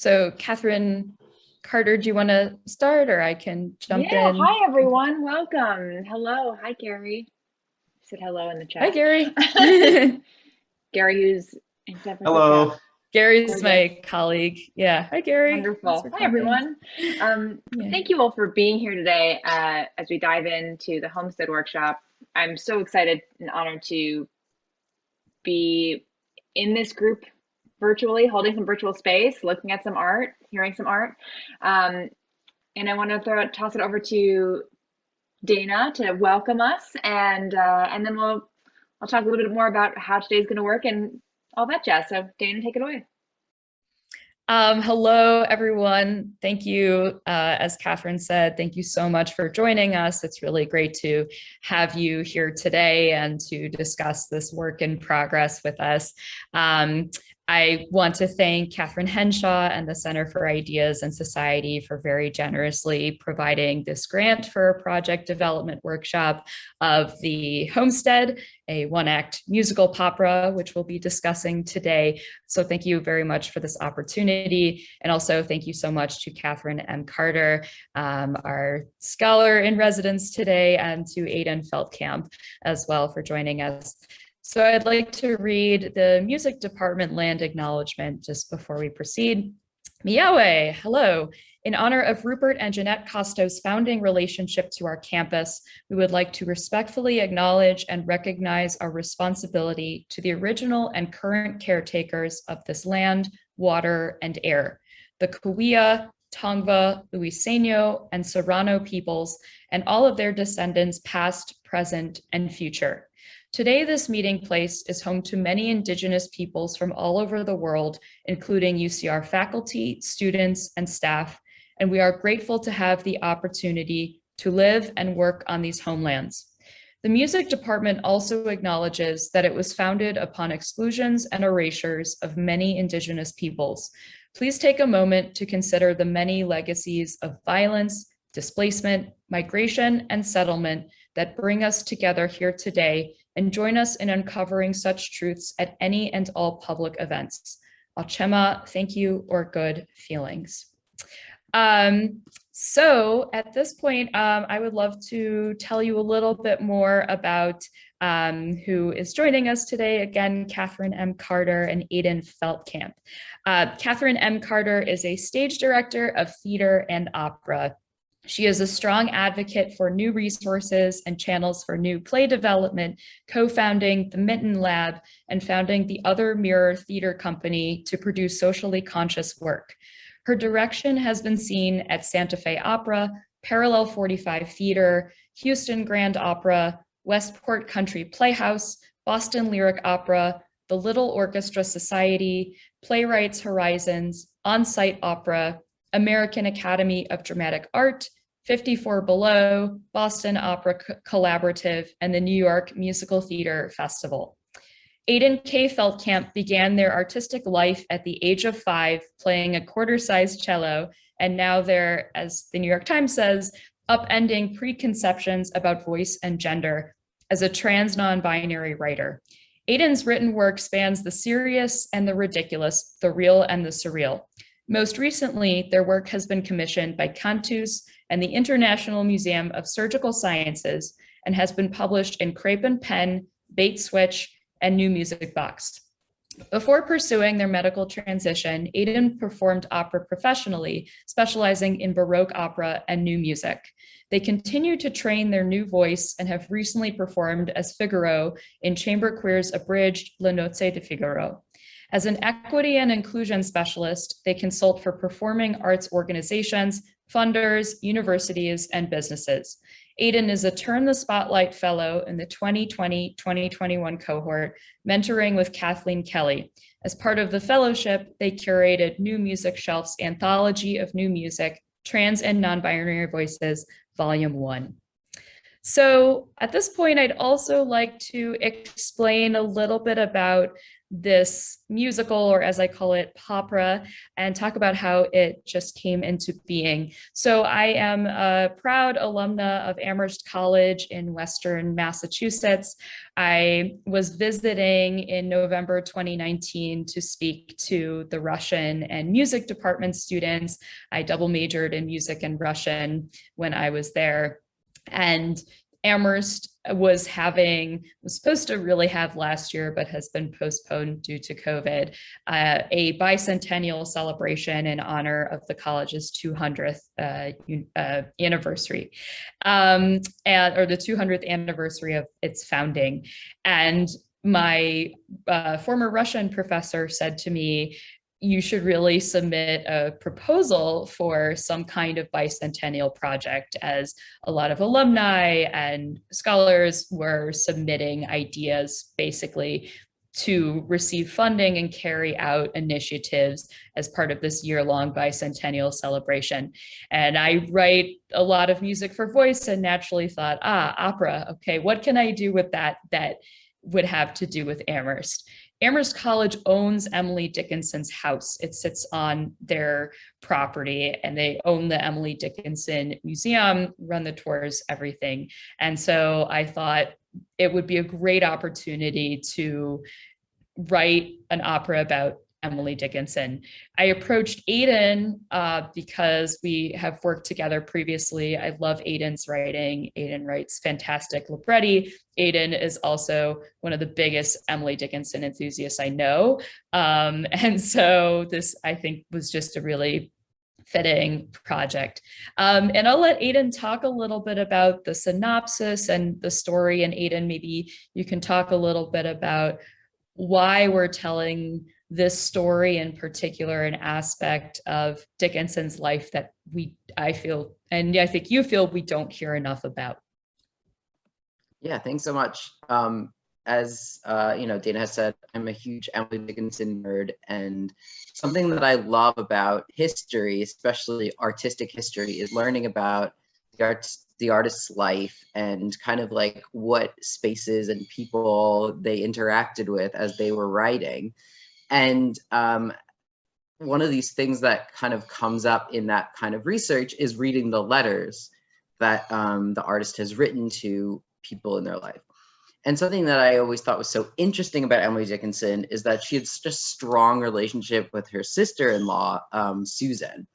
So Katherine Carter, do you want to start or I can jump Yeah, in? hi everyone. Welcome. Hello. Hi, Gary. Said hello in the Hi, chat. Gary. Gary, who's in San Francisco. Hello. Gary's Gorgeous. my colleague. Yeah. Hi, Gary. Thanks Wonderful. for Hi, coming. everyone. Yeah. Thank you all for being here today as we dive into the Homestead workshop. I'm so excited and honored to be in this group virtually, holding some virtual space, looking at some art, hearing some art. And I want to toss it over to Dana to welcome us, and then I'll talk a little bit more about how today's going to work and all that jazz. So Dana, take it away. Hello, everyone. Thank you. As Katherine said, thank you so much for joining us. It's really great to have you here today and to discuss this work in progress with us. I want to thank Katherine Henshaw and the Center for Ideas and Society for very generously providing this grant for a project development workshop of the Homestead, a one-act musical Popera, which we'll be discussing today. So thank you very much for this opportunity. And also thank you so much to Katherine M. Carter, our scholar in residence today, and to Aiden Feltkamp as well for joining us. So I'd like to read the music department land acknowledgement just before we proceed. Miawe, hello. In honor of Rupert and Jeanette Costo's founding relationship to our campus, we would like to respectfully acknowledge and recognize our responsibility to the original and current caretakers of this land, water, and air, the Cahuilla, Tongva, Luiseno, and Serrano peoples, and all of their descendants past, present, and future. Today, this meeting place is home to many Indigenous peoples from all over the world, including UCR faculty, students, and staff, and we are grateful to have the opportunity to live and work on these homelands. The music department also acknowledges that it was founded upon exclusions and erasures of many Indigenous peoples. Please take a moment to consider the many legacies of violence, displacement, migration, and settlement that bring us together here today, and join us in uncovering such truths at any and all public events. Achema, thank you, or good feelings. So at this point, I would love to tell you a little bit more about who is joining us today. Again, Katherine M. Carter and Aiden Feltkamp. Katherine M. Carter is a stage director of theater and opera. She is a strong advocate for new resources and channels for new play development, co-founding the MITTEN Lab and founding the Other Mirror Theater Company to produce socially conscious work. Her direction has been seen at Santa Fe Opera, Parallel 45 Theater, Houston Grand Opera, Westport Country Playhouse, Boston Lyric Opera, the Little Orchestra Society, Playwrights Horizons, On-Site Opera, American Academy of Dramatic Art, 54 Below, Boston Opera Collaborative, and the New York Musical Theater Festival. Aiden K. Feltkamp began their artistic life at the age of 5, playing a quarter-sized cello, and now they're, as the New York Times says, upending preconceptions about voice and gender as a trans non-binary writer. Aiden's written work spans the serious and the ridiculous, the real and the surreal. Most recently, their work has been commissioned by Cantus and the International Museum of Surgical Sciences and has been published in Crape and Pen, Bait Switch, and New Music Box. Before pursuing their medical transition, Aiden performed opera professionally, specializing in Baroque opera and new music. They continue to train their new voice and have recently performed as Figaro in Chamber Queer's abridged Le Nozze di Figaro. As an equity and inclusion specialist, they consult for performing arts organizations, funders, universities, and businesses. Aiden is a Turn the Spotlight Fellow in the 2020-2021 cohort, mentoring with Kathleen Kelly. As part of the fellowship, they curated New Music Shelf's Anthology of New Music, Trans and Non-Binary Voices, Volume 1. So at this point, I'd also like to explain a little bit about this musical, or as I call it, Popera, and talk about how it just came into being. So I am a proud alumna of Amherst College in Western Massachusetts. I was visiting in November 2019 to speak to the Russian and music department students. I double majored in music and Russian when I was there. And Amherst was supposed to really have last year, but has been postponed due to COVID, a bicentennial celebration in honor of the college's 200th anniversary, or the 200th anniversary of its founding. And my former Russian professor said to me, you should really submit a proposal for some kind of bicentennial project, as a lot of alumni and scholars were submitting ideas basically to receive funding and carry out initiatives as part of this year-long bicentennial celebration. And I write a lot of music for voice and naturally thought, opera, okay, what can I do with that would have to do with Amherst? Amherst College owns Emily Dickinson's house. It sits on their property, and they own the Emily Dickinson Museum, run the tours, everything. And so I thought it would be a great opportunity to write an opera about Emily Dickinson. I approached Aidan because we have worked together previously. I love Aidan's writing. Aidan writes fantastic libretti. Aidan is also one of the biggest Emily Dickinson enthusiasts I know. And so this, I think, was just a really fitting project. And I'll let Aidan talk a little bit about the synopsis and the story. And Aidan, maybe you can talk a little bit about why we're telling this story in particular, an aspect of Dickinson's life that I feel, and I think you feel, we don't hear enough about. Yeah, thanks so much. As Dana has said, I'm a huge Emily Dickinson nerd, and something that I love about history, especially artistic history, is learning about the artist's life and kind of like what spaces and people they interacted with as they were writing. And one of these things that kind of comes up in that kind of research is reading the letters that the artist has written to people in their life. And something that I always thought was so interesting about Emily Dickinson is that she had such a strong relationship with her sister-in-law, Susan.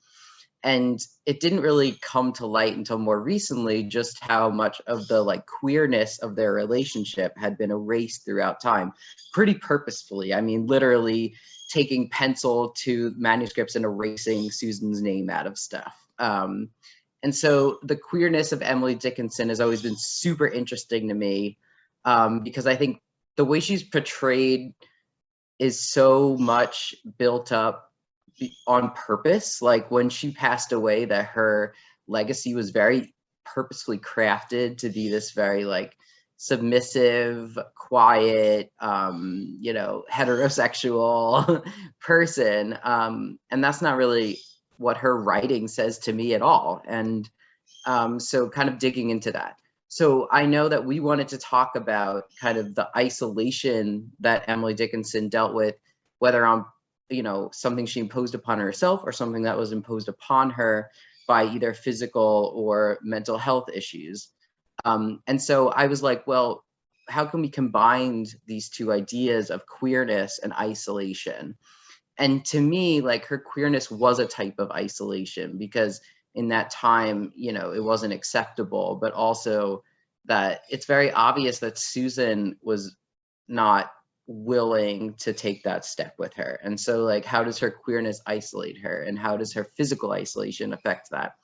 And it didn't really come to light until more recently just how much of the like queerness of their relationship had been erased throughout time, pretty purposefully. I mean, literally taking pencil to manuscripts and erasing Susan's name out of stuff. And so the queerness of Emily Dickinson has always been super interesting to me, because I think the way she's portrayed is so much built up on purpose. Like when she passed away, that her legacy was very purposefully crafted to be this very like submissive, quiet, heterosexual person. And that's not really what her writing says to me at all. And so kind of digging into that. So I know that we wanted to talk about kind of the isolation that Emily Dickinson dealt with, whether on something she imposed upon herself or something that was imposed upon her by either physical or mental health issues. And so I was like, well, how can we combine these two ideas of queerness and isolation? And to me, like, her queerness was a type of isolation, because in that time, it wasn't acceptable, but also that it's very obvious that Susan was not willing to take that step with her. And so like, how does her queerness isolate her, and how does her physical isolation affect that?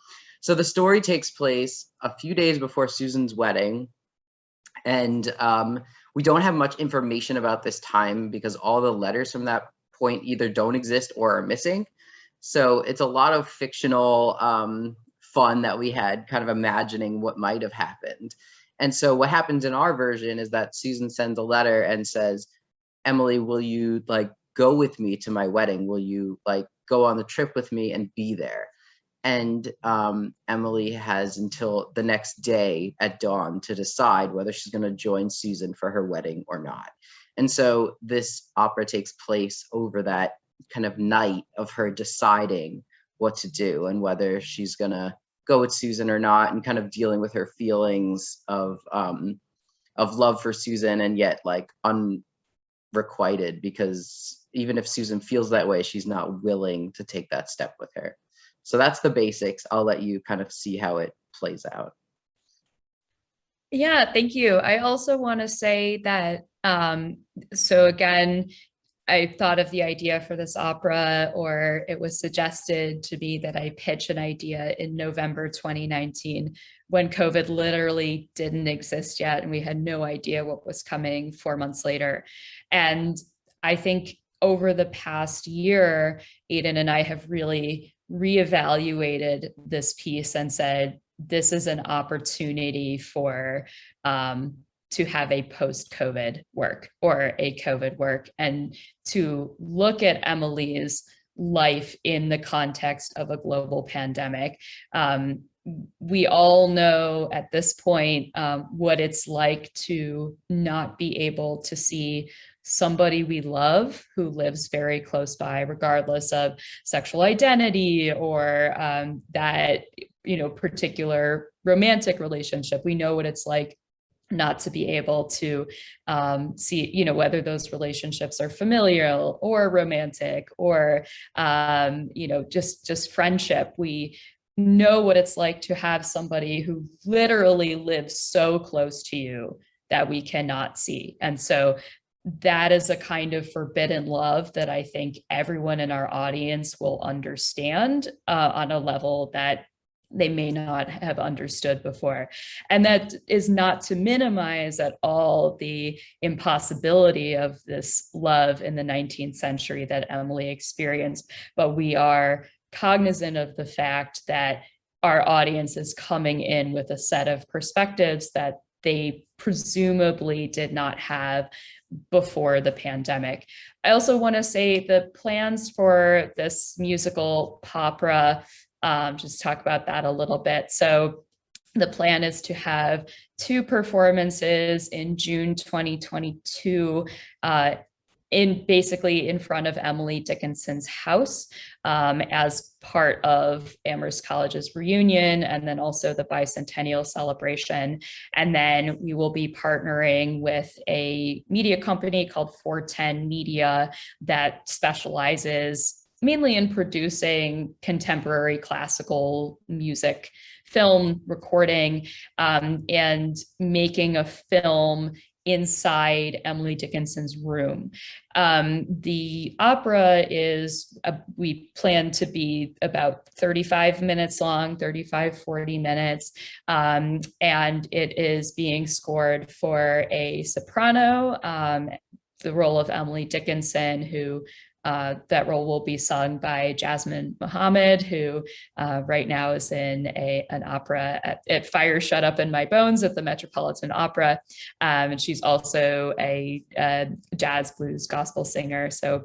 So the story takes place a few days before Susan's wedding. And we don't have much information about this time because all the letters from that point either don't exist or are missing. So it's a lot of fictional fun that we had kind of imagining what might have happened. And so what happens in our version is that Susan sends a letter and says, Emily, will you like go with me to my wedding? Will you like go on the trip with me and be there? And Emily has until the next day at dawn to decide whether she's going to join Susan for her wedding or not. And so this opera takes place over that kind of night of her deciding what to do and whether she's going to go with Susan or not, and kind of dealing with her feelings of love for Susan, and yet like unrequited, because even if Susan feels that way, she's not willing to take that step with her. So that's the basics. I'll let you kind of see how it plays out. Yeah, thank you. I also want to say that, so again, I thought of the idea for this opera, or it was suggested to me that I pitch an idea in November 2019, when COVID literally didn't exist yet, and we had no idea what was coming 4 months later. And I think over the past year, Aidan and I have really reevaluated this piece and said, this is an opportunity for to have a post-COVID work or a COVID work, and to look at Emily's life in the context of a global pandemic. We all know at this point what it's like to not be able to see somebody we love who lives very close by, regardless of sexual identity or that, particular romantic relationship. We know what it's like not to be able to see, whether those relationships are familial or romantic or, just friendship. We know what it's like to have somebody who literally lives so close to you that we cannot see. And so that is a kind of forbidden love that I think everyone in our audience will understand on a level that they may not have understood before. And that is not to minimize at all the impossibility of this love in the 19th century that Emily experienced, but we are cognizant of the fact that our audience is coming in with a set of perspectives that they presumably did not have before the pandemic. I also want to say the plans for this musical Popera, just talk about that a little bit. So the plan is to have 2 performances in June 2022 basically in front of Emily Dickinson's house as part of Amherst College's reunion, and then also the bicentennial celebration. And then we will be partnering with a media company called 410 Media that specializes mainly in producing contemporary classical music, film recording, and making a film inside Emily Dickinson's room. The opera is, we plan to be about 35 minutes long, 40 minutes. And it is being scored for a soprano, the role of Emily Dickinson, who that role will be sung by Jasmine Mohammed, who right now is in an opera at Fire Shut Up in My Bones at the Metropolitan Opera. And she's also a jazz, blues, gospel singer. So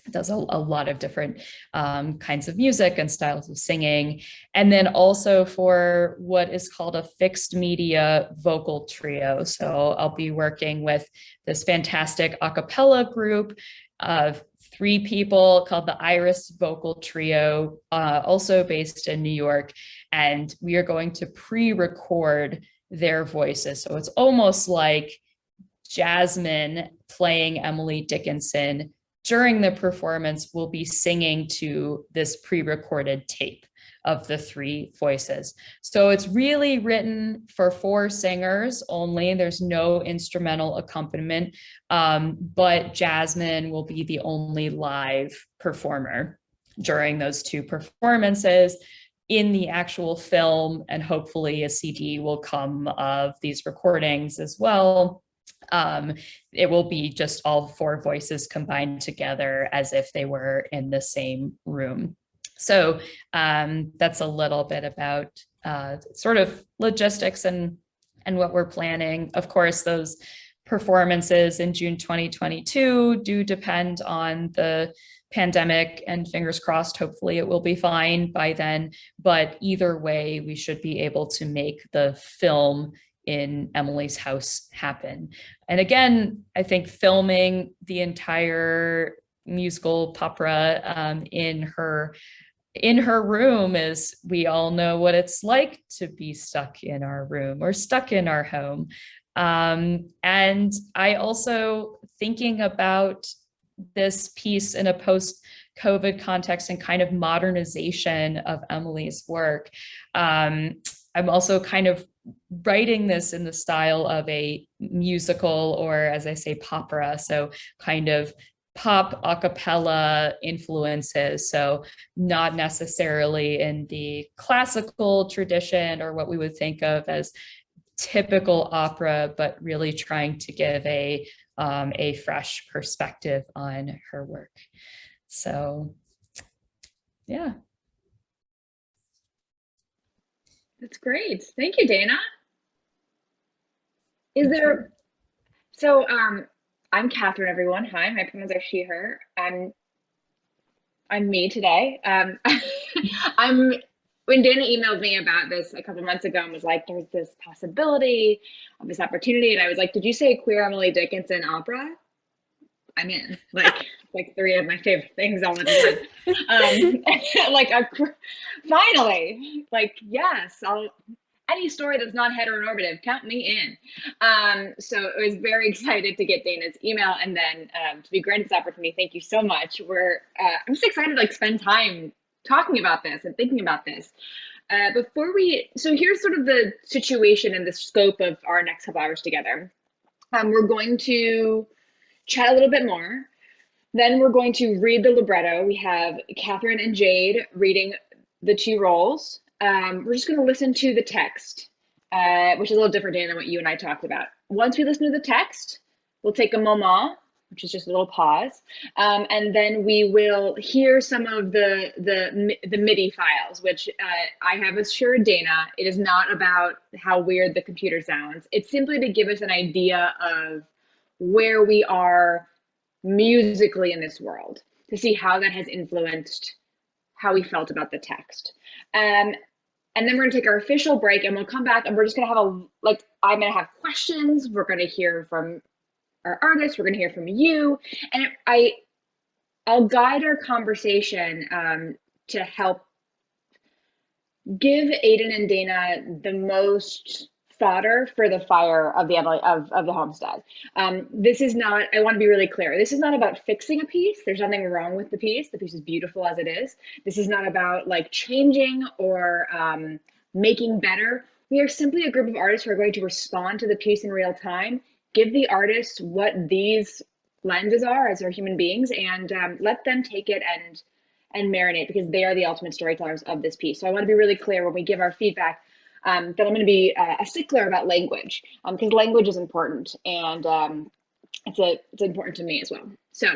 does a lot of different kinds of music and styles of singing. And then also for what is called a fixed media vocal trio. So I'll be working with this fantastic a cappella group of 3 people called the Iris Vocal Trio, also based in New York. And we are going to pre-record their voices. So it's almost like Jasmine playing Emily Dickinson during the performance will be singing to this pre-recorded tape of the 3 voices. So it's really written for 4 singers only. There's no instrumental accompaniment, but Jasmine will be the only live performer during those 2 performances. In the actual film, and hopefully a CD will come of these recordings as well. It will be just all 4 voices combined together as if they were in the same room. So that's a little bit about sort of logistics and what we're planning. Of course, those performances in June 2022 do depend on the pandemic, and fingers crossed, hopefully it will be fine by then. But either way, we should be able to make the film in Emily's house happen. And again, I think filming the entire musical Popera in her room is, we all know what it's like to be stuck in our room or stuck in our home. And I also, thinking about this piece in a post-COVID context and kind of modernization of Emily's work, I'm also kind of writing this in the style of a musical, or as I say, popera, so kind of pop a cappella influences. So not necessarily in the classical tradition or what we would think of as typical opera, but really trying to give a fresh perspective on her work. So, yeah. That's great. Thank you, Dana. Is there, so I'm Katherine, everyone. Hi, my pronouns are she, her. I'm me today. When Dana emailed me about this a couple months ago and was like, there's this possibility of this opportunity, and I was like, did you say queer Emily Dickinson opera? I'm in. Like three of my favorite things all in one. Finally, like, yes, any story that's not heteronormative, count me in. So I was very excited to get Dana's email, and then to be granted this opportunity. Thank you so much. I'm just excited to like spend time talking about this and thinking about this. So here's sort of the situation and the scope of our next couple hours together. We're going to chat a little bit more. Then we're going to read the libretto. We have Katherine and Jade reading the two roles. We're just going to listen to the text, which is a little different, Dan, than what you and I talked about. Once we listen to the text, we'll take a moment, which is just a little pause, and then we will hear some of the MIDI files, which I have assured Dana, it is not about how weird the computer sounds. It's simply to give us an idea of where we are musically in this world, to see how that has influenced how we felt about the text. And then we're gonna take our official break, and we'll come back, and we're just gonna have I'm gonna have questions. We're gonna hear from our artists. We're gonna hear from you, and I'll guide our conversation to help give Aiden and Dana the most fodder for the fire of the Homestead. This is not, I want to be really clear, this is not about fixing a piece. There's nothing wrong with the piece. The piece is beautiful as it is. This is not about like changing or making better. We are simply a group of artists who are going to respond to the piece in real time, give the artists what these lenses are as they're human beings, and let them take it and marinate, because they are the ultimate storytellers of this piece. So I want to be really clear when we give our feedback that I'm going to be a stickler about language, because language is important, and it's important to me as well. So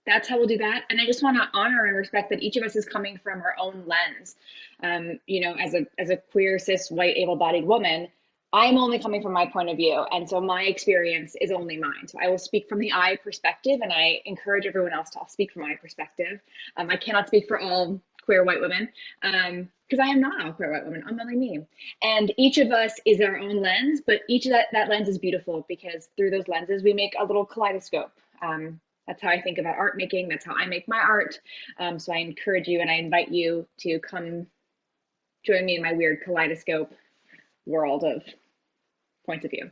that's how we'll do that. And I just want to honor and respect that each of us is coming from our own lens. You know, as a queer, cis, white, able-bodied woman, I'm only coming from my point of view, and so my experience is only mine. So I will speak from the I perspective, and I encourage everyone else to speak from my perspective. I cannot speak for all queer white women, because I am not all queer white women. I'm only me. And each of us is our own lens, but each of that lens is beautiful, because through those lenses we make a little kaleidoscope. That's how I think about art making. That's how I make my art. So I encourage you and I invite you to come join me in my weird kaleidoscope world of points of view.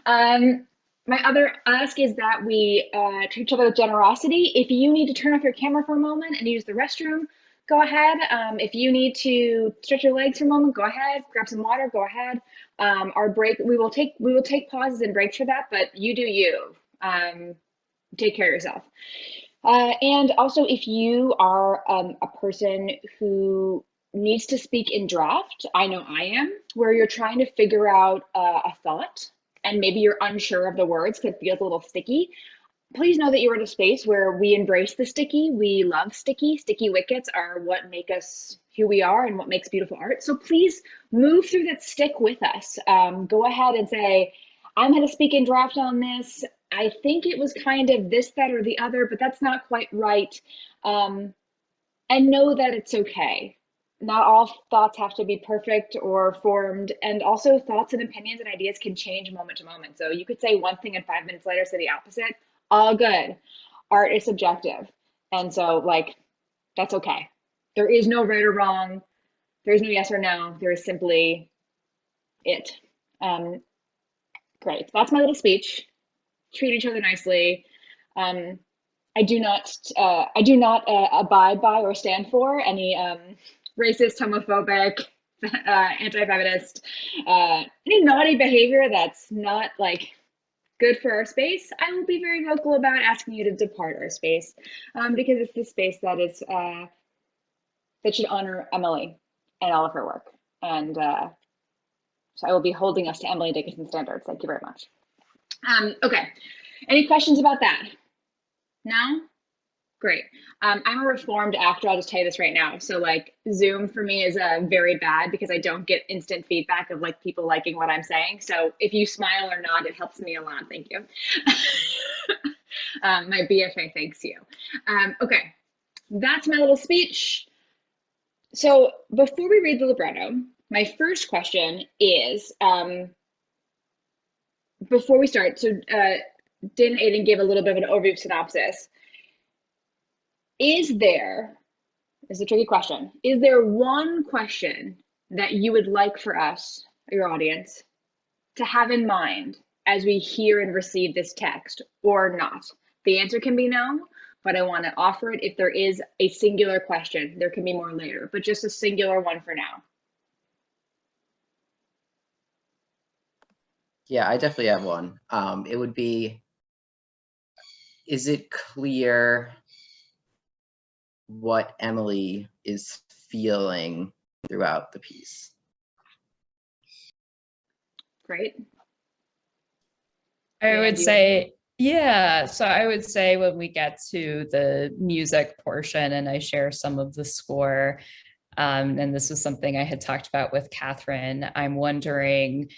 My other ask is that we treat each other with generosity. If you need to turn off your camera for a moment and use the restroom, go ahead. If you need to stretch your legs for a moment, go ahead. Grab some water, go ahead. Our break, we will take pauses and breaks for that, but you do you. Take care of yourself. And also, if you are a person who needs to speak in draft, I know I am, where you're trying to figure out a thought and maybe you're unsure of the words because it feels a little sticky, please know that you're in a space where we embrace the sticky. We love sticky. Sticky wickets are what make us who we are and what makes beautiful art. So please move through that stick with us. Go ahead and say, I'm going to speak in draft on this. I think it was kind of this, that, or the other, but that's not quite right. And know that it's okay. Not all thoughts have to be perfect or formed. And also thoughts and opinions and ideas can change moment to moment. So you could say one thing and 5 minutes later say the opposite. All good. Art is subjective. And so like, that's okay. There is no right or wrong. There's no yes or no. There is simply it. Great. That's my little speech. Treat each other nicely. I do not abide by or stand for any racist, homophobic, anti-feminist, any naughty behavior that's not like good for our space. I will be very vocal about asking you to depart our space, because it's the space that is that should honor Emily and all of her work. And so I will be holding us to Emily Dickinson standards. Thank you very much. Okay, any questions about that? No? Great. I'm a reformed actor. I'll just tell you this right now. So like Zoom for me is very bad because I don't get instant feedback of like people liking what I'm saying. So if you smile or nod, it helps me a lot. Thank you. My BFA thanks you. Okay, that's my little speech. So before we read the libretto, my first question is, before we start, so Dan and Aiden gave a little bit of an overview synopsis. This is a tricky question. Is there one question that you would like for us, your audience, to have in mind as we hear and receive this text or not? The answer can be no, but I want to offer it if there is a singular question. There can be more later, but just a singular one for now. Yeah, I definitely have one. It would be, is it clear what Emily is feeling throughout the piece? Great. I would say, yeah. So I would say when we get to the music portion and I share some of the score, and this was something I had talked about with Katherine, I'm wondering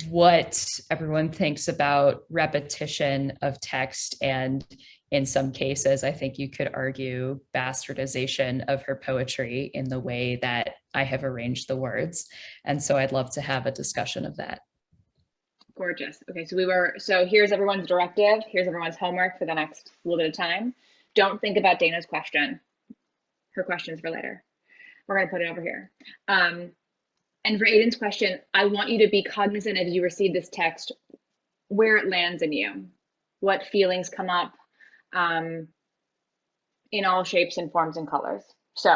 what everyone thinks about repetition of text, and in some cases, I think you could argue bastardization of her poetry in the way that I have arranged the words. And so I'd love to have a discussion of that. Gorgeous. Okay, so here's everyone's directive. Here's everyone's homework for the next little bit of time. Don't think about Dana's question. Her question's for later. We're gonna put it over here. And for Aiden's question, I want you to be cognizant as you receive this text, where it lands in you, what feelings come up in all shapes and forms and colors. So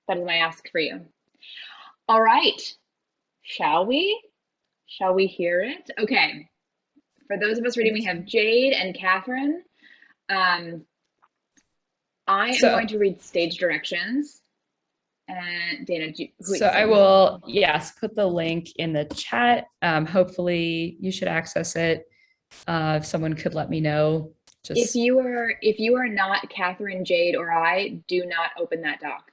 that is my ask for you. All right, shall we? Shall we hear it? Okay, for those of us reading, we have Jade and Katherine. I am going to read stage directions. And Dana, I will, yes, put the link in the chat. Hopefully you should access it. If someone could let me know. If you are not Katherine, Jade, or I, do not open that doc.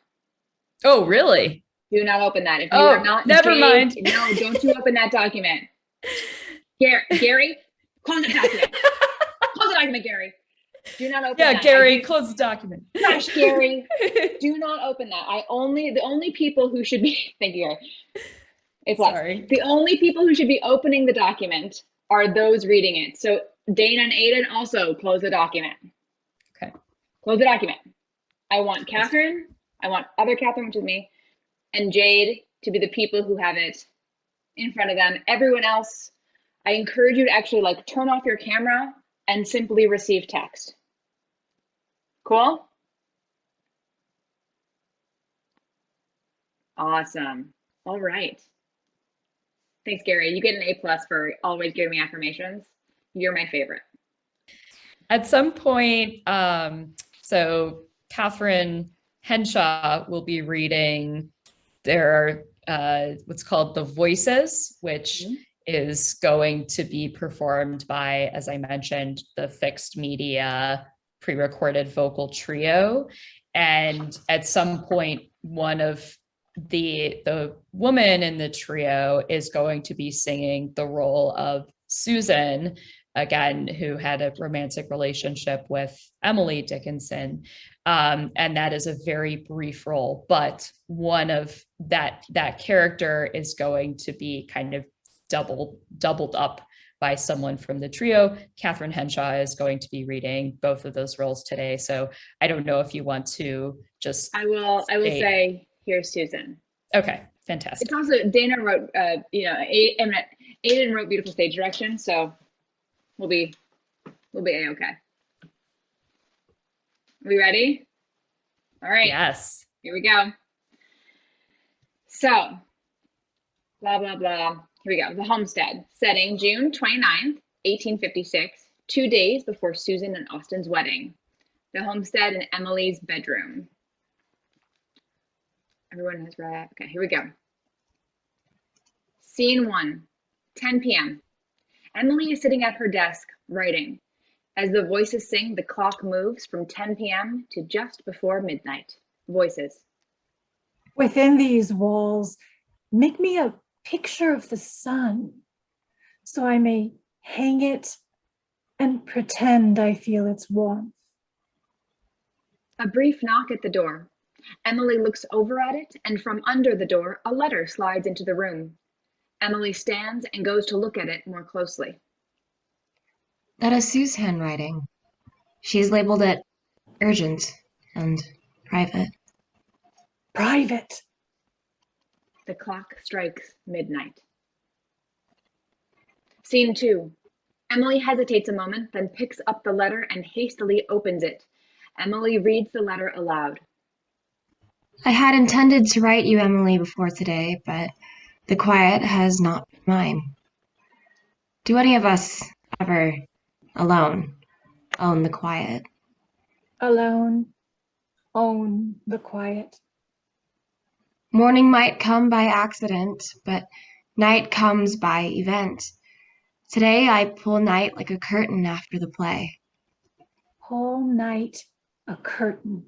Oh, really? Do not open that. If you are not never Jade, mind. No, don't you open that document. Gary, close the document. Close the document, Gary. Do not open that. Yeah, Gary, close the document. Gosh, Gary, do not open that. The only people who should be, thank you, Gary. It's sorry. The only people who should be opening the document are those reading it. So Dana and Aiden also close the document. Okay. Close the document. I want Katherine, I want other Katherine, which is me, and Jade to be the people who have it in front of them. Everyone else, I encourage you to actually like turn off your camera and simply receive text. Cool? Awesome. All right. Thanks, Gary. You get an A+ for always giving me affirmations. You're my favorite. At some point, so Katherine Henshaw will be reading what's called The Voices, which is going to be performed by, as I mentioned, the Fixed Media pre-recorded vocal trio. And at some point, one of the woman in the trio is going to be singing the role of Susan, again, who had a romantic relationship with Emily Dickinson. And that is a very brief role, but one of that character is going to be kind of doubled up by someone from the trio. Katherine Henshaw is going to be reading both of those roles today. So I don't know if you want to just. I will say, here's Susan. Okay, fantastic. It's also, Dana wrote, Aiden wrote beautiful stage direction, so we'll be A-okay. Are we ready? All right. Yes. Here we go. So, blah, blah, blah. Here we go. The Homestead. Setting June 29th, 1856, 2 days before Susan and Austin's wedding. The Homestead in Emily's bedroom. Everyone has read. Okay, here we go. Scene 1, 10 p.m. Emily is sitting at her desk, writing. As the voices sing, the clock moves from 10 p.m. to just before midnight. Voices. Within these walls, make me a picture of the sun, so I may hang it and pretend I feel its warmth. A brief knock at the door. Emily looks over at it, and from under the door, a letter slides into the room. Emily stands and goes to look at it more closely. That is Sue's handwriting. She's labeled it urgent and private. Private. The clock strikes midnight. Scene 2. Emily hesitates a moment, then picks up the letter and hastily opens it. Emily reads the letter aloud. I had intended to write you, Emily, before today, but the quiet has not been mine. Do any of us ever, alone, own the quiet? Alone, own the quiet. Morning might come by accident, but night comes by event. Today I pull night like a curtain after the play. Whole night a curtain.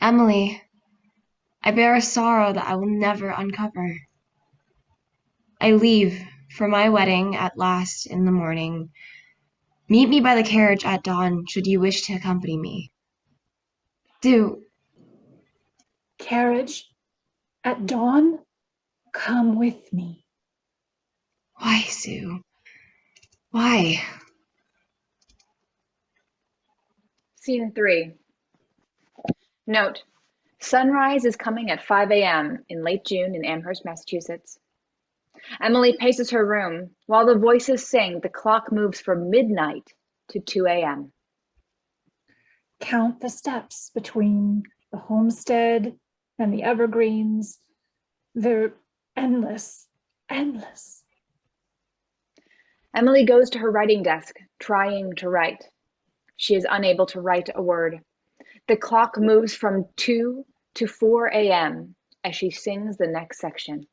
Emily, I bear a sorrow that I will never uncover. I leave for my wedding at last in the morning. Meet me by the carriage at dawn should you wish to accompany me. Do. Carriage at dawn, come with me. Why, Sue? Why? Scene 3. Note, sunrise is coming at 5 a.m. in late June in Amherst, Massachusetts. Emily paces her room. While the voices sing, the clock moves from midnight to 2 a.m. Count the steps between the Homestead and the Evergreens. They're endless, endless. Emily goes to her writing desk, trying to write. She is unable to write a word. The clock moves from 2 to 4 a.m. as she sings the next section.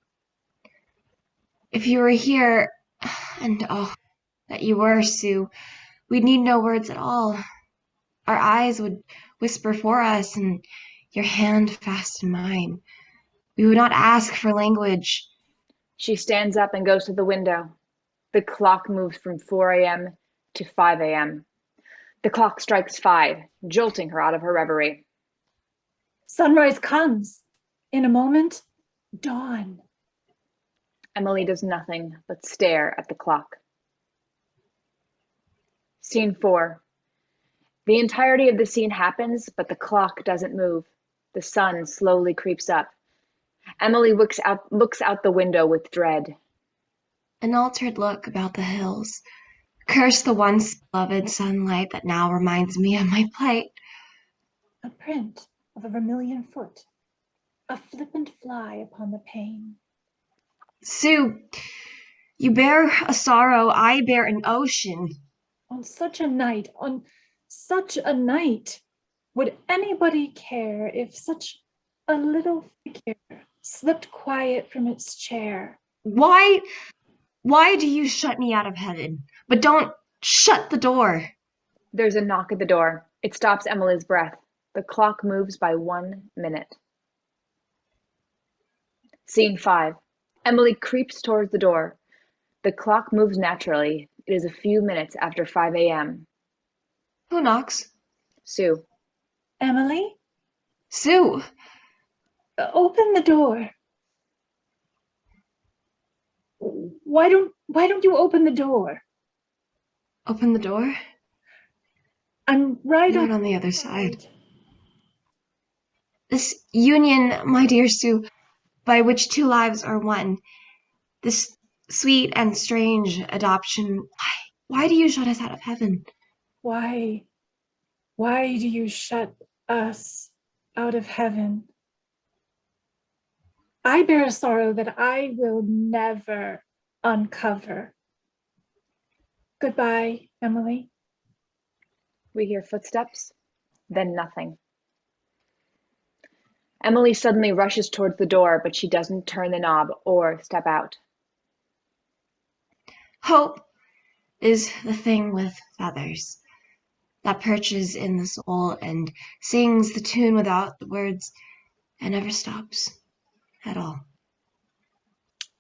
If you were here, and oh, that you were, Sue, we'd need no words at all. Our eyes would whisper for us, and your hand fast in mine. We would not ask for language. She stands up and goes to the window. The clock moves from 4 a.m. to 5 a.m. The clock strikes 5, jolting her out of her reverie. Sunrise comes. In a moment, dawn. Emily does nothing but stare at the clock. Scene 4. The entirety of the scene happens, but the clock doesn't move. The sun slowly creeps up. Emily looks out the window with dread. An altered look about the hills. Curse the once beloved sunlight that now reminds me of my plight. A print of a vermilion foot. A flippant fly upon the pane. Sue, you bear a sorrow, I bear an ocean. On such a night, would anybody care if such a little figure slipped quiet from its chair? Why do you shut me out of heaven? But don't shut the door. There's a knock at the door. It stops Emily's breath. The clock moves by 1 minute. Scene 5. Emily creeps towards the door. The clock moves naturally. It is a few minutes after 5 a.m. Who knocks? Sue. Emily, Sue! open the door. Why don't you open the door? Open the door? I'm right On the other side. This union, my dear Sue, by which two lives are one, this sweet and strange adoption, why do you shut us out of heaven? Why do you shut us out of heaven? I bear a sorrow that I will never uncover. Goodbye, Emily. We hear footsteps, then nothing. Emily suddenly rushes towards the door, but she doesn't turn the knob or step out. Hope is the thing with feathers that perches in the soul and sings the tune without the words and never stops at all.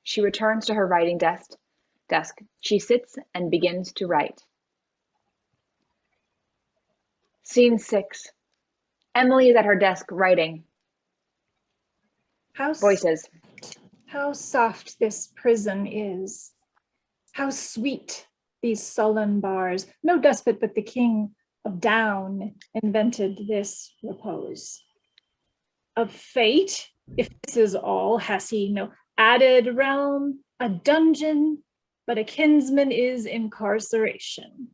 She returns to her writing desk. She sits and begins to write. Scene 6. Emily is at her desk writing. Voices. How soft this prison is. How sweet these sullen bars. No despot but the king of down invented this repose. Of fate, if this is all, has he no added realm, a dungeon, but a kinsman is incarceration.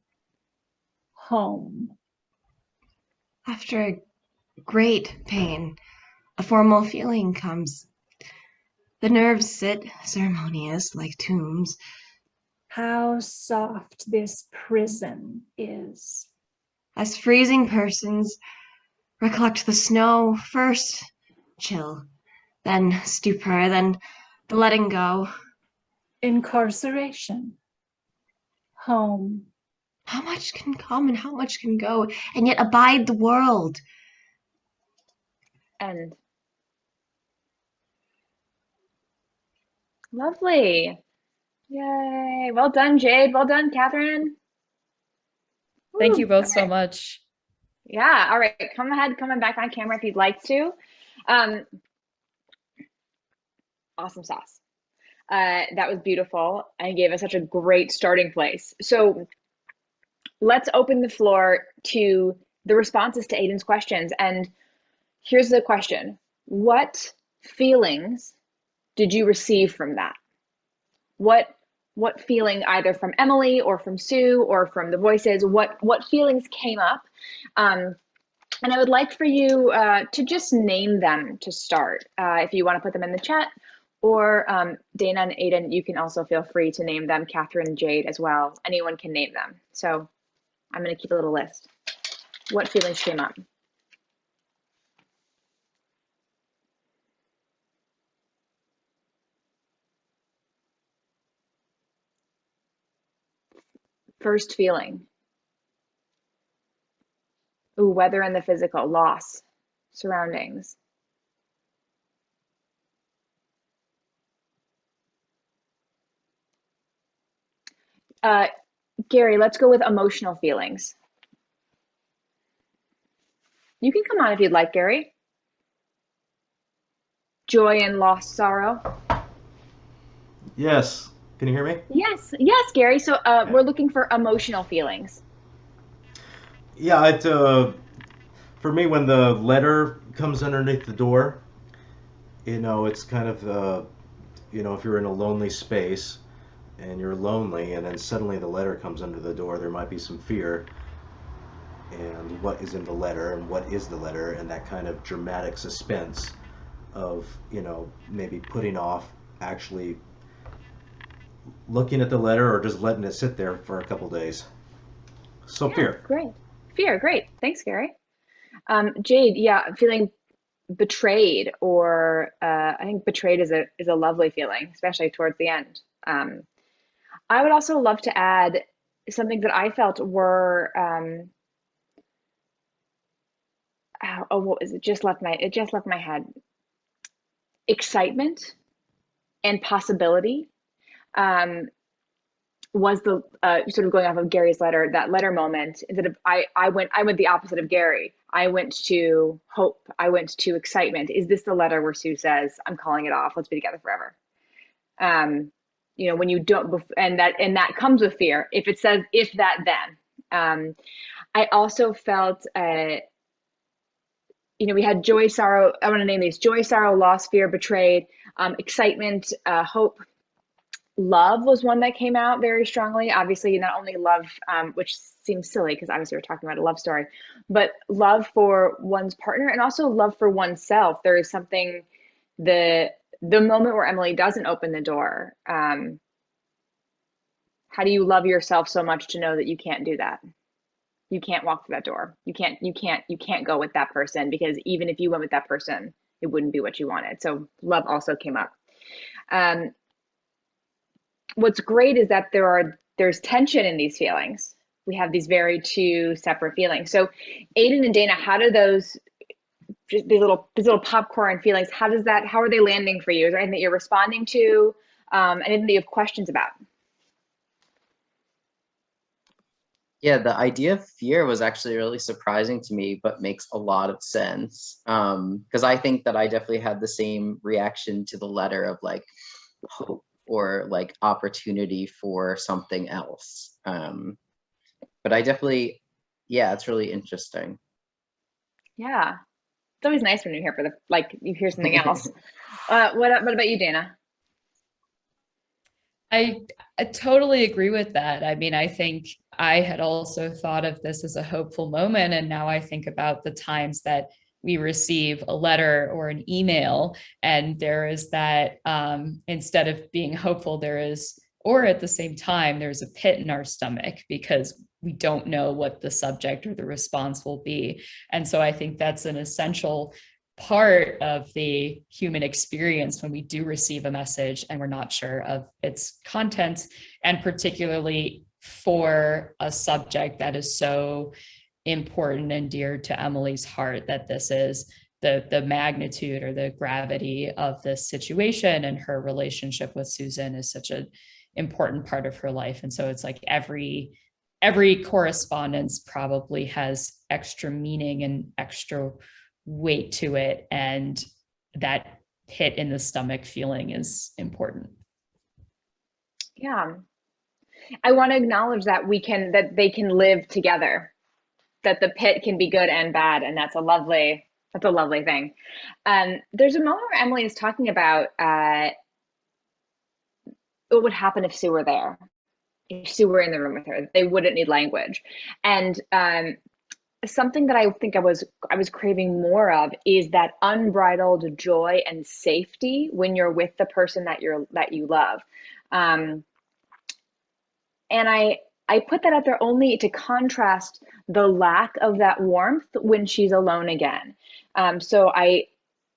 Home. After great pain, a formal feeling comes. The nerves sit ceremonious like tombs. How soft this prison is. As freezing persons recollect the snow, first chill, then stupor, then the letting go. Incarceration. Home. How much can come and how much can go, and yet abide the world? End. Lovely. Yay. Well done, Jade. Well done, Katherine. Thank you Woo. both so Okay. much. Yeah, all right. Come ahead, coming back on camera if you'd like to. Awesome sauce. That was beautiful and gave us such a great starting place. So let's open the floor to the responses to Aiden's questions. And here's the question. What feelings did you receive from that? What feeling, either from Emily or from Sue or from the voices, what feelings came up? And I would like for you to just name them to start. If you want to put them in the chat, or Dana and Aiden, you can also feel free to name them, Katherine and Jade as well. Anyone can name them. So I'm going to keep a little list. What feelings came up? First feeling. Ooh, weather and the physical, loss, surroundings. Gary, let's go with emotional feelings. You can come on if you'd like, Gary. Joy and loss, sorrow. Yes. Can you hear me? Yes, Gary. So we're looking for emotional feelings. Yeah, it for me when the letter comes underneath the door, it's kind of if you're in a lonely space and you're lonely and then suddenly the letter comes under the door, there might be some fear. And what is in the letter and what is the letter, and that kind of dramatic suspense of, maybe putting off actually looking at the letter or just letting it sit there for a couple days. So Yeah, fear. great. Fear, great. Thanks, Gary. Jade, yeah, feeling betrayed, or I think betrayed is a lovely feeling, especially towards the end. I would also love to add something that I felt were what is it? It just left my head. Excitement and possibility. was the sort of going off of Gary's letter, that letter moment. Instead of I went the opposite of Gary. I went to hope. I went to excitement. Is this the letter where Sue says, "I'm calling it off. Let's be together forever"? You know, when you don't, and that comes with fear. If it says if that then, I also felt. You know, we had joy, sorrow. I want to name these: joy, sorrow, loss, fear, betrayed, excitement, hope. Love was one that came out very strongly. Obviously, not only love, which seems silly because obviously we're talking about a love story, but love for one's partner and also love for oneself. There is something, the moment where Emily doesn't open the door. How do you love yourself so much to know that you can't do that? You can't walk through that door. You can't go with that person, because even if you went with that person, it wouldn't be what you wanted. So love also came up. What's great is that there's tension in these feelings. We have these very two separate feelings. So Aiden and Dana, how do those, just these little popcorn feelings, how are they landing for you? Is there anything that you're responding to? Anything that you have questions about? Yeah, the idea of fear was actually really surprising to me, but makes a lot of sense. Because I think that I definitely had the same reaction to the letter of like hope or like opportunity for something else. But I definitely, yeah, it's really interesting. Yeah, it's always nice when you hear you hear something else. What about you, Dana? I totally agree with that. I mean, I think I had also thought of this as a hopeful moment. And now I think about the times that we receive a letter or an email, and there is that instead of being hopeful, or at the same time, there's a pit in our stomach because we don't know what the subject or the response will be. And so I think that's an essential part of the human experience when we do receive a message and we're not sure of its content, and particularly for a subject that is so important and dear to Emily's heart, that this is the magnitude or the gravity of this situation, and her relationship with Susan is such an important part of her life. And so it's like every correspondence probably has extra meaning and extra weight to it, and that pit in the stomach feeling is important. Yeah, I want to acknowledge that they can live together, that the pit can be good and bad, and that's a lovely thing. There's a moment where Emily is talking about what would happen if Sue were there, if Sue were in the room with her. They wouldn't need language, and something that I think I was craving more of is that unbridled joy and safety when you're with the person that you love. And I put that out there only to contrast the lack of that warmth when she's alone again. So I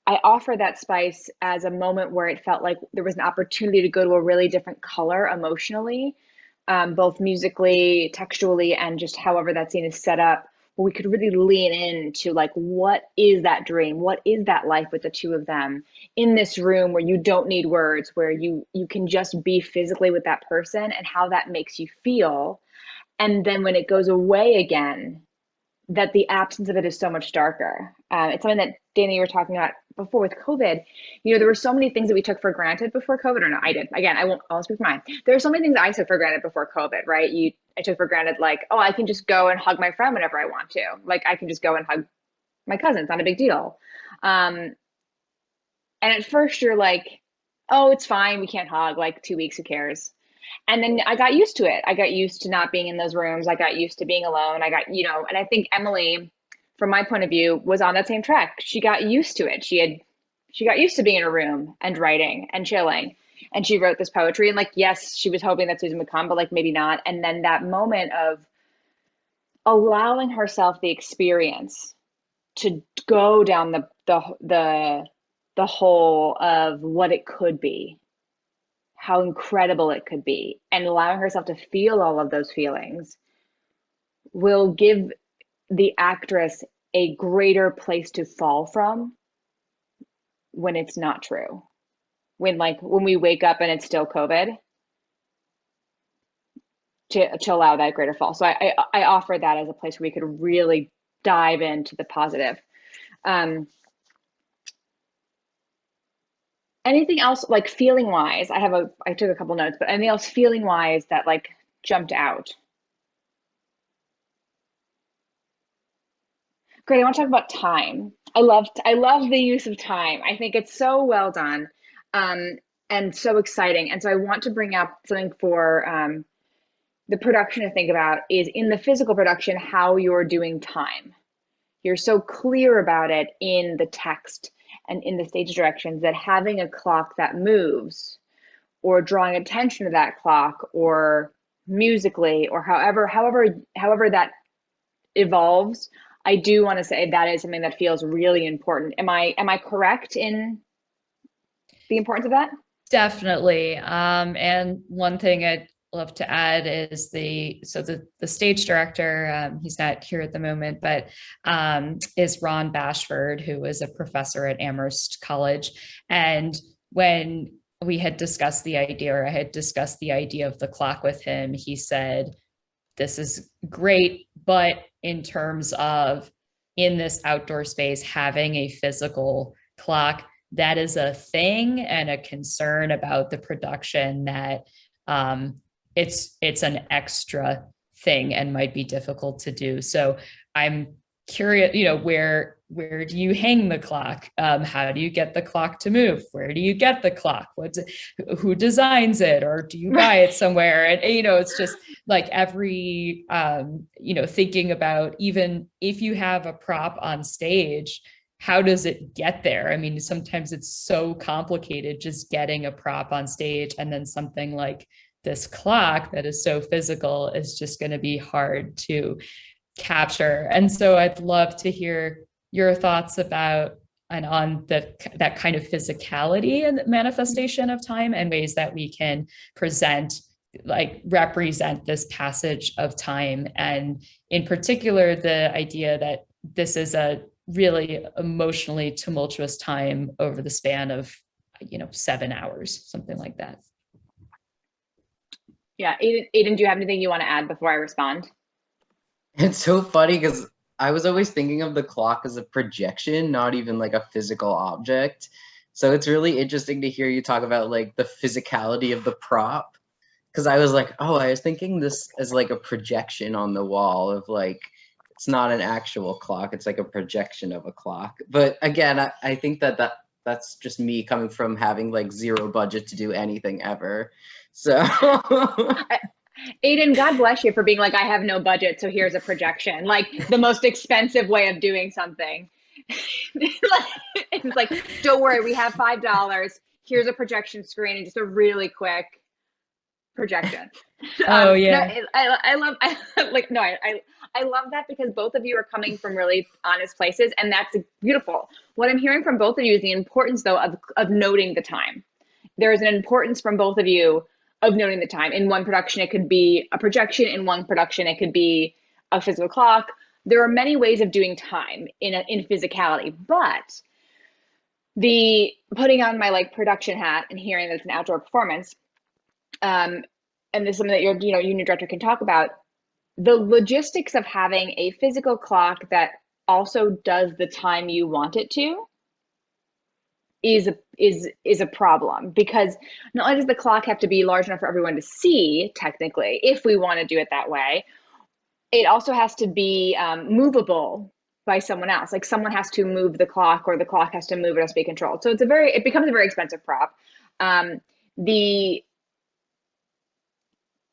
offer that spice as a moment where it felt like there was an opportunity to go to a really different color emotionally, both musically, textually, and just however that scene is set up, where we could really lean into like, what is that dream? What is that life with the two of them in this room where you don't need words, where you can just be physically with that person, and how that makes you feel. And then when it goes away again, that the absence of it is so much darker. It's something that Dana, you were talking about before with COVID. You know, there were so many things that we took for granted before COVID, or no, I did. Again, I'll speak for mine. There are so many things I took for granted before COVID, right? I took for granted like, oh, I can just go and hug my friend whenever I want to. Like, I can just go and hug my cousin. It's not a big deal. And at first you're like, oh, it's fine. We can't hug. Like 2 weeks, who cares? And then I got used to it. I got used to not being in those rooms. I got used to being alone. And I think Emily, from my point of view, was on that same track. She got used to it. She got used to being in a room and writing and chilling. And she wrote this poetry. And like, yes, she was hoping that Susan would come, but like maybe not. And then that moment of allowing herself the experience to go down the hole of what it could be, how incredible it could be, and allowing herself to feel all of those feelings will give the actress a greater place to fall from when it's not true. When we wake up and it's still COVID, to allow that greater fall. So I offer that as a place where we could really dive into the positive. Anything else, like feeling wise? I took a couple notes, but anything else feeling wise that like jumped out? Great. I want to talk about time. I love the use of time. I think it's so well done, and so exciting. And so I want to bring up something for the production to think about is in the physical production, how you're doing time. You're so clear about it in the text and in the stage directions that having a clock that moves or drawing attention to that clock or musically or however that evolves, I do want to say that is something that feels really important. Am I correct in the importance of that? Definitely. And one thing I'd love to add is the stage director, he's not here at the moment, but is Ron Bashford, who was a professor at Amherst College. And when we had discussed the idea, or I had discussed the idea of the clock with him, he said, this is great, but in terms of in this outdoor space, having a physical clock, that is a thing and a concern about the production that it's an extra thing and might be difficult to do. So I'm curious, where do you hang the clock? How do you get the clock to move? Where do you get the clock? Who designs it? Or do you buy it somewhere? And, it's just like every, thinking about, even if you have a prop on stage, how does it get there? I mean, sometimes it's so complicated just getting a prop on stage, and then something like this clock that is so physical is just going to be hard to capture. And so I'd love to hear your thoughts about and on that kind of physicality and manifestation of time and ways that we can represent this passage of time. And in particular, the idea that this is a really emotionally tumultuous time over the span of 7 hours, something like that. Yeah, Aiden, do you have anything you want to add before I respond? It's so funny because I was always thinking of the clock as a projection, not even like a physical object. So it's really interesting to hear you talk about like the physicality of the prop. Because I was like, I was thinking this as like a projection on the wall of like, it's not an actual clock, it's like a projection of a clock. But again, I think that's just me coming from having like zero budget to do anything ever. So Aiden, God bless you for being like, I have no budget, so here's a projection. Like the most expensive way of doing something. It's like, don't worry, we have $5. Here's a projection screen and just a really quick projection. Oh yeah. No, I love that because both of you are coming from really honest places, and that's beautiful. What I'm hearing from both of you is the importance, though, of noting the time. There is an importance from both of you of noting the time. In one production, it could be a projection. In one production, it could be a physical clock. There are many ways of doing time in physicality, but the putting on my like production hat and hearing that it's an outdoor performance, and this is something that your union director can talk about, the logistics of having a physical clock that also does the time you want it to is a problem, because not only does the clock have to be large enough for everyone to see, technically, if we want to do it that way, it also has to be movable by someone else. Like someone has to move the clock, or the clock has to move, it has to be controlled. So it becomes a very expensive prop.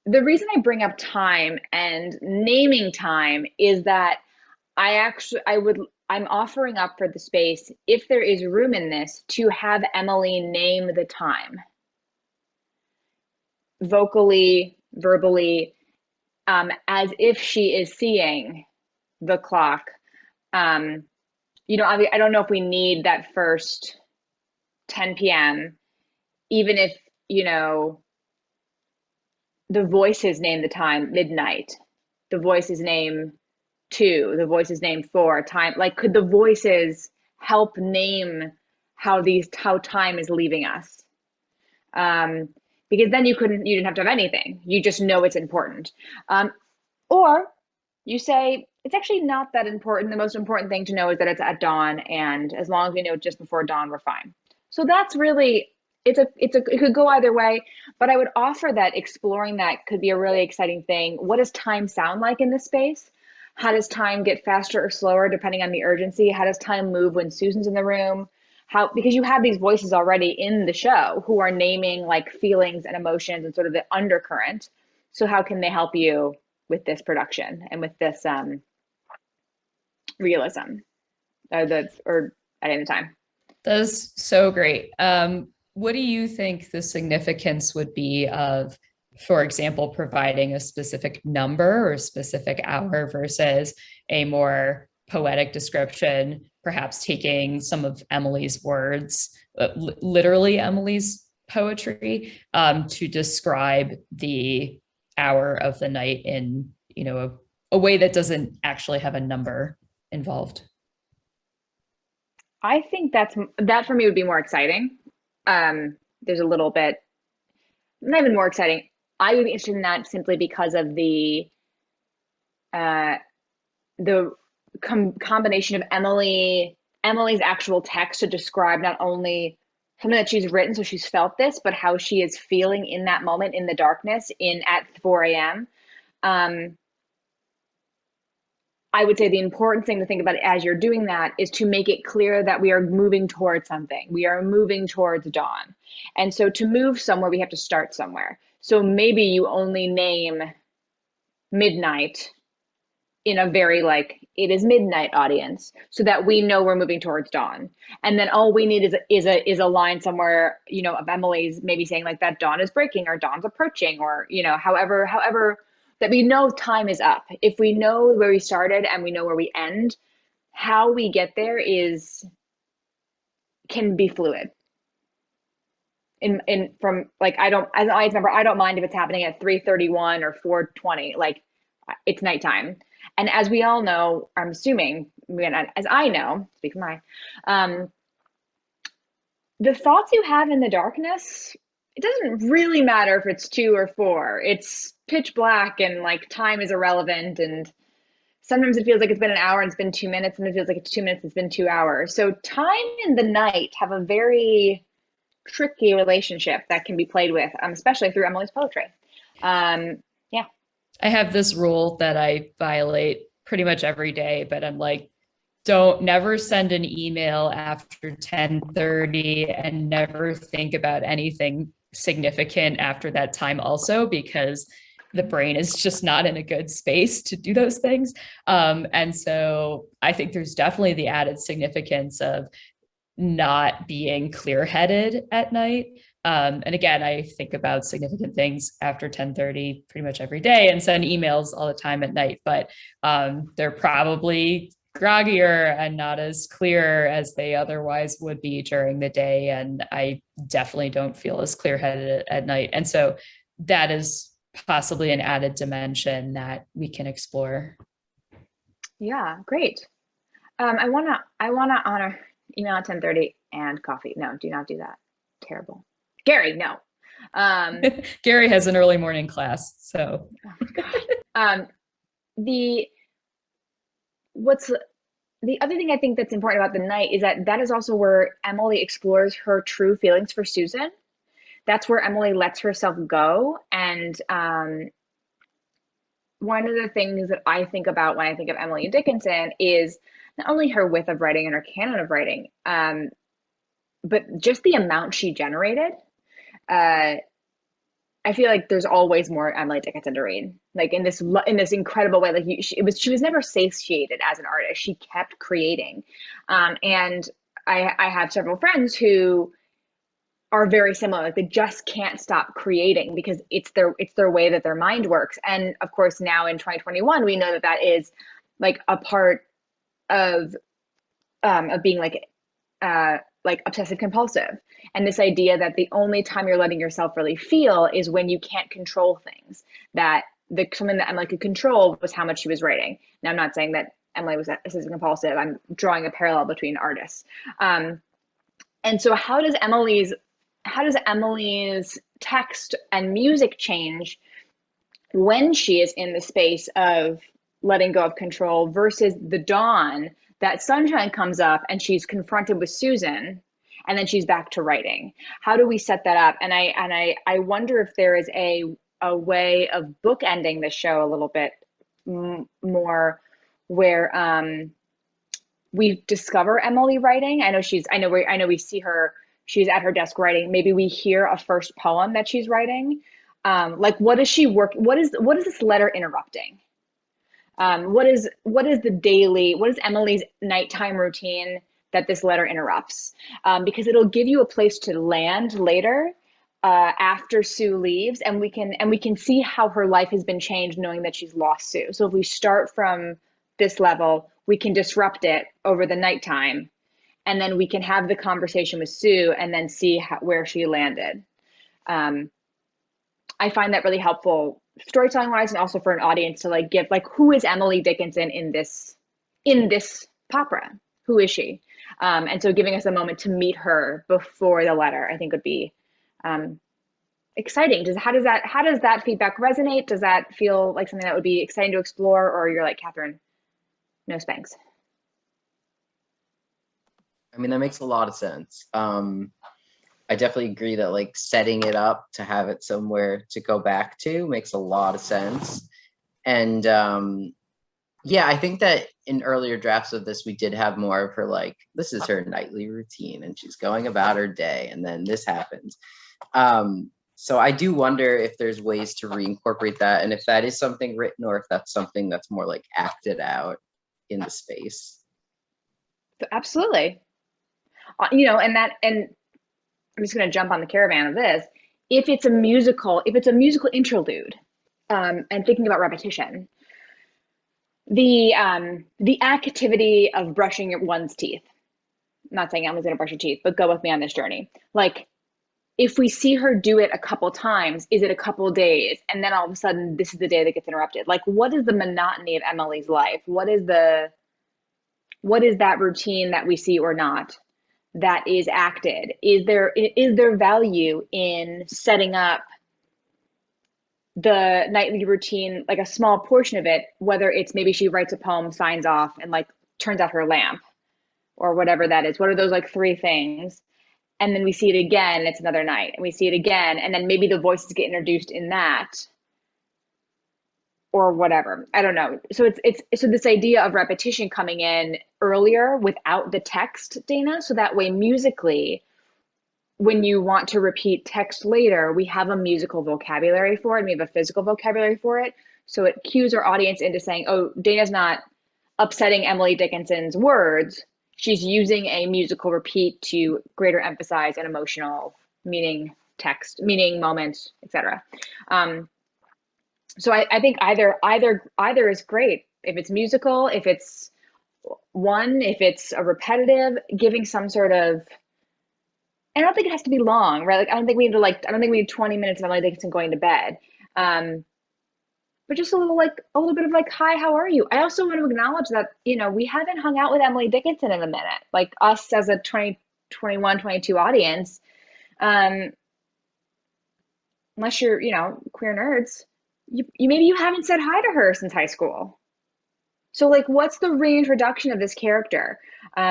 The reason I bring up time and naming time is that I'm offering up for the space, if there is room in this, to have Emily name the time. Vocally, verbally, as if she is seeing the clock. I don't know if we need that first 10 p.m., even if, the voices name the time, midnight. The voices name 2, the voices name 4, time. Like, could the voices help name how time is leaving us? because then you didn't have to have anything. You just know it's important. Or you say, it's actually not that important. The most important thing to know is that it's at dawn, and as long as we know just before dawn, we're fine. So that's really, it could go either way, but I would offer that exploring that could be a really exciting thing. What does time sound like in this space? How does time get faster or slower depending on the urgency? How does time move when Susan's in the room? Because you have these voices already in the show who are naming like feelings and emotions and sort of the undercurrent. So how can they help you with this production and with this realism at any time? That's so great. What do you think the significance would be of, for example, providing a specific number or a specific hour versus a more poetic description, perhaps taking some of Emily's words, literally Emily's poetry, to describe the hour of the night in, a way that doesn't actually have a number involved? I think that for me would be more exciting. There's a little bit, not even more exciting. I would be interested in that simply because of the combination of Emily's actual text to describe not only something that she's written, so she's felt this, but how she is feeling in that moment in the darkness at 4 a.m. I would say the important thing to think about as you're doing that is to make it clear that we are moving towards something. We are moving towards dawn. And so to move somewhere, we have to start somewhere. So maybe you only name midnight in a very it is midnight audience, so that we know we're moving towards dawn. And then all we need is a line somewhere, of Emily's maybe saying that dawn is breaking or dawn's approaching, or, however that we know time is up. If we know where we started and we know where we end, how we get there can be fluid. I don't mind if it's happening at 3:31 or 4:20, it's nighttime. And as we all know, I'm assuming, as I know, speak for the thoughts you have in the darkness, it doesn't really matter if it's 2 or 4. It's pitch black and time is irrelevant. And sometimes it feels like it's been an hour and it's been 2 minutes, and it feels like it's 2 minutes, it's been 2 hours. So time and the night have a very tricky relationship that can be played with, especially through Emily's poetry. Yeah. I have this rule that I violate pretty much every day, but I'm don't never send an email after 10:30 and never think about anything significant after that time also, because the brain is just not in a good space to do those things. And so I think there's definitely the added significance of not being clear-headed at night. And again, I think about significant things after 10:30 pretty much every day and send emails all the time at night, but they're probably groggier and not as clear as they otherwise would be during the day. And I definitely don't feel as clear-headed at night. And so that is possibly an added dimension that we can explore. Yeah, great. I wanna honor email at 10:30 and coffee. No, do not do that. Terrible. Gary, no. Gary has an early morning class, so. Oh the other thing I think that's important about the night is that is also where Emily explores her true feelings for Susan. That's where Emily lets herself go. And one of the things that I think about when I think of Emily Dickinson is not only her width of writing and her canon of writing, but just the amount she generated. I feel like there's always more Emily Dickinson to read, in this incredible way. She was never satiated as an artist. She kept creating, and I have several friends who are very similar. They just can't stop creating because it's their way that their mind works. And of course, now in 2021, we know that is a part of being obsessive compulsive, and this idea that the only time you're letting yourself really feel is when you can't control things. Something that Emily could control was how much she was writing. Now, I'm not saying that Emily was obsessive compulsive. I'm drawing a parallel between artists. And so how does Emily's Emily's text and music change when she is in the space of letting go of control versus the dawn that sunshine comes up and she's confronted with Susan and then she's back to writing? How do we set that up? And I wonder if there is a way of bookending the show a little bit more, where we discover Emily writing. I know we see her, she's at her desk writing. Maybe we hear a first poem that she's writing. Like, what is this letter interrupting? What is Emily's nighttime routine that this letter interrupts? Because it'll give you a place to land later, after Sue leaves, and we can see how her life has been changed knowing that she's lost Sue. So if we start from this level, we can disrupt it over the nighttime, and then we can have the conversation with Sue and then see where she landed. I find that really helpful storytelling wise, and also for an audience to like give, like, who is Emily Dickinson in this Popera? Who is she? And so giving us a moment to meet her before the letter, I think would be exciting. How does that feedback resonate? Does that feel like something that would be exciting to explore, or you're like, Katherine, no spanks? I mean, that makes a lot of sense. I definitely agree that like setting it up to have it somewhere to go back to makes a lot of sense. And yeah, I think that in earlier drafts of this, we did have more of her like, this is her nightly routine and she's going about her day and then this happens. So I do wonder if there's ways to reincorporate that, and if that is something written or if that's something that's more like acted out in the space. Absolutely. You know, and I'm just going to jump on the caravan of this. If it's a musical interlude, and thinking about repetition, the activity of brushing one's teeth. I'm not saying Emily's going to brush her teeth, but go with me on this journey. Like, if we see her do it a couple times, is it a couple days? And then all of a sudden, this is the day that gets interrupted. Like, what is the monotony of Emily's life? What is that routine that we see or not that is acted? Is there value in setting up the nightly routine, like a small portion of it, whether it's maybe she writes a poem, signs off, and like turns out her lamp or whatever that is? What are those like three things? And then we see it again, it's another night, and we see it again, and then maybe the voices get introduced in that, or whatever. I don't know. So so this idea of repetition coming in earlier without the text, Dana, so that way musically, when you want to repeat text later, we have a musical vocabulary for it, and we have a physical vocabulary for it. So it cues our audience into saying, oh, Dana's not upsetting Emily Dickinson's words. She's using a musical repeat to greater emphasize an emotional meaning, text, meaning, moments, etc. So I think either is great. If it's musical, if it's a repetitive, giving some sort of, I don't think it has to be long, right? Like, I don't think we need 20 minutes of Emily Dickinson going to bed. But just a little bit of like, hi, how are you? I also want to acknowledge that, you know, we haven't hung out with Emily Dickinson in a minute, like us as a 2021, 22 audience. Unless you're, you know, queer nerds, maybe you haven't said hi to her since high school. So like, what's the reintroduction of this character?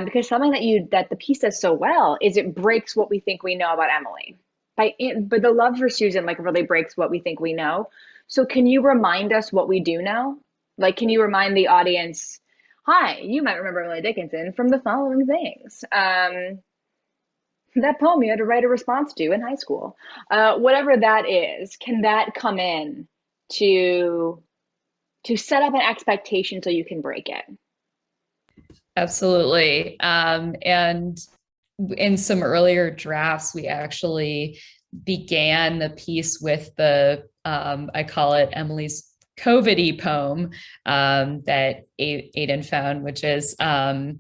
Because something that the piece does so well is it breaks what we think we know about Emily. But the love for Susan like really breaks what we think we know. So can you remind us what we do know? Like, can you remind the audience, hi, you might remember Emily Dickinson from the following things. That poem you had to write a response to in high school. Whatever that is, can that come in to set up an expectation so you can break it? Absolutely. And in some earlier drafts, we actually began the piece with the, I call it Emily's COVID-y poem that Aidan found, which is how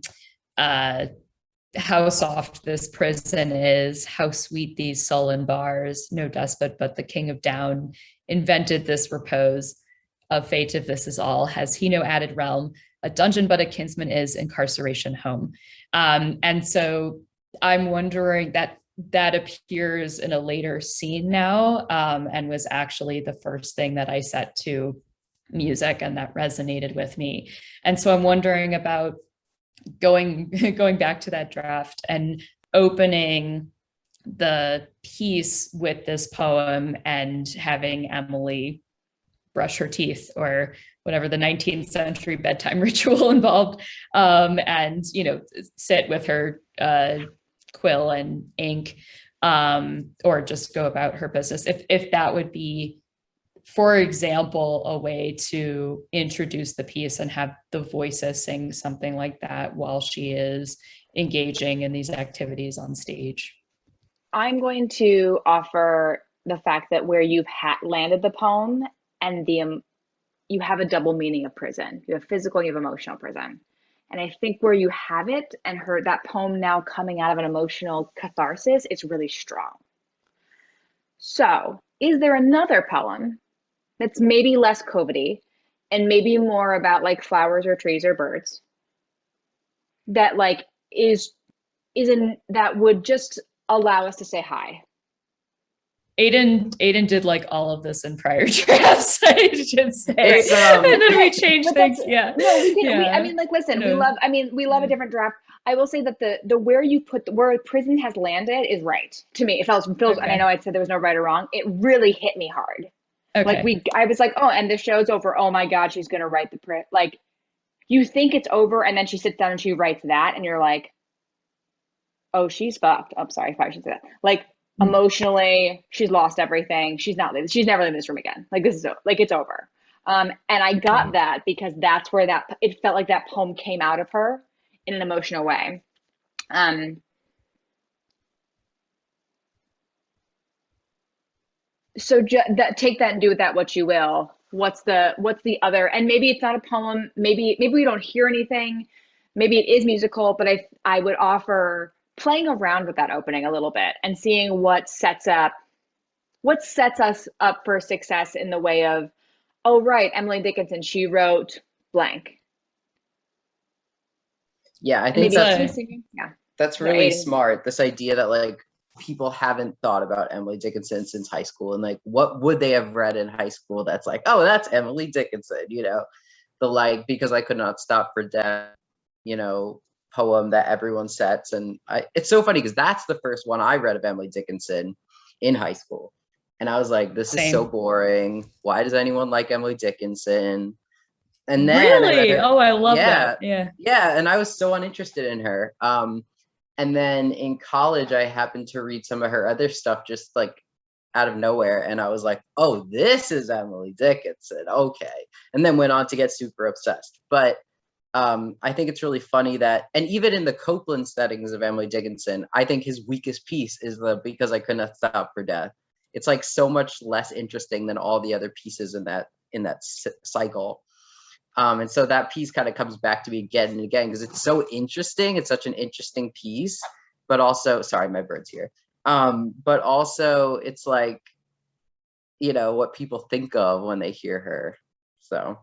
soft this prison is, how sweet these sullen bars, no despot but the king of down invented this repose of fate. If this is all, has he no added realm? A dungeon but a kinsman is, incarceration home. And so I'm wondering that that appears in a later scene now, and was actually the first thing that I set to music and that resonated with me. And so I'm wondering about going back to that draft and opening the piece with this poem and having Emily brush her teeth or whatever the 19th century bedtime ritual involved, and sit with her quill and ink, or just go about her business. If that would be, for example, a way to introduce the piece and have the voices sing something like that while she is engaging in these activities on stage. I'm going to offer the fact that where you've landed the poem and you have a double meaning of prison. You have physical, you have emotional prison. And I think where you have it and that poem now coming out of an emotional catharsis, it's really strong. So is there another poem that's maybe less COVID-y and maybe more about like flowers or trees or birds that like that would just allow us to say hi? Aiden did like all of this in prior drafts, I should say. And then we changed things. Yeah. No, we can. Yeah. I mean, like, listen, we love a different draft. I will say that the where you put where prison has landed is right to me. It feels, okay. And I know I said there was no right or wrong. It really hit me hard. Okay. Like I was like, oh, and the show's over. Oh my God, she's gonna write like, you think it's over, and then she sits down and she writes that, and you're like, oh, she's fucked. I'm sorry if I should say that. Like, emotionally, she's lost everything. She's never leaving this room again. Like, this is like, it's over. And I got that because that's where it felt like that poem came out of her in an emotional way. So take that and do with that what you will. What's the other? And maybe it's not a poem. Maybe we don't hear anything. Maybe it is musical, but I would offer playing around with that opening a little bit and seeing what sets us up for success in the way of, oh, right, Emily Dickinson, she wrote blank. Yeah, I think that's really smart. This idea that like people haven't thought about Emily Dickinson since high school, and like what would they have read in high school that's like, oh, that's Emily Dickinson, the like Because I Could Not Stop for Death, poem that everyone sets. And it's so funny because that's the first one I read of Emily Dickinson in high school, and I was like, this is so boring. Why does anyone like Emily Dickinson? And then really, I love that. Yeah, and I was so uninterested in her. And then in college, I happened to read some of her other stuff just like out of nowhere, and I was like, oh, this is Emily Dickinson, okay. And then went on to get super obsessed. But I think it's really funny that, and even in the Copeland settings of Emily Dickinson, I think his weakest piece is the Because I Could Not Stop for Death. It's like so much less interesting than all the other pieces in that cycle. And so that piece kind of comes back to me again and again because it's so interesting. It's such an interesting piece, but also, sorry, my bird's here. But also it's like, what people think of when they hear her. So.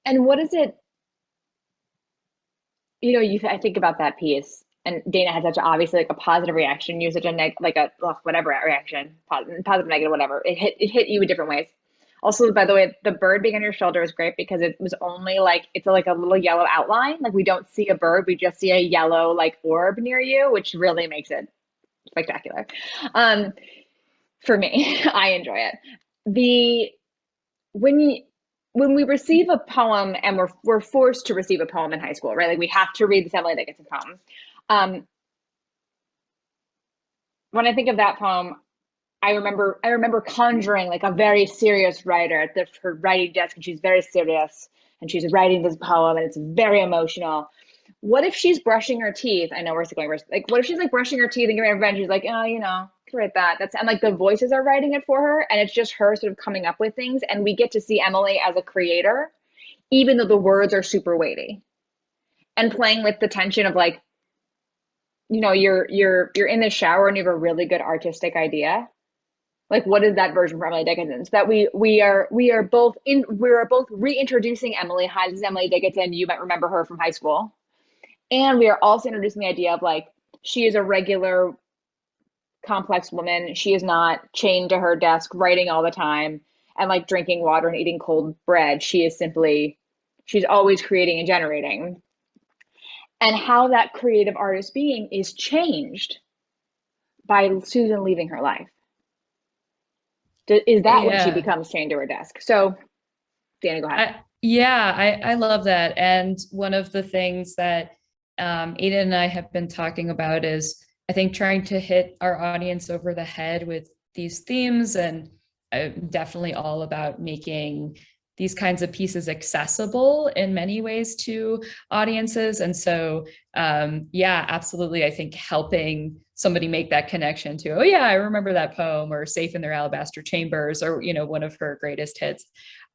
And what is it, I think about that piece, and Dana had such obviously like a positive reaction. You had such a whatever reaction, positive, negative, whatever. It hit you in different ways. Also, by the way, the bird being on your shoulder is great because it was only like, it's like a little yellow outline. Like we don't see a bird, we just see a yellow like orb near you, which really makes it spectacular. For me, I enjoy it. When we receive a poem, and we're forced to receive a poem in high school, right? Like we have to read the Emily Dickinson poem. When I think of that poem, I remember conjuring like a very serious writer at her writing desk, and she's very serious, and she's writing this poem, and it's very emotional. What if she's brushing her teeth? I know we're going like, what if she's like brushing her teeth and giving her revenge? She's like, oh, write that. And like the voices are writing it for her, and it's just her sort of coming up with things, and we get to see Emily as a creator, even though the words are super weighty, and playing with the tension of like, you're in the shower and you have a really good artistic idea. Like, what is that version for Emily Dickinson? So that we are both reintroducing Emily. Hi, this is Emily Dickinson. You might remember her from high school. And we are also introducing the idea of like, she is a regular complex woman. She is not chained to her desk writing all the time and like drinking water and eating cold bread. She is simply, she's always creating and generating. And how that creative artist being is changed by Susan leaving her life. Is that when she becomes chained to her desk? So, Dana, go ahead. I love that. And one of the things that Aiden and I have been talking about is, I think, trying to hit our audience over the head with these themes, and definitely all about making these kinds of pieces accessible in many ways to audiences. And so, yeah, absolutely. I think helping somebody make that connection to, oh yeah, I remember that poem, or Safe in Their Alabaster Chambers, or, you know, one of her greatest hits.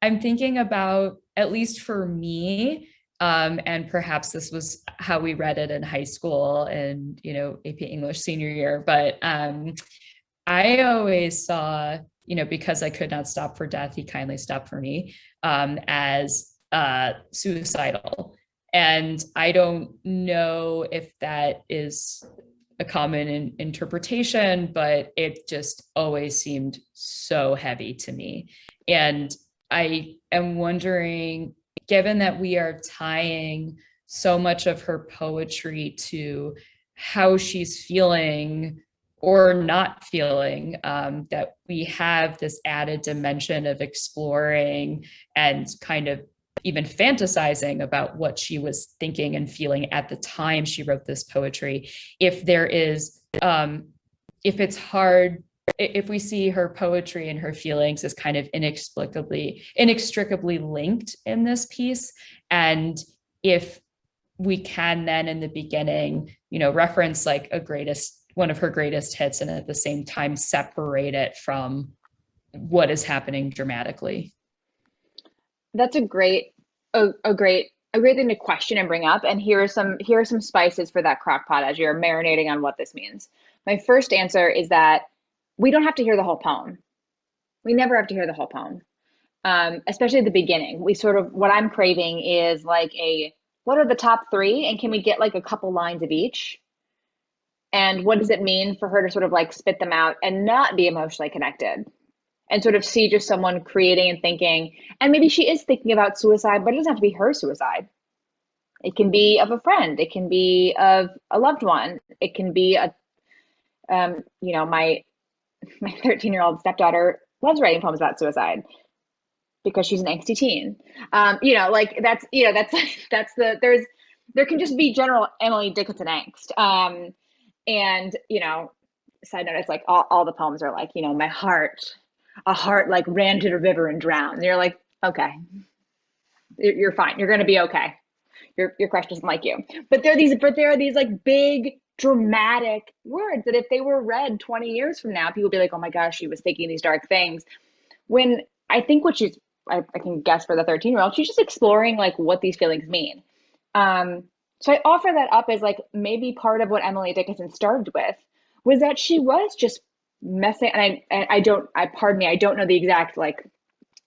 I'm thinking about, at least for me, and perhaps this was how we read it in high school and, you know, AP English senior year, but I always saw, you know, because I could not stop for death, he kindly stopped for me, as suicidal. And I don't know if that is a common interpretation, but it just always seemed so heavy to me. And I am wondering, given that we are tying so much of her poetry to how she's feeling or not feeling, that we have this added dimension of exploring and kind of even fantasizing about what she was thinking and feeling at the time she wrote this poetry. If there is, if it's hard, if we see her poetry and her feelings as kind of inextricably linked in this piece, and if we can then in the beginning, you know, reference like one of her greatest hits, and at the same time separate it from what is happening dramatically. That's a great thing to question and bring up. And here are some spices for that crock pot as you're marinating on what this means. My first answer is that we don't have to hear the whole poem. We never have to hear the whole poem, especially at the beginning. We sort of, what I'm craving is like what are the top three? And can we get like a couple lines of each? And what does it mean for her to sort of like spit them out and not be emotionally connected? And sort of see just someone creating and thinking, and maybe she is thinking about suicide, but it doesn't have to be her suicide. It can be of a friend. It can be of a loved one. It can be you know, my 13-year-old stepdaughter loves writing poems about suicide because she's an angsty teen. You know, like that's there can just be general Emily Dickinson angst. And, you know, side note, it's like all the poems are like, you know, a heart like ran to the river and drowned. And you're like, okay, you're fine. You're going to be okay. Your crush doesn't like you. But there are these like big dramatic words that if they were read 20 years from now, people would be like, oh my gosh, she was thinking these dark things. When I think what I can guess for the 13-year-old, she's just exploring like what these feelings mean. So I offer that up as like maybe part of what Emily Dickinson started with was that she was just messing, and I don't know the exact, like,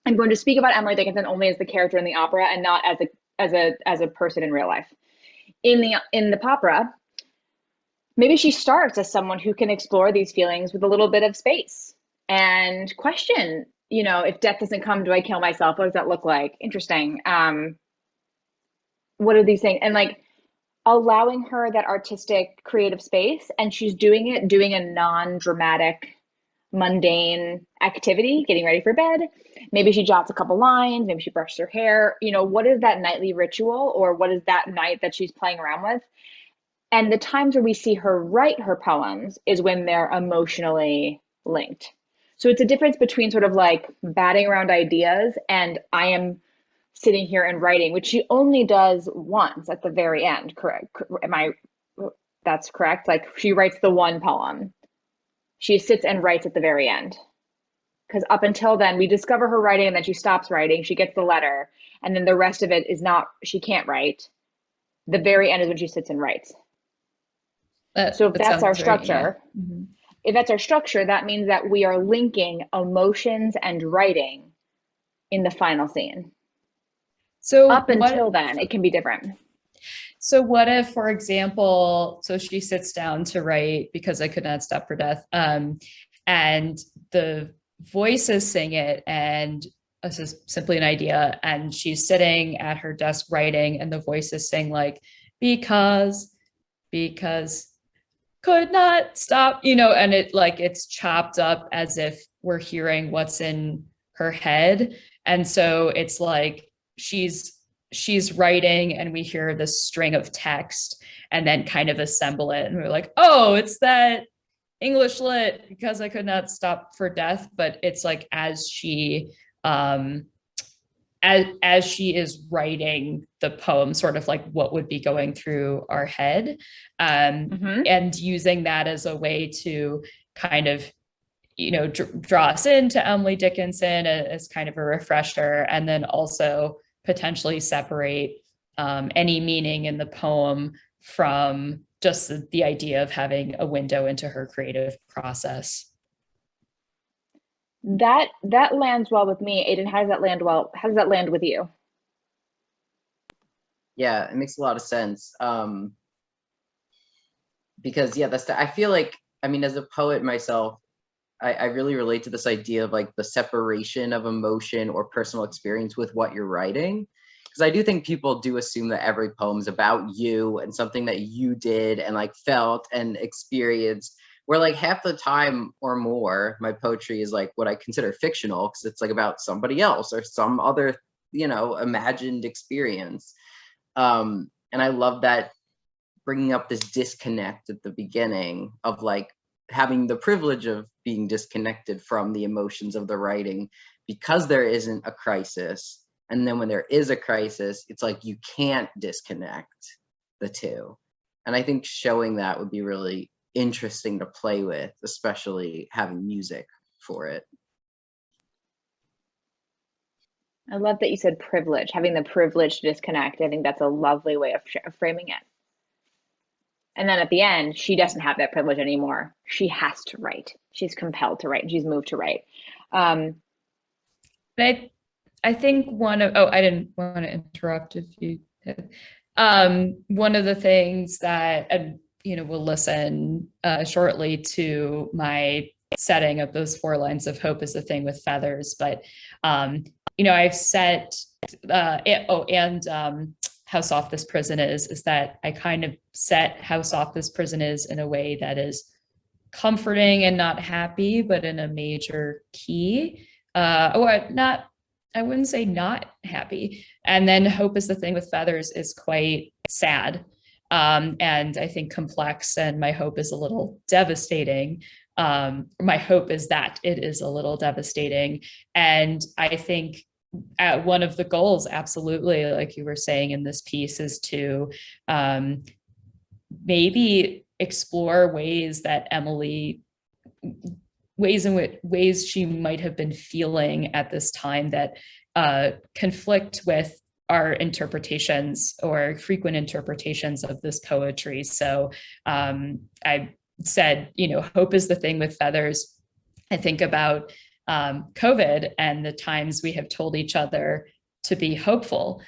I'm going to speak about Emily Dickinson only as the character in the opera and not as a person in real life. In the Popera, maybe she starts as someone who can explore these feelings with a little bit of space and question, you know, if death doesn't come, do I kill myself? What does that look like? Interesting. What are these things? And like allowing her that artistic creative space, and she's doing a non-dramatic, mundane activity, getting ready for bed. Maybe she jots a couple lines, maybe she brushes her hair. You know, what is that nightly ritual, or what is that night that she's playing around with? And the times where we see her write her poems is when they're emotionally linked. So it's a difference between sort of like batting around ideas and I am sitting here and writing, which she only does once at the very end. Correct? That's correct? Like she writes the one poem. She sits and writes at the very end. Because up until then, we discover her writing and then she stops writing. She gets the letter. And then the rest of it is not, she can't write. The very end is when she sits and writes. So if that's our structure, if that's our structure, that means that we are linking emotions and writing in the final scene. So up until then, it can be different. So what if, for example, so she sits down to write Because I Could Not Stop for Death, and the voices sing it, and this is simply an idea, and she's sitting at her desk writing, and the voices sing like, because could not stop, and it like it's chopped up as if we're hearing what's in her head. And so it's like she's writing and we hear this string of text and then kind of assemble it. And we're like, oh, it's that English lit Because I Could Not Stop for Death. But it's like as she as she is writing the poem, sort of like what would be going through our head, and using that as a way to kind of, draw us into Emily Dickinson as kind of a refresher, and then also potentially separate any meaning in the poem from just the idea of having a window into her creative process. That lands well with me. Aiden, how does that land well? How does that land with you? Yeah, it makes a lot of sense. Because yeah, I feel like, I mean, as a poet myself, I really relate to this idea of like the separation of emotion or personal experience with what you're writing. Because I do think people do assume that every poem is about you and something that you did and like felt and experienced, where like half the time or more, my poetry is like what I consider fictional, because it's like about somebody else or some other, imagined experience. And I love that, bringing up this disconnect at the beginning of like having the privilege of being disconnected from the emotions of the writing because there isn't a crisis. And then when there is a crisis, it's like you can't disconnect the two. And I think showing that would be really interesting to play with, especially having music for it. I love that you said privilege, having the privilege to disconnect. I think that's a lovely way of framing it. And then at the end, she doesn't have that privilege anymore. She has to write. She's compelled to write, and she's moved to write. But I think I didn't want to interrupt if you did. One of the things that, we'll listen shortly to my setting of those 4 lines of hope is the thing with feathers. But, I've set, How Soft This Prison is that I kind of set How Soft This Prison is in a way that is comforting and not happy, but in a major key. I wouldn't say not happy. And then Hope Is the Thing with Feathers is quite sad. And I think complex, and my hope is a little devastating. My hope is that it is a little devastating. And I think one of the goals, absolutely, like you were saying in this piece, is to maybe explore ways that ways she might have been feeling at this time that conflict with our interpretations or frequent interpretations of this poetry. So I said, hope is the thing with feathers. I think about COVID and the times we have told each other to be hopeful.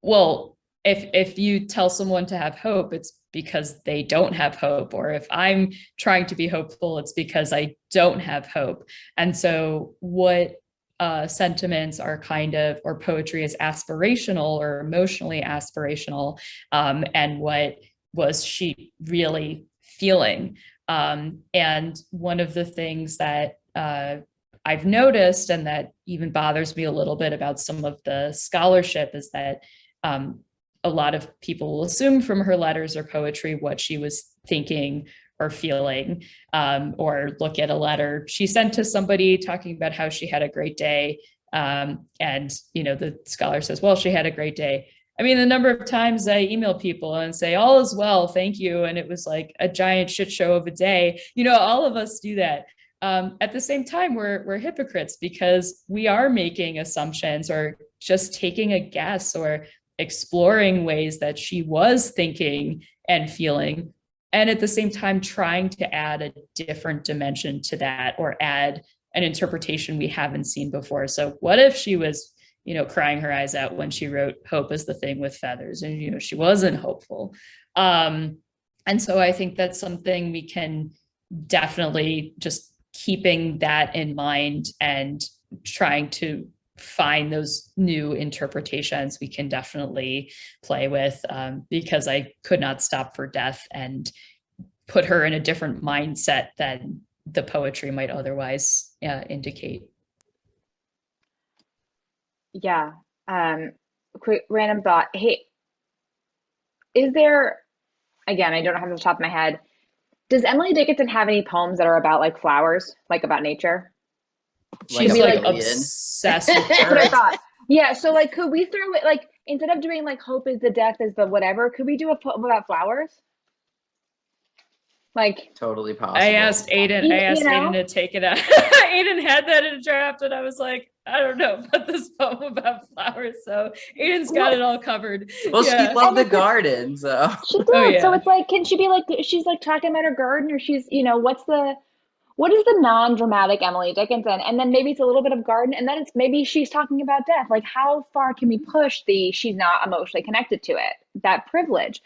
Well, if you tell someone to have hope, it's because they don't have hope. Or if I'm trying to be hopeful, it's because I don't have hope. And so what sentiments are or poetry is aspirational or emotionally aspirational, and what was she really feeling? And one of the things that I've noticed, and that even bothers me a little bit about some of the scholarship, is that a lot of people will assume from her letters or poetry what she was thinking or feeling, or look at a letter she sent to somebody talking about how she had a great day. And, the scholar says, well, she had a great day. I mean, the number of times I email people and say, all is well, thank you. And it was like a giant shit show of a day. All of us do that. At the same time, we're hypocrites, because we are making assumptions or just taking a guess or exploring ways that she was thinking and feeling, and at the same time trying to add a different dimension to that, or add an interpretation we haven't seen before. So what if she was crying her eyes out when she wrote hope is the thing with feathers, and she wasn't hopeful. And so I think that's something we can definitely just keeping that in mind and trying to find those new interpretations we can definitely play with, because I could not stop for death and put her in a different mindset than the poetry might otherwise indicate. Yeah. Quick random thought. Hey, is there, again, I don't have it off the top of my head, does Emily Dickinson have any poems that are about like flowers, like about nature? She's a like billion. obsessed with That's what I birds. thought. Yeah, so like could we throw it, like instead of doing like hope is the death is the whatever, could we do a poem about flowers? Like Totally possible. I asked Aidan to take it out. Aidan had that in a draft, and I was like, I don't know about this poem about flowers. So Aidan's got it all covered. Well, Yeah. she loved the garden, so. she did. Oh, yeah. So it's like, can she be like, she's like talking about her garden, or she's, what is the non-dramatic Emily Dickinson? And then maybe it's a little bit of garden, and then it's maybe she's talking about death. Like how far can we push she's not emotionally connected to it, that privilege?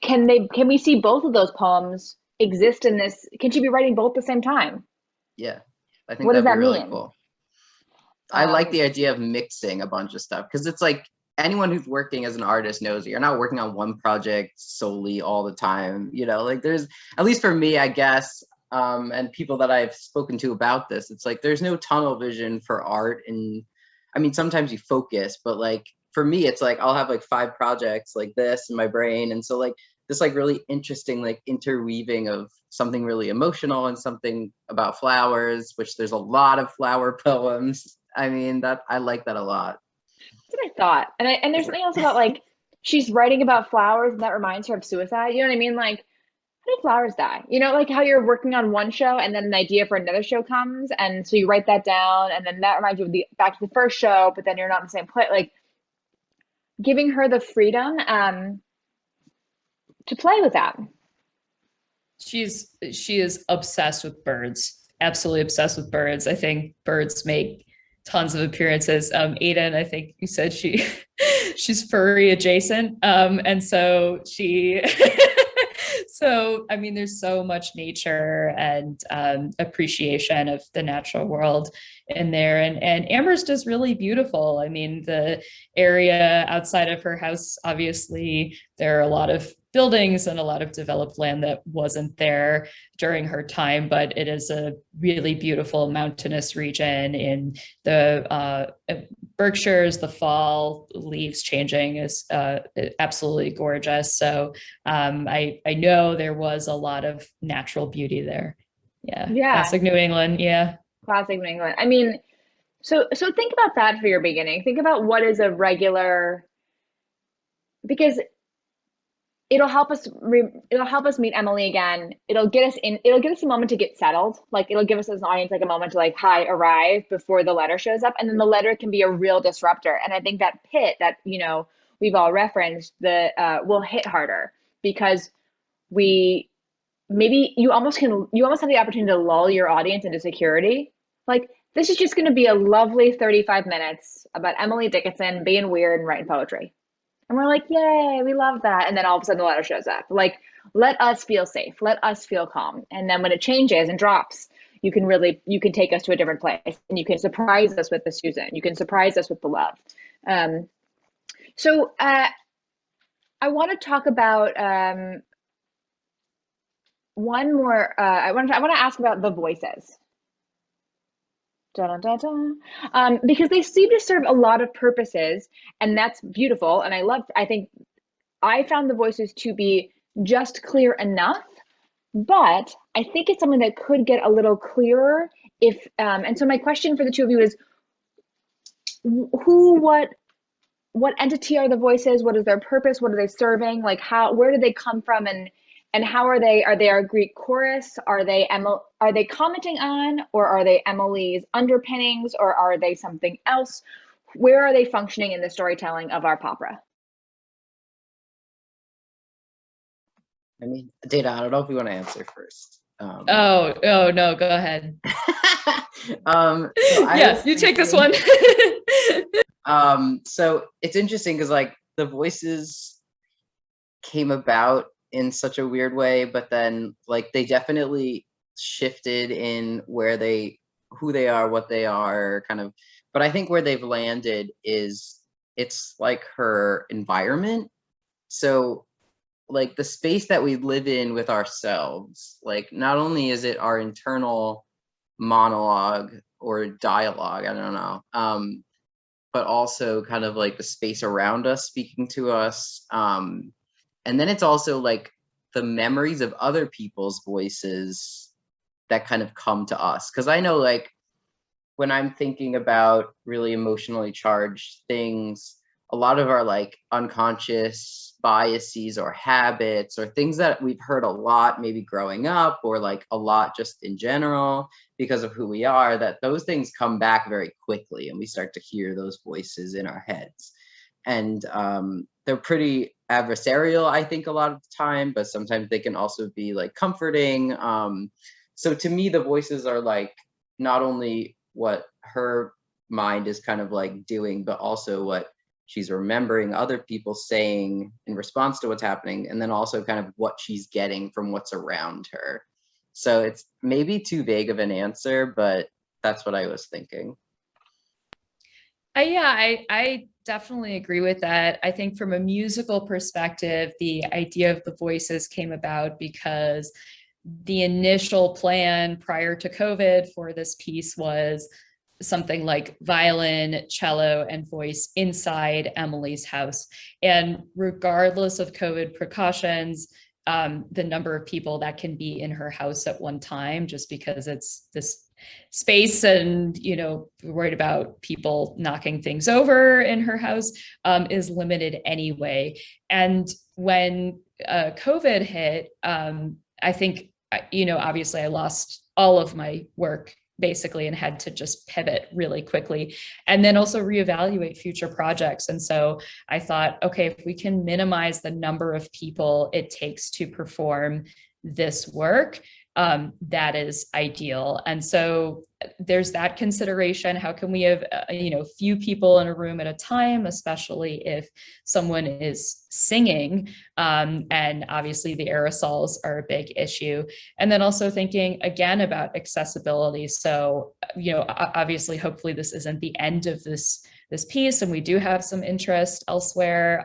Can we see both of those poems exist in this? Can she be writing both at the same time? Yeah, I think What does that'd be that really mean? cool. I like the idea of mixing a bunch of stuff, because it's like anyone who's working as an artist knows that you're not working on one project solely all the time. Like there's, at least for me, I guess, and people that I've spoken to about this, it's like there's no tunnel vision for art. And I mean, sometimes you focus, but like for me, it's like I'll have like 5 projects like this in my brain. And so like this like really interesting like interweaving of something really emotional and something about flowers, which there's a lot of flower poems. I mean, that I like that a lot. That's what I thought. And there's something else about like she's writing about flowers, and that reminds her of suicide. You know what I mean? Like, how do flowers die? Like how you're working on one show and then an idea for another show comes, and so you write that down, and then that reminds you of back to the first show, but then you're not in the same place. Like giving her the freedom to play with that. She is obsessed with birds, absolutely obsessed with birds. I think birds make tons of appearances. Aidan, I think you said she's furry adjacent. And so so, I mean, there's so much nature and appreciation of the natural world in there. And Amherst is really beautiful. I mean, the area outside of her house, obviously, there are a lot of buildings and a lot of developed land that wasn't there during her time, but it is a really beautiful mountainous region in the Berkshires. The fall leaves changing is absolutely gorgeous. So I know there was a lot of natural beauty there. Yeah. Classic New England. Yeah. Classic New England. I mean, so think about that for your beginning. Think about what is a regular, because it'll help us meet Emily again. It'll get us a moment to get settled. Like it'll give us as an audience like a moment to like, hi, arrive before the letter shows up. And then the letter can be a real disruptor. And I think that pit that, we've all referenced will hit harder, because you almost have the opportunity to lull your audience into security. Like this is just going to be a lovely 35 minutes about Emily Dickinson being weird and writing poetry. And we're like, yay, we love that. And then all of a sudden the letter shows up. Like, let us feel safe. Let us feel calm. And then when it changes and drops, you can take us to a different place, and you can surprise us with the Susan. You can surprise us with the love. So I want to talk about one more. I want to ask about the voices. Because they seem to serve a lot of purposes, and that's beautiful. And I found the voices to be just clear enough, but I think it's something that could get a little clearer if, and so my question for the two of you is, what entity are the voices? What is their purpose? What are they serving? Like where do they come from? And how are they our Greek chorus? Are they commenting on, or are they Emily's underpinnings, or are they something else? Where are they functioning in the storytelling of our Popera? I mean, Dana, I don't know if you want to answer first. Oh no, go ahead. So you take this one. So it's interesting because like the voices came about in such a weird way, but then like they definitely shifted in who they are, what they are, kind of. But I think where they've landed is it's like her environment. So like the space that we live in with ourselves, like not only is it our internal monologue or dialogue, I don't know, but also kind of like the space around us speaking to us. And then it's also like the memories of other people's voices that kind of come to us. Because I know like when I'm thinking about really emotionally charged things, a lot of our like unconscious biases or habits or things that we've heard a lot maybe growing up or like a lot just in general because of who we are, that those things come back very quickly and we start to hear those voices in our heads. And they're pretty adversarial, I think, a lot of the time, but sometimes they can also be like comforting. So to me, the voices are like not only what her mind is kind of like doing, but also what she's remembering other people saying in response to what's happening, and then also kind of what she's getting from what's around her. So it's maybe too vague of an answer, but that's what I was thinking. I definitely agree with that. I think from a musical perspective, the idea of the voices came about because the initial plan prior to COVID for this piece was something like violin, cello, and voice inside Emily's house. And regardless of COVID precautions, the number of people that can be in her house at one time, just because it's this space and, you know, worried about people knocking things over in her house, is limited anyway. And when COVID hit, I think, you know, obviously I lost all of my work basically and had to just pivot really quickly and then also reevaluate future projects. And so I thought, okay, if we can minimize the number of people it takes to perform this work, that is ideal. And so there's that consideration. How can we have, you know, few people in a room at a time, especially if someone is singing, and obviously the aerosols are a big issue. And then also thinking again about accessibility. So, you know, obviously, hopefully this isn't the end of this piece, and we do have some interest elsewhere,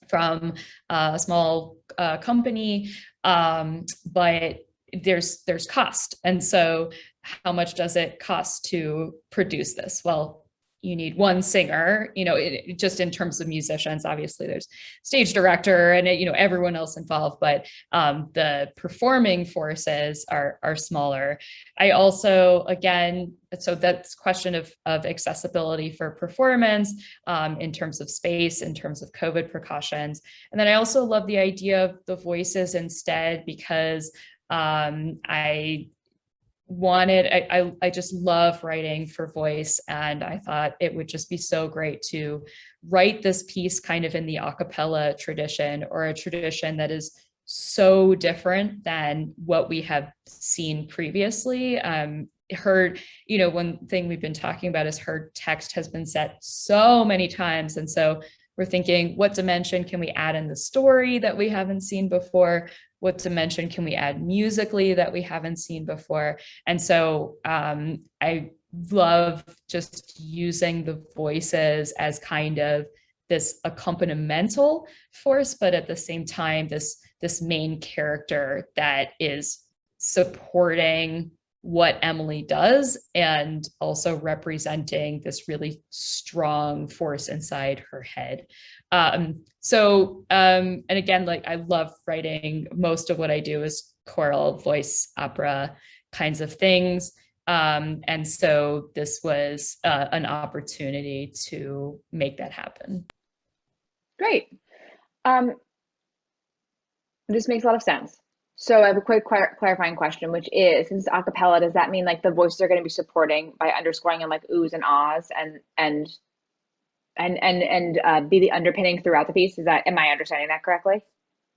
from a small company, but there's cost. And so how much does it cost to produce this? Well, you need one singer, you know, just in terms of musicians, obviously there's stage director and, you know, everyone else involved, but the performing forces are smaller. I also, again, so that's question of accessibility for performance, in terms of space, in terms of COVID precautions. And then I also love the idea of the voices instead, because I just love writing for voice, and I thought it would just be so great to write this piece kind of in the a cappella tradition, or a tradition that is so different than what we have seen previously. Her, you know, one thing we've been talking about is her text has been set so many times, and so we're thinking, what dimension can we add in the story that we haven't seen before? What dimension can we add musically that we haven't seen before? And so I love just using the voices as kind of this accompanimental force, but at the same time, this main character that is supporting what Emily does and also representing this really strong force inside her head. And again, like I love writing. Most of what I do is choral, voice, opera kinds of things. And so this was an opportunity to make that happen. Great. This makes a lot of sense. So I have a quick clarifying question, which is, since it's a cappella, does that mean like the voices are going to be supporting by underscoring in like oohs and ahs and be the underpinning throughout the piece? Am I understanding that correctly?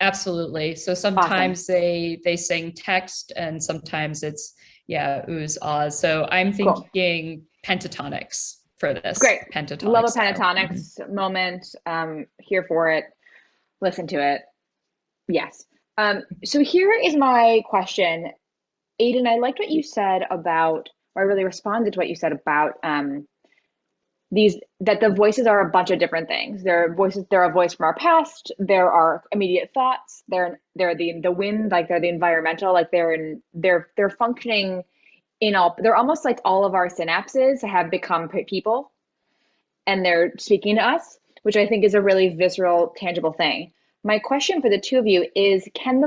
Absolutely. So sometimes they sing text, and sometimes it's oohs, ahs. So I'm thinking pentatonics. for this Great. pentatonic Love a style. pentatonics moment. Here for it. Listen to it. Yes. So here is my question. Aiden, I liked what you said about, or I really responded to what you said about that the voices are a bunch of different things. There are voices, they're a voice from our past, there are immediate thoughts, they're the wind, like they're the environmental, like they're functioning in all, they're almost like all of our synapses have become people and they're speaking to us, which I think is a really visceral, tangible thing. My question for the two of you is, can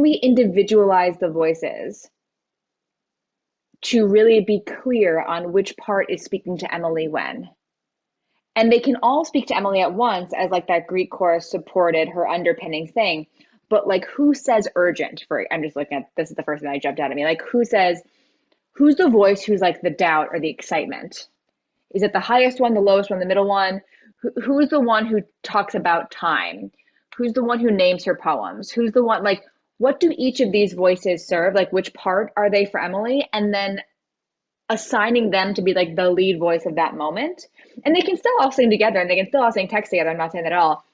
we individualize the voices to really be clear on which part is speaking to Emily when? And they can all speak to Emily at once, as like that Greek chorus supported her underpinning thing. But like, who says urgent? I'm just looking at, this is the first thing that jumped out at me. Like, who's the voice who's like the doubt or the excitement? Is it the highest one, the lowest one, the middle one? Who's the one who talks about time? Who's the one who names her poems? Who's the one, like, what do each of these voices serve? Like, which part are they for Emily? And then assigning them to be like the lead voice of that moment. And they can still all sing together and they can still all sing text together. I'm not saying that at all.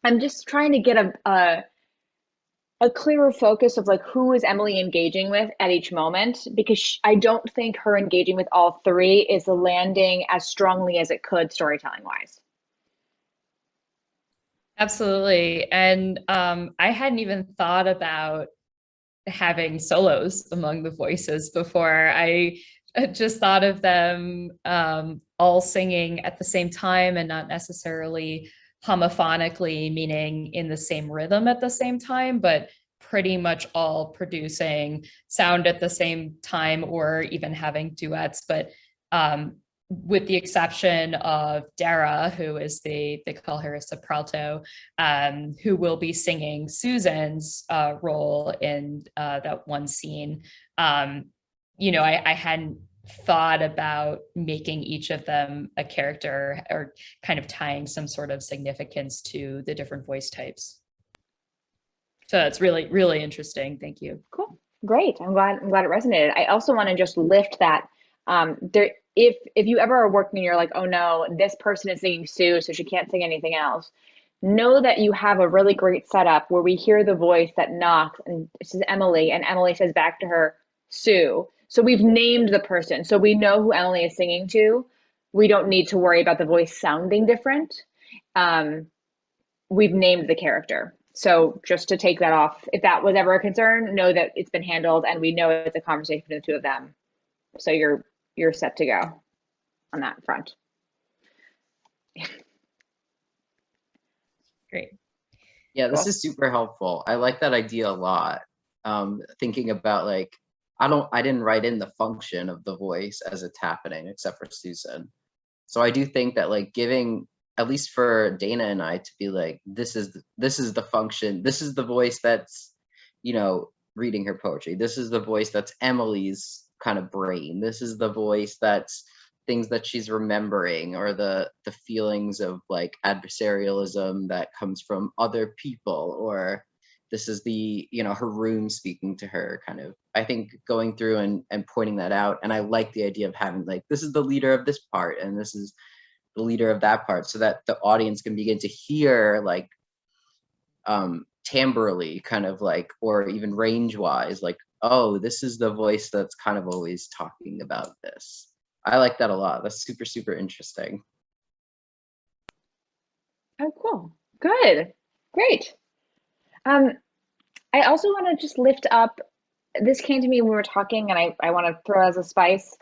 I'm just trying to get a clearer focus of like, who is Emily engaging with at each moment? Because I don't think her engaging with all three is landing as strongly as it could storytelling wise. Absolutely. And I hadn't even thought about having solos among the voices before. I just thought of them all singing at the same time and not necessarily homophonically, meaning in the same rhythm at the same time, but pretty much all producing sound at the same time or even having duets. But with the exception of Dara, who is they call her a sopralto, who will be singing Susan's role in that one scene. You know, I hadn't thought about making each of them a character or kind of tying some sort of significance to the different voice types. So it's really, really interesting. Thank you. Cool. Great. I'm glad it resonated. I also want to just lift that if you ever are working and you're like, oh no, this person is singing Sue, so she can't sing anything else. Know that you have a really great setup where we hear the voice that knocks and this is Emily, and Emily says back to her, Sue. So we've named the person. So we know who Emily is singing to. We don't need to worry about the voice sounding different. We've named the character. So just to take that off, if that was ever a concern, know that it's been handled and we know it's a conversation between the two of them. So you're set to go on that front. Great. Yeah, this is super helpful. I like that idea a lot. Thinking about like, I didn't write in the function of the voice as it's happening, except for Susan. So I do think that like giving, at least for Dana and I, to be like, this is the function, this is the voice that's, you know, reading her poetry. This is the voice that's Emily's kind of brain. This is the voice that's things that she's remembering, or the feelings of like adversarialism that comes from other people, or this is the, you know, her room speaking to her, kind of. I think going through and pointing that out, and I like the idea of having like, this is the leader of this part and this is the leader of that part, so that the audience can begin to hear like timbrally, kind of like, or even range wise, like, oh, this is the voice that's kind of always talking about this. I like that a lot. That's super, super interesting. Oh, cool. Good. Great. I also want to just lift up, this came to me when we were talking, and I want to throw as a spice,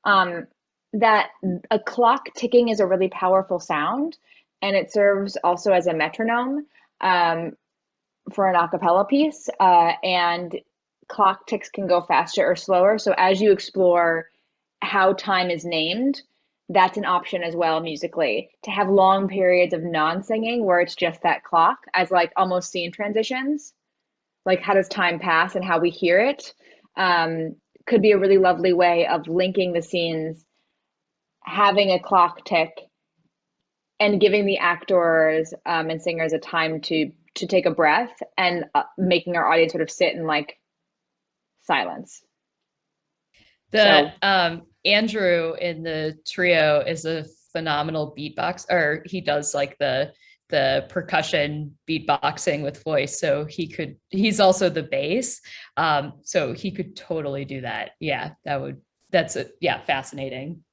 that a clock ticking is a really powerful sound, and it serves also as a metronome for an a cappella piece, and clock ticks can go faster or slower. So as you explore how time is named, that's an option as well musically, to have long periods of non-singing where it's just that clock as like almost scene transitions, like how does time pass and how we hear it, could be a really lovely way of linking the scenes, having a clock tick and giving the actors and singers a time to take a breath, and making our audience sort of sit in like silence. So Andrew in the trio is a phenomenal beatbox, or he does like the percussion beatboxing with voice. So he's also the bass. So he could totally do that. Yeah, yeah, fascinating.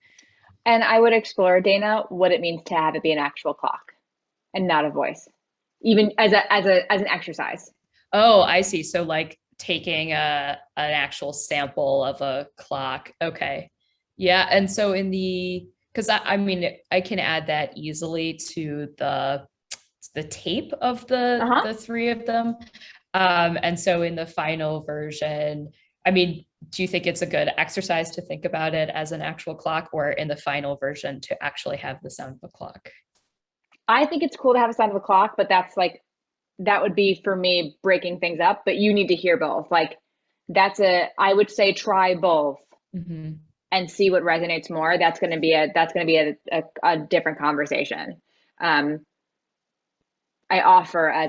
and I would explore, Dana, what it means to have it be an actual clock and not a voice, even as an exercise. Oh, I see. So like taking an actual sample of a clock. Okay. Yeah. And so because I mean, I can add that easily to the tape of the three of them. And so in the final version, I mean, do you think it's a good exercise to think about it as an actual clock, or in the final version to actually have the sound of a clock? I think it's cool to have a sound of a clock, but that would be for me breaking things up, but you need to hear both. Like I would say try both and see what resonates more. That's going to be a different conversation. I offer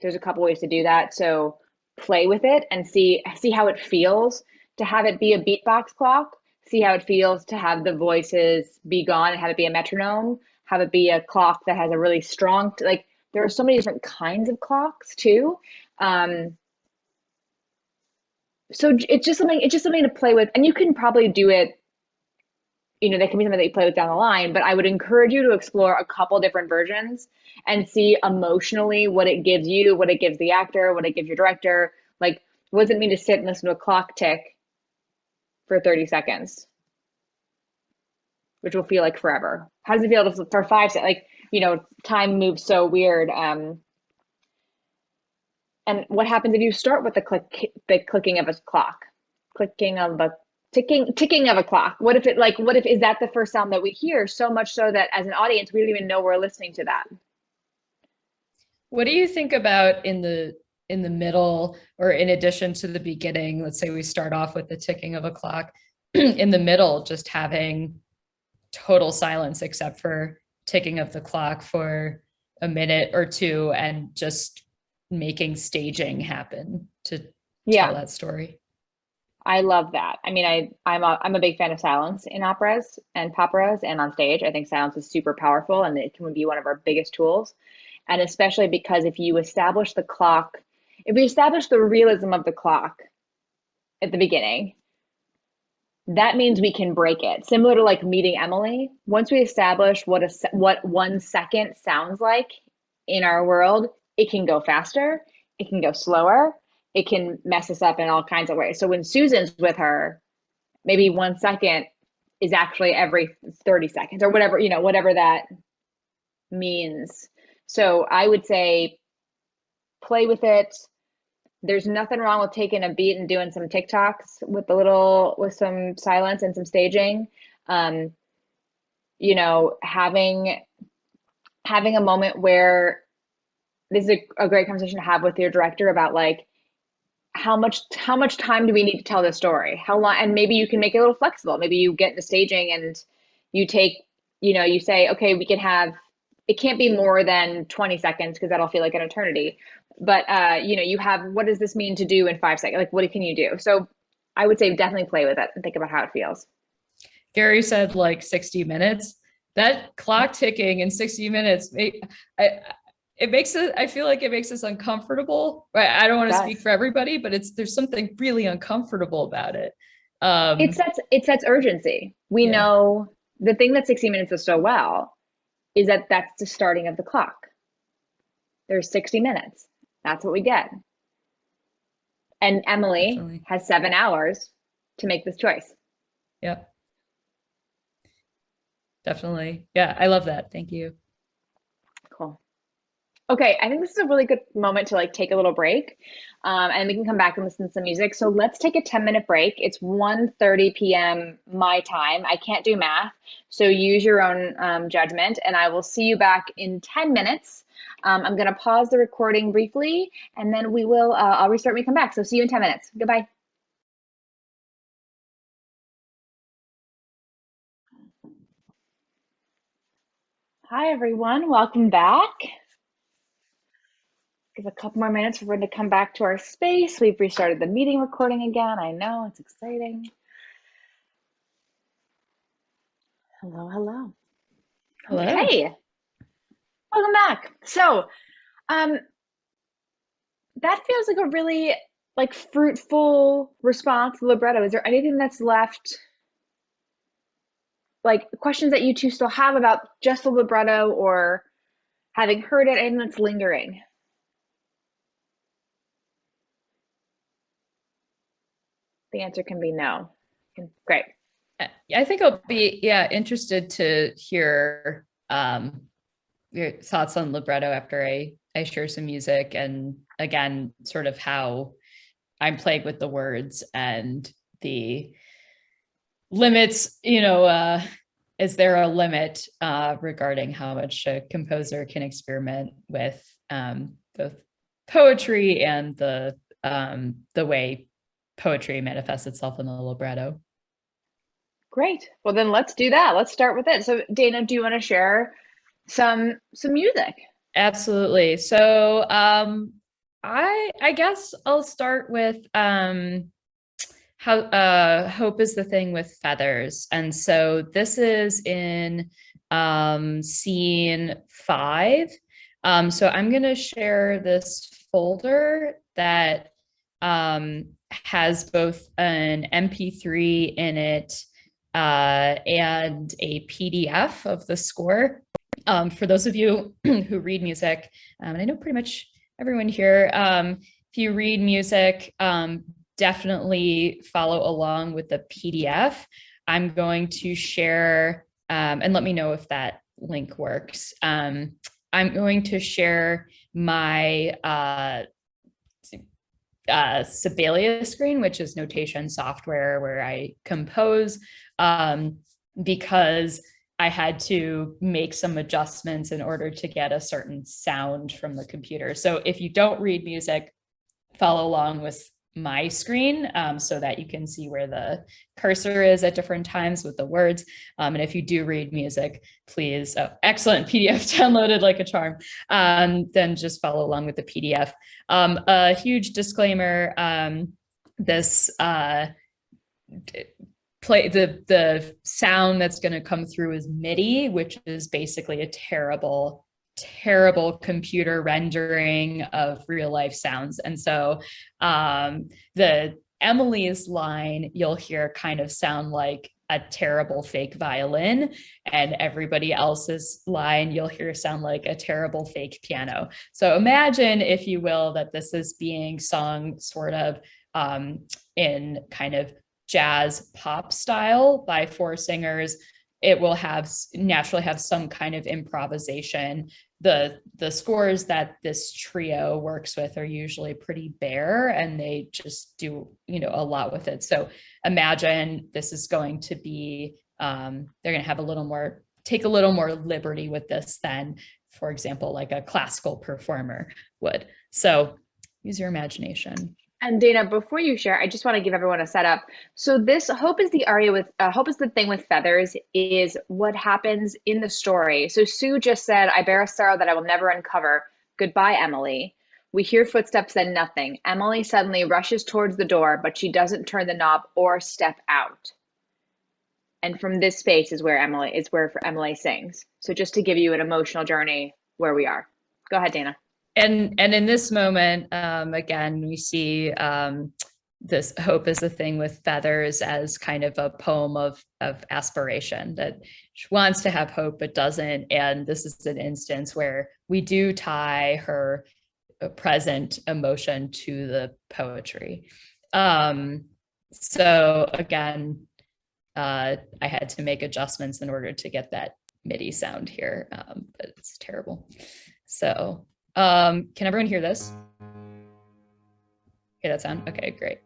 there's a couple ways to do that. So play with it and see how it feels to have it be a beatbox clock, see how it feels to have the voices be gone and have it be a metronome, have it be a clock that has a really strong, like there are so many different kinds of clocks too. So it's just something to play with, and you can probably do it, that can be something that you play with down the line, but I would encourage you to explore a couple different versions and see emotionally what it gives you, what it gives the actor, what it gives your director. Like, what does it mean to sit and listen to a clock tick for 30 seconds, which will feel like forever? How does it feel for 5 seconds? Like, time moves so weird. And what happens if you start with the clicking of a clock, ticking of a clock? What if is that the first sound that we hear, so much so that as an audience, we don't even know we're listening to that? What do you think about in the middle, or in addition to the beginning? Let's say we start off with the ticking of a clock, in the middle, just having total silence except for ticking of the clock for a minute or two, and just making staging happen to tell that story. I love that. I mean, I'm a big fan of silence in operas and paperas and on stage. I think silence is super powerful, and it can be one of our biggest tools. And especially because if we establish the realism of the clock at the beginning, that means we can break it. Similar to like meeting Emily. Once we establish what 1 second sounds like in our world, it can go faster, it can go slower, it can mess us up in all kinds of ways. So when Susan's with her, maybe 1 second is actually every 30 seconds or whatever, whatever that means. So I would say play with it. There's nothing wrong with taking a beat and doing some TikToks with some silence and some staging. Having a moment where this is a great conversation to have with your director about like how much time do we need to tell this story? How long? And maybe you can make it a little flexible. Maybe you get into staging and you take, you say, okay, it can't be more than 20 seconds because that'll feel like an eternity. But you have, what does this mean to do in 5 seconds? Like, what can you do? So I would say definitely play with it and think about how it feels. Gary said like 60 minutes. That clock ticking in 60 minutes, I feel like it makes us uncomfortable. Right? I don't want to speak for everybody, but there's something really uncomfortable about it. It sets urgency. We know the thing that 60 minutes does so well is that that's the starting of the clock. There's 60 minutes. That's what we get. And Emily has 7 hours to make this choice. Yep. Definitely. Yeah, I love that. Thank you. Cool. Okay, I think this is a really good moment to like take a little break, and we can come back and listen to some music. So let's take a 10-minute break. It's 1:30 p.m. my time. I can't do math, so use your own judgment, and I will see you back in 10 minutes. I'm going to pause the recording briefly, and then I'll restart when we come back. So see you in 10 minutes. Goodbye. Hi, everyone. Welcome back. Give a couple more minutes for everyone to come back to our space. We've restarted the meeting recording again. I know, it's exciting. Hello, hello. Hello. Okay. Welcome back. So, that feels like a really like fruitful response to the libretto. Is there anything that's left? Like questions that you two still have about just the libretto or having heard it and that's lingering? The answer can be no. Great. I think I'll be interested to hear your thoughts on libretto after I share some music, and again sort of how I'm playing with the words and the limits, is there a limit regarding how much a composer can experiment with both poetry and the way poetry manifests itself in the libretto? Great. Well, then let's do that. Let's start with it. So, Dana, do you want to share some music? Absolutely. So, I guess I'll start with how hope is the thing with feathers. And so this is in scene 5. So I'm going to share this folder that has both an MP3 in it and a PDF of the score. For those of you who read music, and I know pretty much everyone here, if you read music, definitely follow along with the PDF. I'm going to share, and let me know if that link works. I'm going to share my Sibelius screen, which is notation software where I compose, because I had to make some adjustments in order to get a certain sound from the computer. So if you don't read music, follow along with my screen so that you can see where the cursor is at different times with the words. And if you do read music, please, excellent, PDF downloaded like a charm, then just follow along with the PDF. A huge disclaimer, this the sound that's going to come through is MIDI, which is basically a terrible computer rendering of real life sounds. And so the Emily's line you'll hear kind of sound like a terrible fake violin, and everybody else's line you'll hear sound like a terrible fake piano. So imagine, if you will, that this is being sung sort of in kind of jazz pop style by 4 singers. It will naturally have some kind of improvisation. The scores that this trio works with are usually pretty bare, and they just do a lot with it. So imagine this is going to be they're going to have take a little more liberty with this than, for example, like a classical performer would. So use your imagination. And Dana, before you share, I just want to give everyone a setup. So this Hope is the aria with Hope is the thing with feathers is what happens in the story. So Sue just said, I bear a sorrow that I will never uncover. Goodbye, Emily. We hear footsteps and nothing. Emily suddenly rushes towards the door, but she doesn't turn the knob or step out. And from this space is where Emily sings. So just to give you an emotional journey where we are. Go ahead, Dana. And in this moment, again, we see this hope is the thing with feathers as kind of a poem of aspiration, that she wants to have hope but doesn't. And this is an instance where we do tie her present emotion to the poetry. So again, I had to make adjustments in order to get that MIDI sound here, but it's terrible. So can everyone hear this? Hear that sound? Okay, great.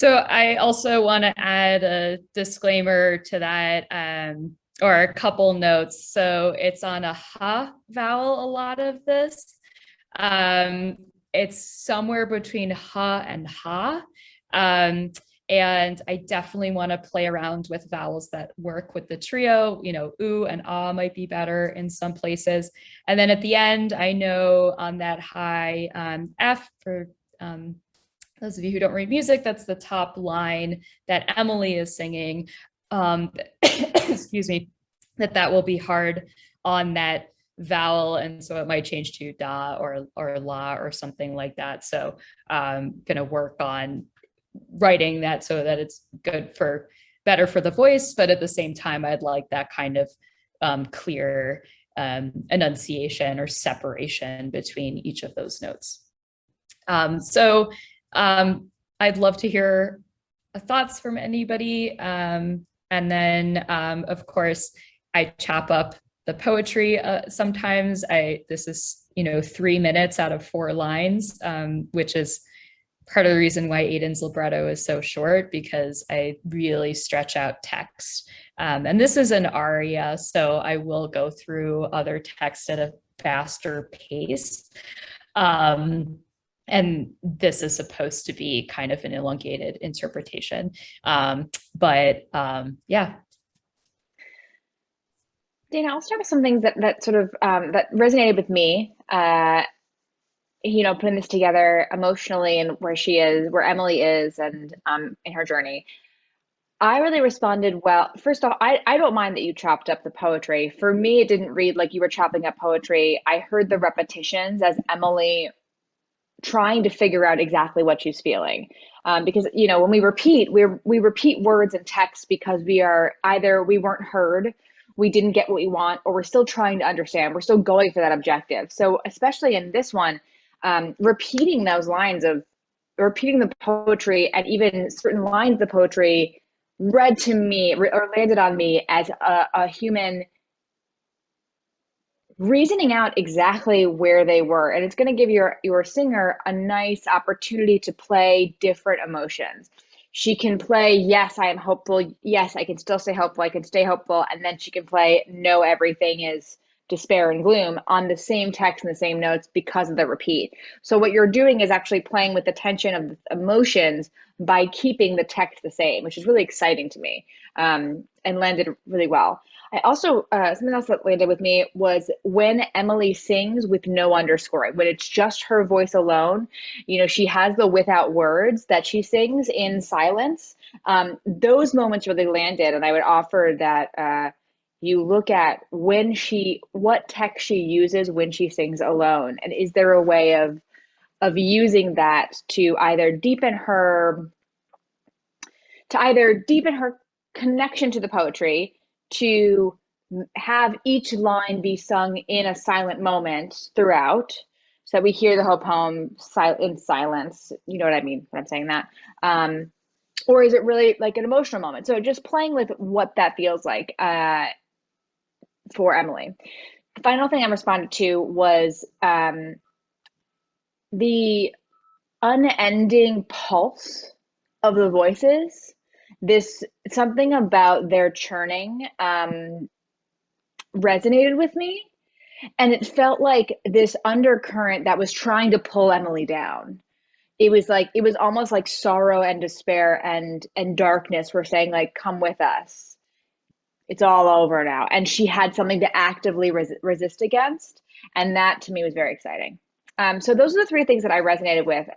So I also want to add a disclaimer to that, or a couple notes. So it's on a ha vowel, a lot of this. It's somewhere between ha and ha. And I definitely want to play around with vowels that work with the trio. You know, oo and ah might be better in some places. And then at the end, I know on that high F for those of you who don't read music, that's the top line that Emily is singing. Excuse me, that will be hard on that vowel, and so it might change to da or la or something like that. So I'm gonna work on writing that so that it's better for the voice, but at the same time, I'd like that kind of clear enunciation or separation between each of those notes. I'd love to hear thoughts from anybody. And then, of course, I chop up the poetry sometimes. This is, 3 minutes out of 4 lines, which is part of the reason why Aiden's libretto is so short, because I really stretch out text. And this is an aria, so I will go through other text at a faster pace. And this is supposed to be kind of an elongated interpretation. Yeah. Dana, I'll start with some things that sort of that resonated with me. Putting this together emotionally and where Emily is, and in her journey. I really responded well. First off, I don't mind that you chopped up the poetry. For me, it didn't read like you were chopping up poetry. I heard the repetitions as Emily trying to figure out exactly what she's feeling. Because, when we repeat words and text because we weren't heard, we didn't get what we want, or we're still trying to understand. We're still going for that objective. So especially in this one, repeating the poetry, and even certain lines of the poetry read to me or landed on me as a human reasoning out exactly where they were. And it's going to give your singer a nice opportunity to play different emotions. She can play, yes, I am hopeful. Yes, I can still stay hopeful. I can stay hopeful. And then she can play, no, everything is despair and gloom, on the same text and the same notes because of the repeat. So what you're doing is actually playing with the tension of the emotions by keeping the text the same, which is really exciting to me, and landed really well. I also, something else that landed with me was when Emily sings with no underscoring, when it's just her voice alone. She has the without words that she sings in silence. Those moments really landed, and I would offer that you look at what text she uses when she sings alone, and is there a way of using that to either deepen her connection to the poetry, to have each line be sung in a silent moment throughout, so that we hear the whole poem in silence. You know what I mean when I'm saying that? Or is it really like an emotional moment? So just playing with what that feels like for Emily. The final thing I responded to was the unending pulse of the voices. Something about their churning resonated with me, and it felt like this undercurrent that was trying to pull Emily down. It was almost like sorrow and despair and darkness were saying, like, come with us, it's all over now. And she had something to actively resist against, and that to me was very exciting. So those are the 3 things that I resonated with.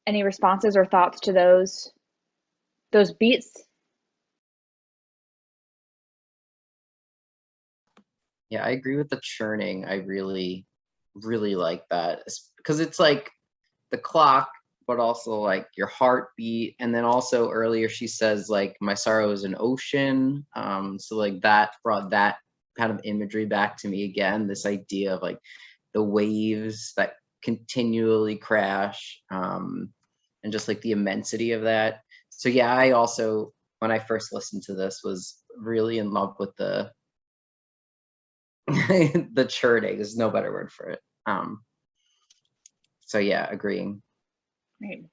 Any responses or thoughts to those beats? Yeah, I agree with the churning. I really, really like that, because it's like the clock, but also like your heartbeat. And then also earlier she says, like, my sorrow is an ocean. So like that brought that kind of imagery back to me again, this idea of like the waves that continually crash, and just like the immensity of that. So yeah, I also, when I first listened to this, was really in love with the churning. There's no better word for it. So yeah, agreeing. Right.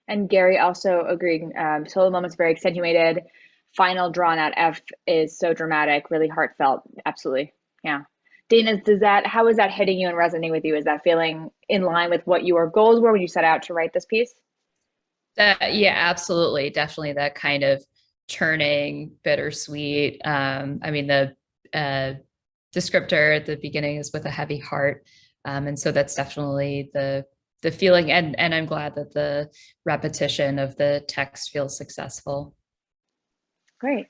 And Gary also agreeing, solo moments very accentuated. Final drawn out F is so dramatic, really heartfelt. Absolutely. Yeah. Dana, how is that hitting you and resonating with you? Is that feeling in line with what your goals were when you set out to write this piece? Yeah, absolutely. Definitely that kind of churning, bittersweet. I mean, the descriptor at the beginning is with a heavy heart. And so that's definitely the feeling. And I'm glad that the repetition of the text feels successful. Great.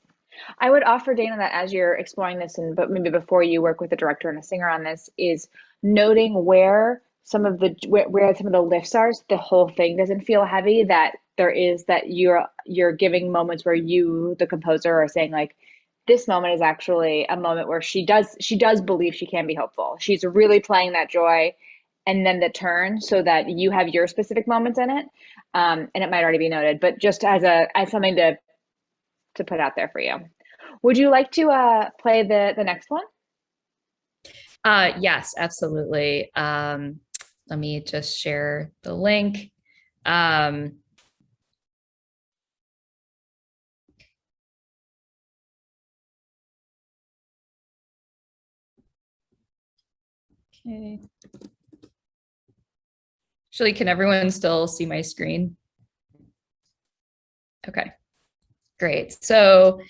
I would offer, Dana, that as you're exploring this, but maybe before you work with a director and a singer on this, is noting where some of the lifts are, so the whole thing doesn't feel heavy. That you're giving moments where you, the composer, are saying like, this moment is actually a moment where she does believe she can be hopeful. She's really playing that joy, and then the turn, so that you have your specific moments in it, and it might already be noted, but just as something to put out there for you. Would you like to play the next one? Yes, absolutely. Let me just share the link. Okay. Actually, can everyone still see my screen? Okay, great. So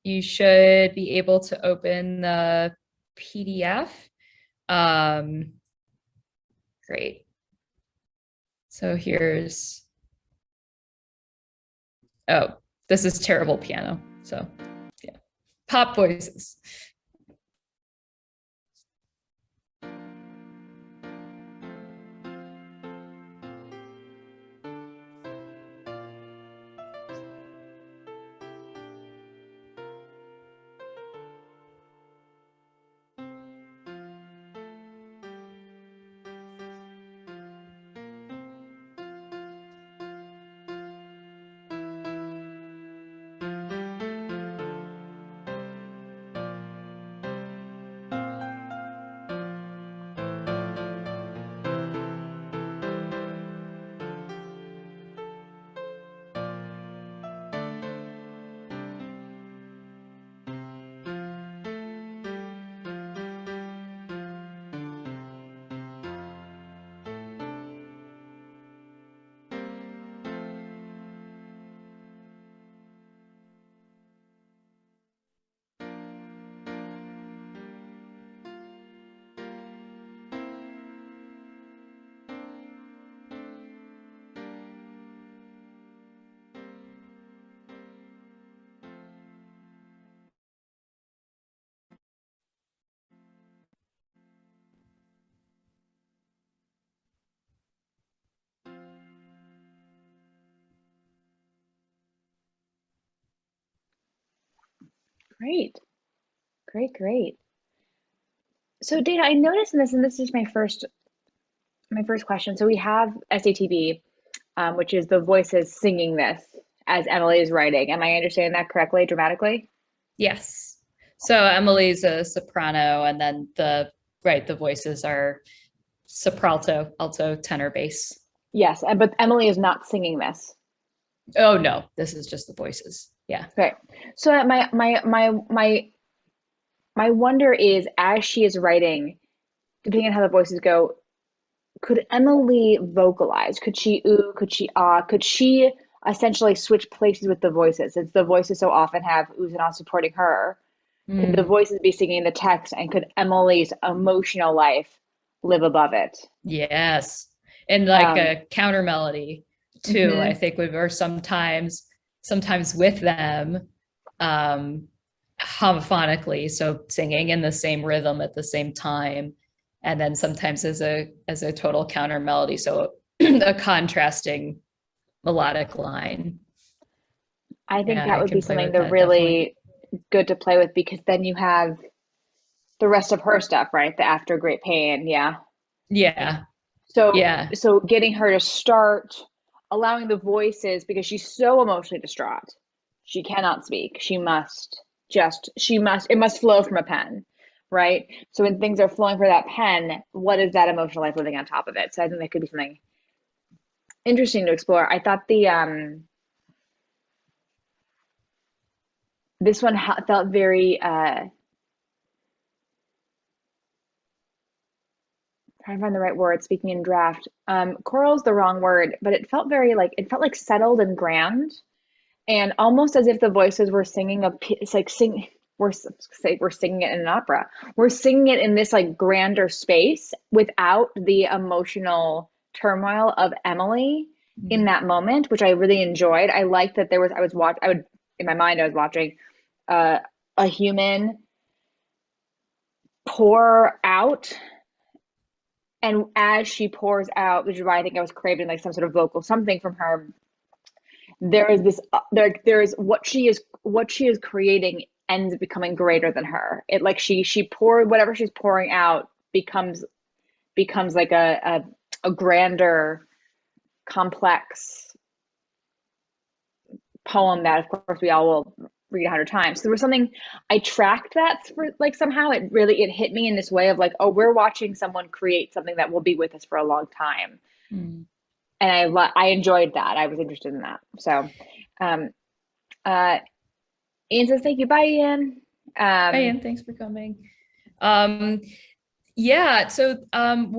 you should be able to open the PDF. Great. So here's, oh, this is terrible piano. So yeah, pop voices. Great, great, great. So Dana, I noticed in this, and this is my first question. So we have SATB, which is the voices singing this as Emily is writing. Am I understanding that correctly, dramatically? Yes. So Emily's a soprano, and then the voices are sopralto, alto, tenor, bass. Yes, but Emily is not singing this. Oh no, this is just the voices. Yeah. Right. So my wonder is, as she is writing, depending on how the voices go, could Emily vocalize? Could she ooh? Could she ah? Could she essentially switch places with the voices, since the voices so often have oohs and ahs supporting her? Could the voices be singing the text, and could Emily's emotional life live above it? Yes. And like a counter melody too, I think or sometimes with them, homophonically, so singing in the same rhythm at the same time, and then sometimes as a total counter melody, so a contrasting melodic line. I think that would be something they're really good to play with, because then you have the rest of her stuff, right? The after great pain, yeah. Yeah. So getting her to start allowing the voices, because she's so emotionally distraught. She cannot speak. It must flow from a pen, right? So when things are flowing for that pen, what is that emotional life living on top of it? So I think that could be something interesting to explore. I thought the this one felt very trying to find the right word, speaking in draft. Choral is the wrong word, but it felt very like, it felt like settled and grand, and almost as if the voices were singing it's like we're singing it in an opera. We're singing it in this like grander space without the emotional turmoil of Emily in that moment, which I really enjoyed. I liked that in my mind I was watching a human pour out, and as she pours out, which is why I think I was craving like some sort of vocal something from her, there is this there is what she is creating ends up becoming greater than her. It like she poured whatever she's pouring out becomes like a grander, complex poem that of course we all will read 100 times. So there was something, I tracked that for like somehow it hit me in this way of like, oh, we're watching someone create something that will be with us for a long time. And I enjoyed that. I was interested in that. So Ian says thank you. Bye, Ian. Hi, Ian, thanks for coming. Yeah, so some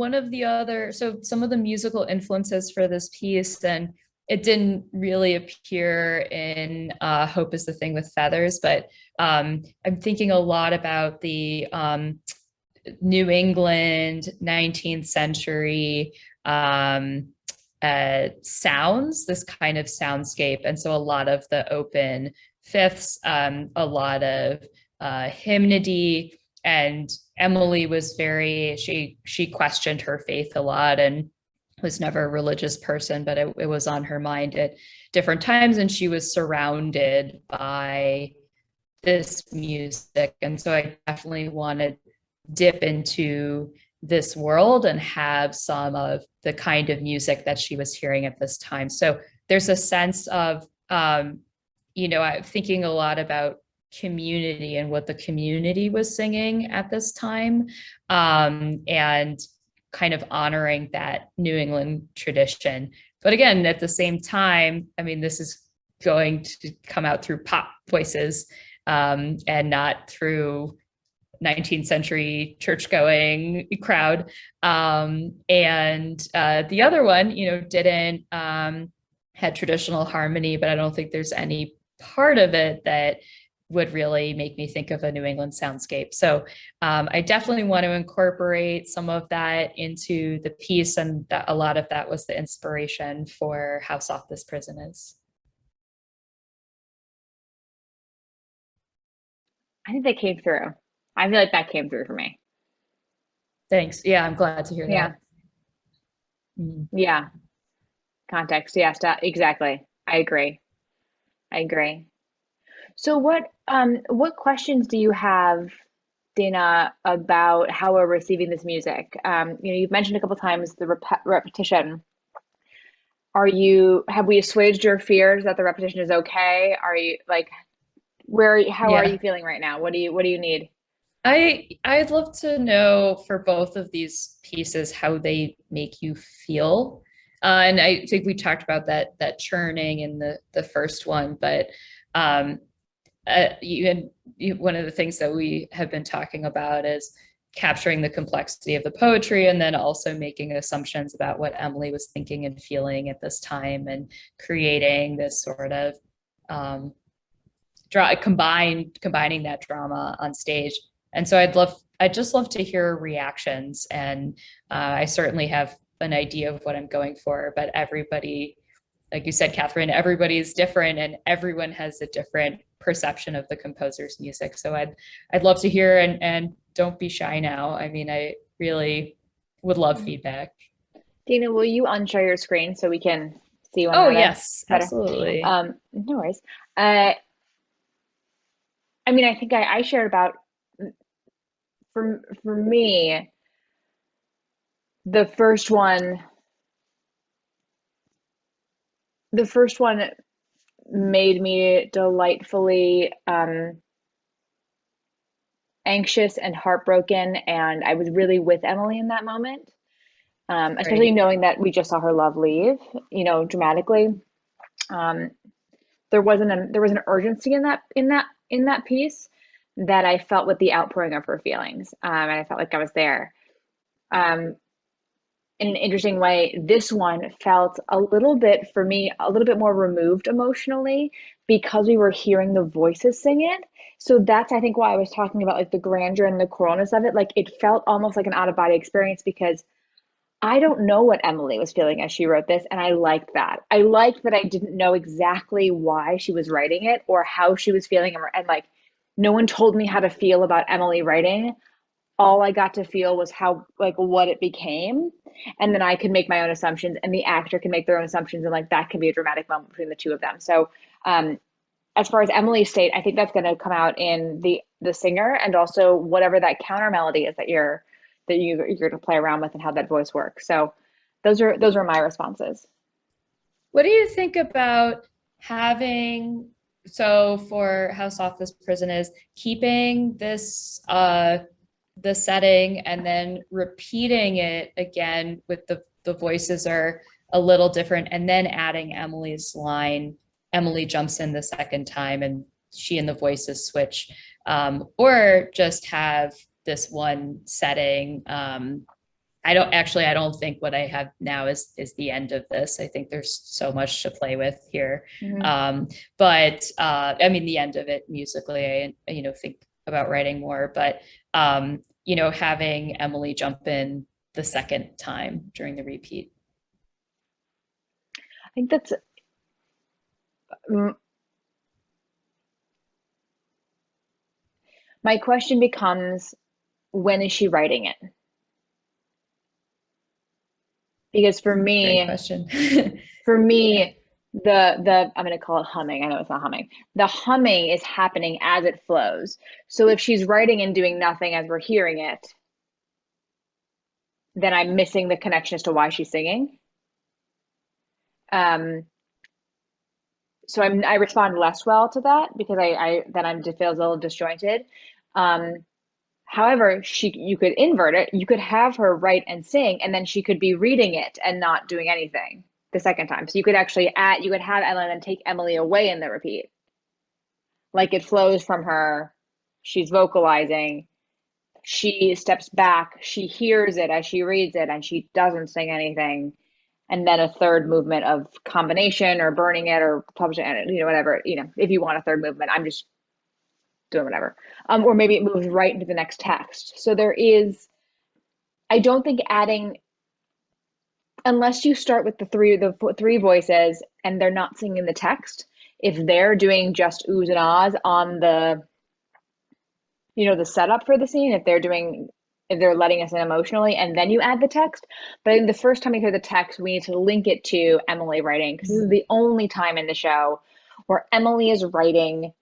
of the musical influences for this piece, and it didn't really appear in Hope is the Thing with Feathers, but I'm thinking a lot about the New England 19th century sounds, this kind of soundscape. And so a lot of the open fifths, a lot of hymnody, and Emily was she questioned her faith a lot and was never a religious person, but it was on her mind at different times, and she was surrounded by this music. And so I definitely want to dip into this world and have some of the kind of music that she was hearing at this time. So there's a sense of, I'm thinking a lot about community and what the community was singing at this time, and kind of honoring that New England tradition. But again, at the same time, I mean, this is going to come out through pop voices, and not through 19th century church-going crowd. And the other one, didn't had traditional harmony, but I don't think there's any part of it that would really make me think of a New England soundscape. So I definitely want to incorporate some of that into the piece, and a lot of that was the inspiration for How Soft This Prison Is. I think that came through. I feel like that came through for me. Thanks. Yeah, I'm glad to hear that. Yeah. Context. Yes, exactly. I agree. So what questions do you have, Dana, about how we're receiving this music? You've mentioned a couple times the repetition. Have we assuaged your fears that the repetition is okay? Are you like, how are you feeling right now? What do you need? I'd love to know for both of these pieces how they make you feel. And I think we talked about that churning in the first one, but one of the things that we have been talking about is capturing the complexity of the poetry, and then also making assumptions about what Emily was thinking and feeling at this time, and creating this sort of combining that drama on stage. And so I'd just love to hear reactions. And I certainly have an idea of what I'm going for, but everybody, like you said, Katherine, everybody's different, and everyone has a different perception of the composer's music. So I'd love to hear, and don't be shy now. I mean, I really would love feedback. Dana, will you unshare your screen so we can see one another? Oh, yes, better? Absolutely. No worries. I mean, I think I shared about, for me, the first one made me delightfully anxious and heartbroken, and I was really with Emily in that moment. Especially knowing that we just saw her love leave, you know, dramatically. There was an urgency in that piece that I felt with the outpouring of her feelings, and I felt like I was there. In an interesting way, this one felt a little bit, for me, a little bit more removed emotionally because we were hearing the voices sing it. So that's, I think, why I was talking about like the grandeur and the coralness of it. Like it felt almost like an out of body experience because I don't know what Emily was feeling as she wrote this, and I liked that. I liked that I didn't know exactly why she was writing it or how she was feeling, and like no one told me how to feel about Emily writing. All I got to feel was how, like, what it became, and then I could make my own assumptions, and the actor can make their own assumptions, and like that can be a dramatic moment between the two of them. So, as far as Emily's state, I think that's going to come out in the singer, and also whatever that counter melody is that you're going to play around with and how that voice works. So those are my responses. What do you think about having, so for How Soft This Prison Is, keeping this the setting and then repeating it again with the voices are a little different, and then adding Emily's line, Emily jumps in the second time and she and the voices switch, or just have this one setting. I don't think what I have now is the end of this. I think there's so much to play with here. But I mean, the end of it musically, I think about writing more, but having Emily jump in the second time during the repeat. I think that's my question becomes, when is she writing it? Because for me, Great question. for me, the I'm going to call it humming. I know it's not humming. The humming is happening as it flows. So if she's writing and doing nothing as we're hearing it, then I'm missing the connection as to why she's singing. So I respond less well to that because it feels a little disjointed. However, you could invert it. You could have her write and sing, and then she could be reading it and not doing anything the second time. So you could actually you could have Ellen and take Emily away in the repeat. Like it flows from her, she's vocalizing, she steps back, she hears it as she reads it, and she doesn't sing anything. And then a third movement of combination or burning it or publishing it, whatever, if you want a third movement, I'm just doing whatever. Or maybe it moves right into the next text. So I don't think adding, unless you start with the three voices and they're not singing the text, if they're doing just oohs and ahs on the setup for the scene, if they're letting us in emotionally, and then you add the text. But I think the first time you hear the text, we need to link it to Emily writing, because this is the only time in the show where Emily is writing,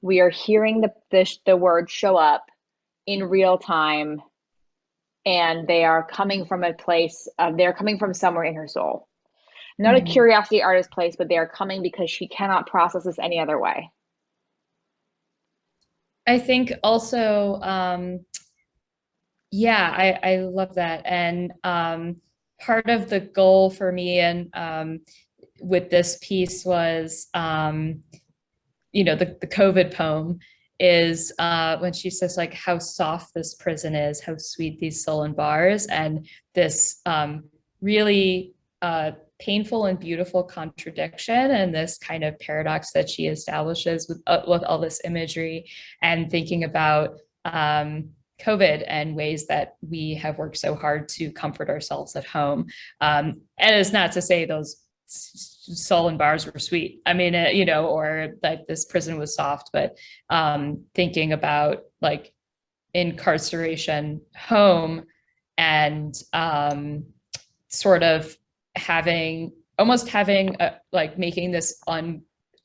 we are hearing the word show up in real time, and they are coming from a place they're coming from somewhere in her soul. Not a curiosity artist place, but they are coming because she cannot process this any other way. I think also, I love that. And part of the goal for me and with this piece was, the COVID poem is when she says like how soft this prison is, how sweet these sullen bars, and this really painful and beautiful contradiction and this kind of paradox that she establishes with all this imagery, and thinking about COVID and ways that we have worked so hard to comfort ourselves at home. And it's not to say those sullen bars were sweet. I mean, or like this prison was soft, but thinking about like incarceration, home, and sort of making this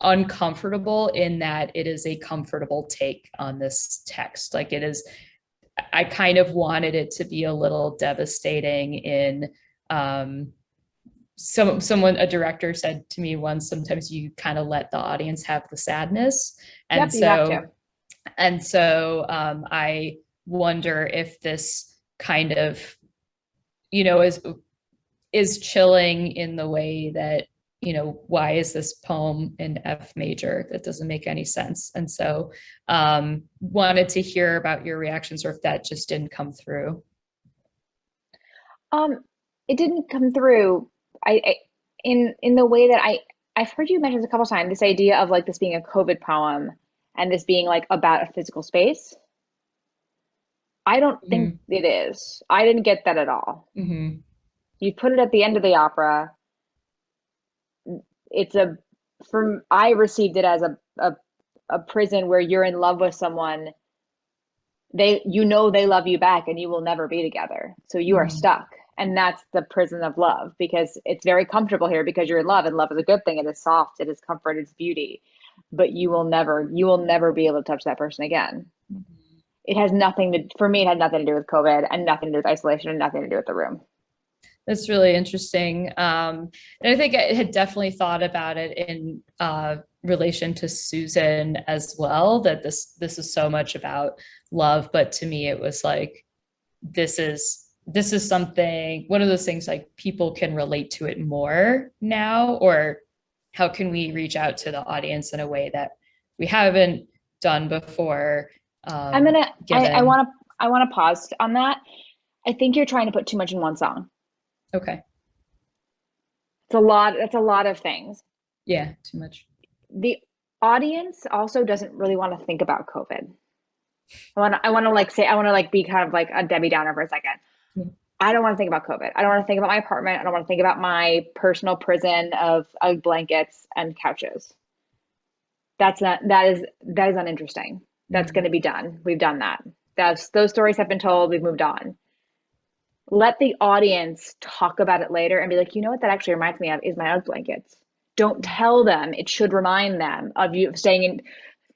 uncomfortable in that it is a comfortable take on this text. Like it is, I kind of wanted it to be a little devastating in, a director said to me once, sometimes you kind of let the audience have the sadness. And yep, so I wonder if this kind of, you know, is chilling in the way that, you know, why is this poem in F major? That doesn't make any sense. And so wanted to hear about your reactions, or if that just didn't come through. It didn't come through. In the way that I've heard you mention a couple times, this idea of like this being a COVID poem and this being like about a physical space. I don't think it is. I didn't get that at all. You put it at the end of the opera. I received it as a prison where you're in love with someone. They love you back and you will never be together. So you are stuck. And that's the prison of love, because it's very comfortable here because you're in love, and love is a good thing. It is soft, it is comfort, it's beauty. But you will never be able to touch that person again. It has nothing to, for me, it had nothing to do with COVID and nothing to do with isolation and nothing to do with the room. That's really interesting. And I think I had definitely thought about it in relation to Susan as well, that this is so much about love. But to me, it was like, this is something, one of those things, like people can relate to it more now, or how can we reach out to the audience in a way that we haven't done before? I want to pause on that. I think you're trying to put too much in one song. Okay. That's a lot of things. Yeah, too much. The audience also doesn't really want to think about COVID. I want to be kind of like a Debbie Downer for a second. I don't want to think about COVID. I don't want to think about my apartment. I don't want to think about my personal prison of blankets and couches. That is uninteresting. That's going to be done. We've done that. Those stories have been told. We've moved on. Let the audience talk about it later and be like, you know what that actually reminds me of is my UGG blankets. Don't tell them. It should remind them of you staying in.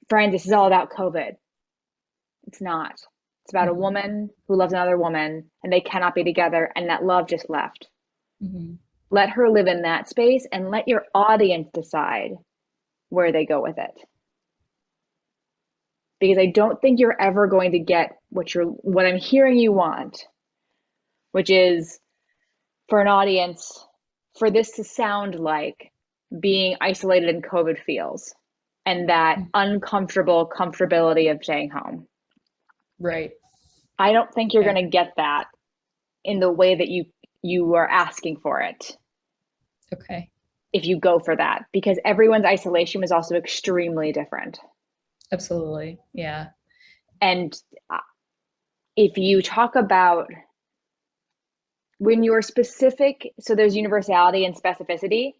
Friends, this is all about COVID. It's not. It's about a woman who loves another woman and they cannot be together, and that love just left. Let her live in that space and let your audience decide where they go with it. Because I don't think you're ever going to get what I'm hearing you want, which is for an audience, for this to sound like being isolated in COVID feels, and that uncomfortable comfortability of staying home. Right. I don't think you're going to get that in the way that you are asking for it. Okay. If you go for that, because everyone's isolation was also extremely different. Absolutely. Yeah. And if you talk about when you're specific, so there's universality and specificity.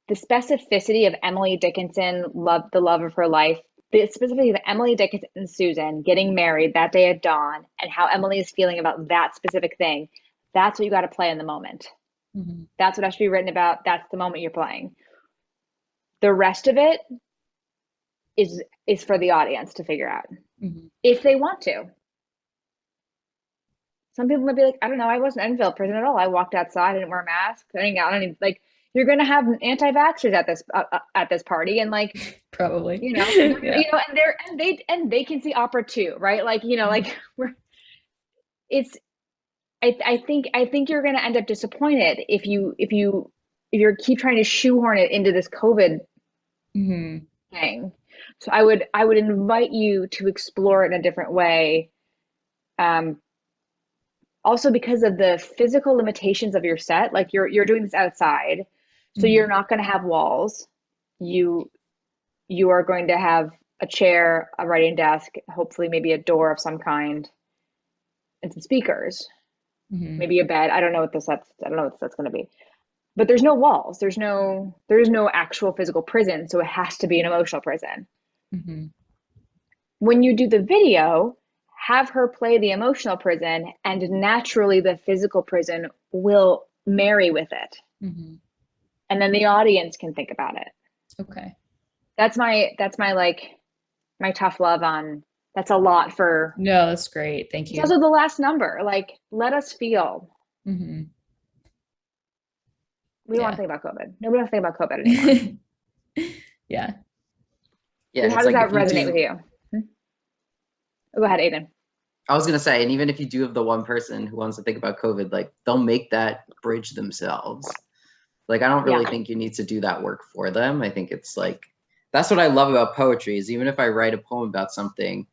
The specificity of Emily Dickinson, the love of her life, the specificity of Emily Dickinson and Susan getting married that day at dawn, and how Emily is feeling about that specific thing, that's what you got to play in the moment. That's what has to be written about. That's the moment you're playing. The rest of it is for the audience to figure out if they want to. Some people might be like, I don't know, I wasn't in Enfield prison at all. I walked outside, I didn't wear a mask. You're going to have anti-vaxxers at this party, and like probably, and they can see opera too, right? Like, I think you're going to end up disappointed if you keep trying to shoehorn it into this COVID thing. So I would invite you to explore it in a different way. Also because of the physical limitations of your set, like you're doing this outside, so you're not going to have walls. You are going to have a chair, a writing desk, hopefully maybe a door of some kind, and some speakers, maybe a bed. I don't know what the set's going to be, but there's no walls. There's no actual physical prison, so it has to be an emotional prison. When you do the video, have her play the emotional prison, and naturally the physical prison will marry with it. And then the audience can think about it. Okay. That's my tough love on, that's a lot for. No, that's great. Thank you. It's also the last number. Like, let us feel. We don't want to think about COVID. Nobody wants to think about COVID anymore. Yeah. So how does that resonate with you? Go ahead, Aiden. I was gonna say, and even if you do have the one person who wants to think about COVID, like they'll make that bridge themselves. Like I don't really think you need to do that work for them. I think it's like that's what I love about poetry is even if I write a poem about something,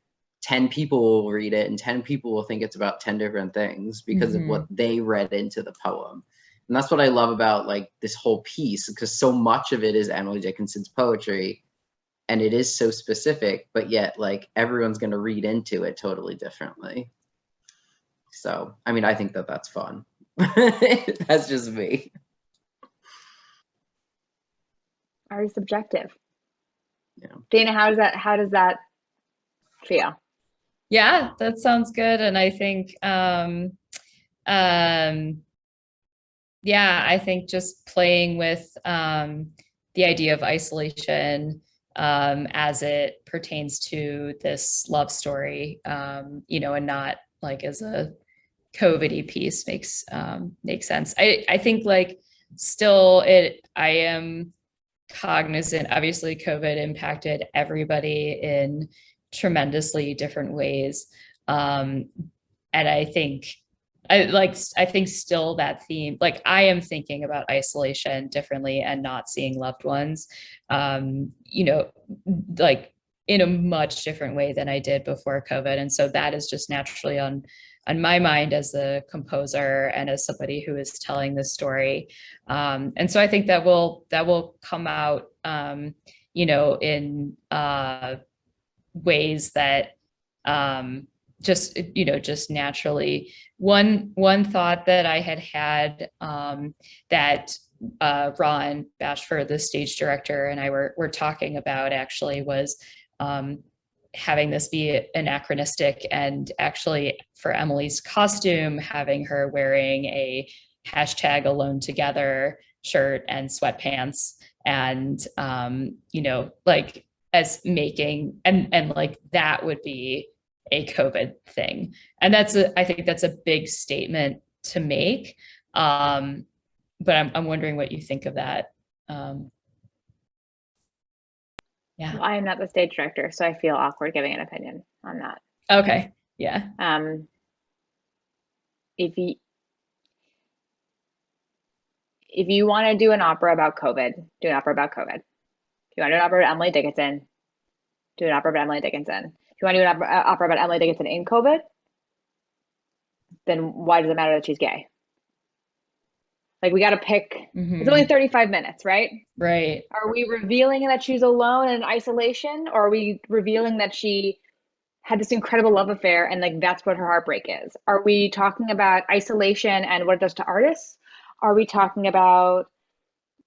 10 people will read it and 10 people will think it's about 10 different things because of what they read into the poem. And that's what I love about like this whole piece, because so much of it is Emily Dickinson's poetry and it is so specific, but yet like everyone's going to read into it totally differently. So, I mean, I think that that's fun. That's just me. Very subjective. Yeah. Dana, how does that feel? Yeah, that sounds good. And I think, yeah, I think just playing with the idea of isolation as it pertains to this love story, you know, and not like as a COVID-y piece makes sense. I think like still I am cognizant, obviously COVID impacted everybody in tremendously different ways. And I think still that theme, like I am thinking about isolation differently and not seeing loved ones, you know, like in a much different way than I did before COVID. And so that is just naturally on my mind as a composer and as somebody who is telling this story. And so I think that will come out, you know, in ways that just, you know, just naturally. One thought that I had that Ron Bashford, the stage director, and I were talking about actually was having this be anachronistic, and actually for Emily's costume, having her wearing a #AloneTogether shirt and sweatpants, and you know, like as making and like that would be a COVID thing. And I think that's a big statement to make. But I'm wondering what you think of that. Yeah. Well, I am not the stage director, so I feel awkward giving an opinion on that. Okay. Yeah. If you want to do an opera about COVID, do an opera about COVID. If you want to do an opera about Emily Dickinson, do an opera about Emily Dickinson. If you want to do an opera about Emily Dickinson in COVID, then why does it matter that she's gay? Like we got to pick. It's only 35 minutes, right? Right. Are we revealing that she's alone in isolation, or are we revealing that she had this incredible love affair and like that's what her heartbreak is? Are we talking about isolation and what it does to artists? Are we talking about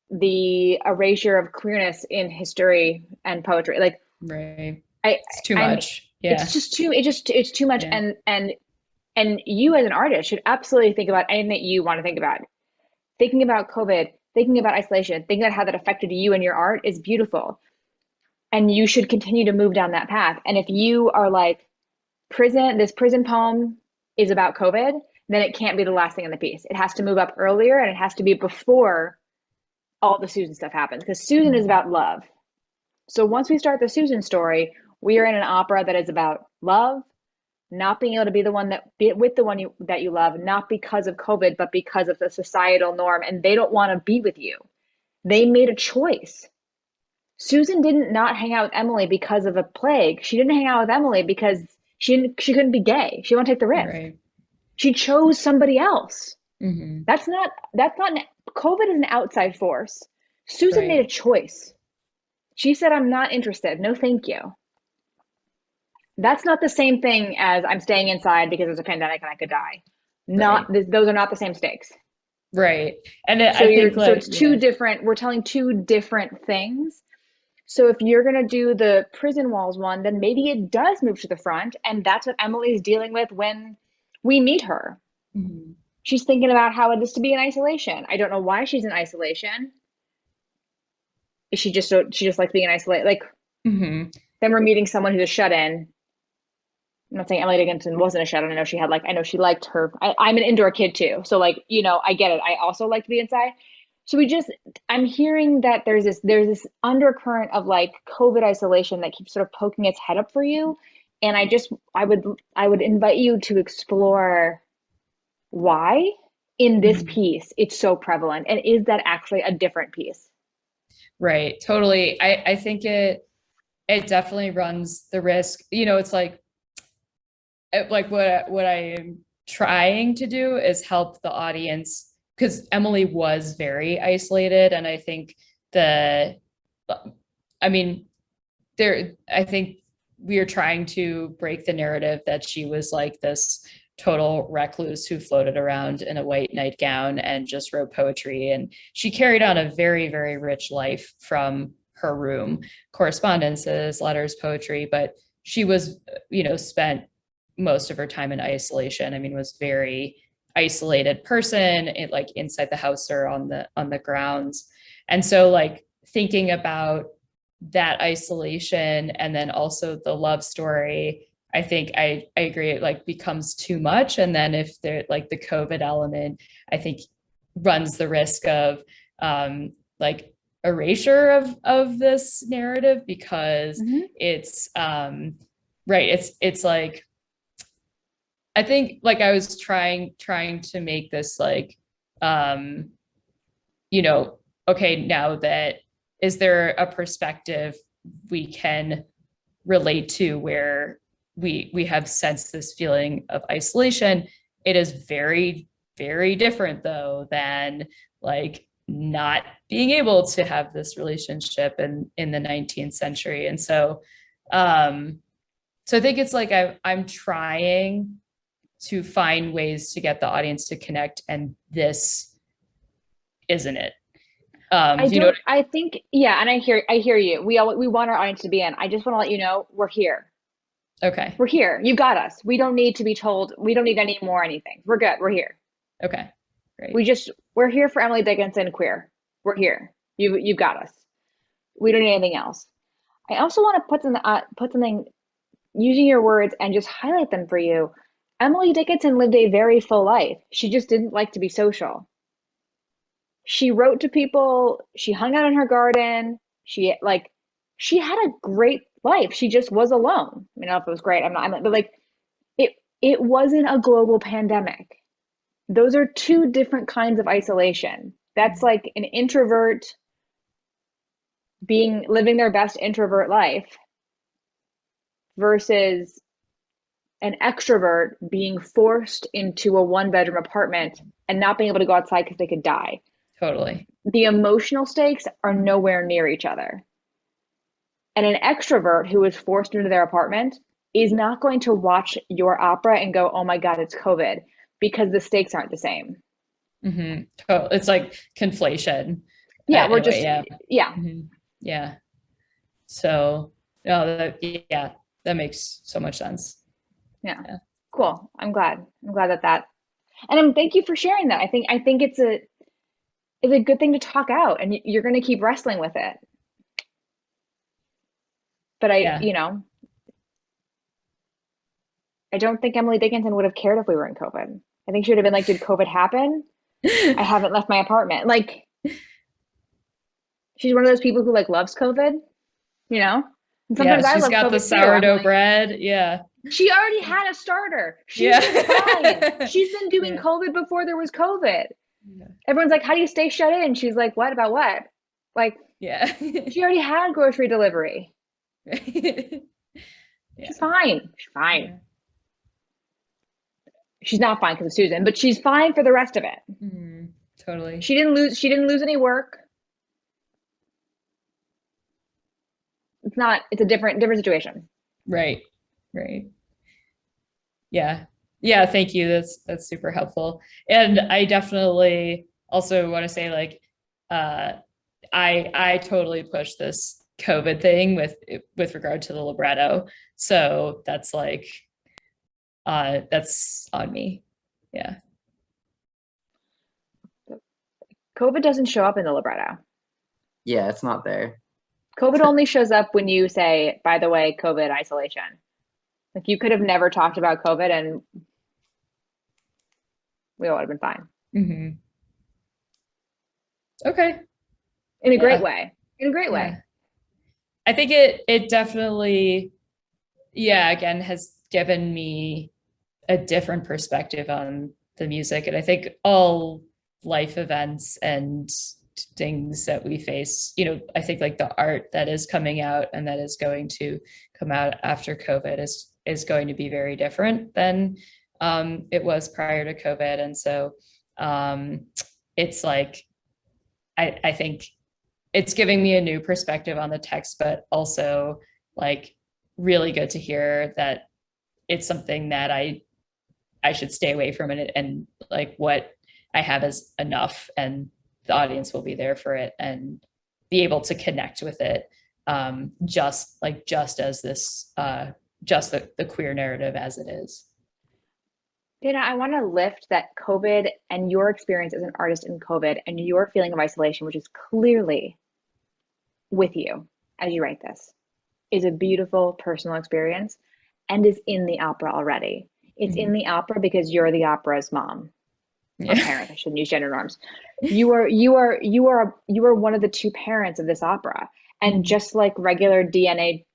the erasure of queerness in history and poetry? Like, right. It's too much. Yeah. It's too much. Yeah. And you as an artist should absolutely think about anything that you want to think about. Thinking about COVID, thinking about isolation, thinking about how that affected you and your art is beautiful. And you should continue to move down that path. And if you are like, this prison poem is about COVID, then it can't be the last thing in the piece. It has to move up earlier, and it has to be before all the Susan stuff happens, because Susan is about love. So once we start the Susan story, we are in an opera that is about love, not being able to be the one that you love, not because of COVID, but because of the societal norm, and they don't want to be with you. They made a choice. Susan didn't not hang out with Emily because of a plague. She didn't hang out with Emily because she couldn't be gay. She didn't take the risk. Right. She chose somebody else. Mm-hmm. That's not COVID is an outside force. Susan made a choice. She said, I'm not interested. No, thank you. That's not the same thing as I'm staying inside because there's a pandemic and I could die. Those are not the same stakes. Right. And so it's two different, we're telling two different things. So if you're going to do the prison walls one, then maybe it does move to the front. And that's what Emily's dealing with when we meet her. Mm-hmm. She's thinking about how it is to be in isolation. I don't know why she's in isolation. She just likes being in isolation. Like, then we're meeting someone who's a shut-in. I'm not saying Emily Dickinson wasn't a shut-in. I know she liked her. I'm an indoor kid too. So like, you know, I get it. I also like to be inside. So I'm hearing that there's this undercurrent of like COVID isolation that keeps sort of poking its head up for you. And I would invite you to explore why in this piece it's so prevalent, and is that actually a different piece? Right. Totally. I think it definitely runs the risk. It's like what I am trying to do is help the audience, because Emily was very isolated, and I think I think we are trying to break the narrative that she was like this total recluse who floated around in a white nightgown and just wrote poetry. And she carried on a very, very rich life from her room, correspondences, letters, poetry, but she was, spent most of her time in isolation. I mean, was very isolated person, like inside the house or on the grounds. And so like thinking about that isolation and then also the love story, I think I agree, it like becomes too much. And then if there like the COVID element, I think runs the risk of like erasure of this narrative, because it's right. It's like, I think like I was trying to make this like, okay, now that, is there a perspective we can relate to where we have sensed this feeling of isolation? It is very, very different though than like not being able to have this relationship in the 19th century. And so I think it's like I'm trying to find ways to get the audience to connect, and this isn't it. I think, yeah, and I hear you. We want our audience to be in. I just want to let you know we're here. Okay. We're here. You got us. We don't need to be told. We don't need any more anything. We're good. We're here. Okay. Great. We're here for Emily Dickinson queer. We're here. You got us. We don't need anything else. I also want to put something using your words and just highlight them for you. Emily Dickinson lived a very full life. She just didn't like to be social. She wrote to people. She hung out in her garden. She had a great life. She just was alone. I mean, I don't know if it was great. But like it wasn't a global pandemic. Those are two different kinds of isolation. That's like an introvert living their best introvert life versus an extrovert being forced into a 1-bedroom apartment and not being able to go outside because they could die. Totally. The emotional stakes are nowhere near each other. And an extrovert who is forced into their apartment is not going to watch your opera and go, oh my God, it's COVID, because the stakes aren't the same. Mm-hmm. It's like conflation. Yeah, we're anyway, just, yeah. Mm-hmm. Yeah. So, no, that makes so much sense. Yeah. Cool. I'm glad that, and thank you for sharing that. I think it's a good thing to talk out, and you're going to keep wrestling with it. But I don't think Emily Dickinson would have cared if we were in COVID. I think she would have been like, did COVID happen? I haven't left my apartment. Like, she's one of those people who like loves COVID, And sometimes I she's love got COVID the too. sourdough bread. Yeah. She already had a starter. She's been fine. She's been doing COVID before there was COVID. Yeah. Everyone's like, how do you stay shut in? She's like, what about what? Like, she already had grocery delivery. She's fine. She's fine. Yeah. She's not fine because of Susan, but she's fine for the rest of it. Mm-hmm. Totally. She didn't lose any work. It's a different situation. Right. Yeah. Thank you. That's super helpful. And I definitely also want to say, like, I totally push this COVID thing with regard to the libretto. So that's like, that's on me. Yeah. COVID doesn't show up in the libretto. Yeah, it's not there. COVID only shows up when you say, by the way, COVID isolation. Like, you could have never talked about COVID and we all would have been fine. Mm-hmm. Okay. In a great way. In a great way. I think it definitely yeah, again, has given me a different perspective on the music. And I think all life events and things that we face, I think like the art that is coming out and that is going to come out after COVID is going to be very different than it was prior to COVID. And so it's like, I think it's giving me a new perspective on the text, but also like really good to hear that it's something that I should stay away from it, and like what I have is enough, and the audience will be there for it and be able to connect with it, just as this just the queer narrative as it is. Dana, I want to lift that COVID and your experience as an artist in COVID and your feeling of isolation, which is clearly with you as you write this, is a beautiful personal experience and is in the opera already. It's in the opera because you're the opera's mom or parent. I shouldn't use gender norms. You are one of the two parents of this opera. And just like regular DNA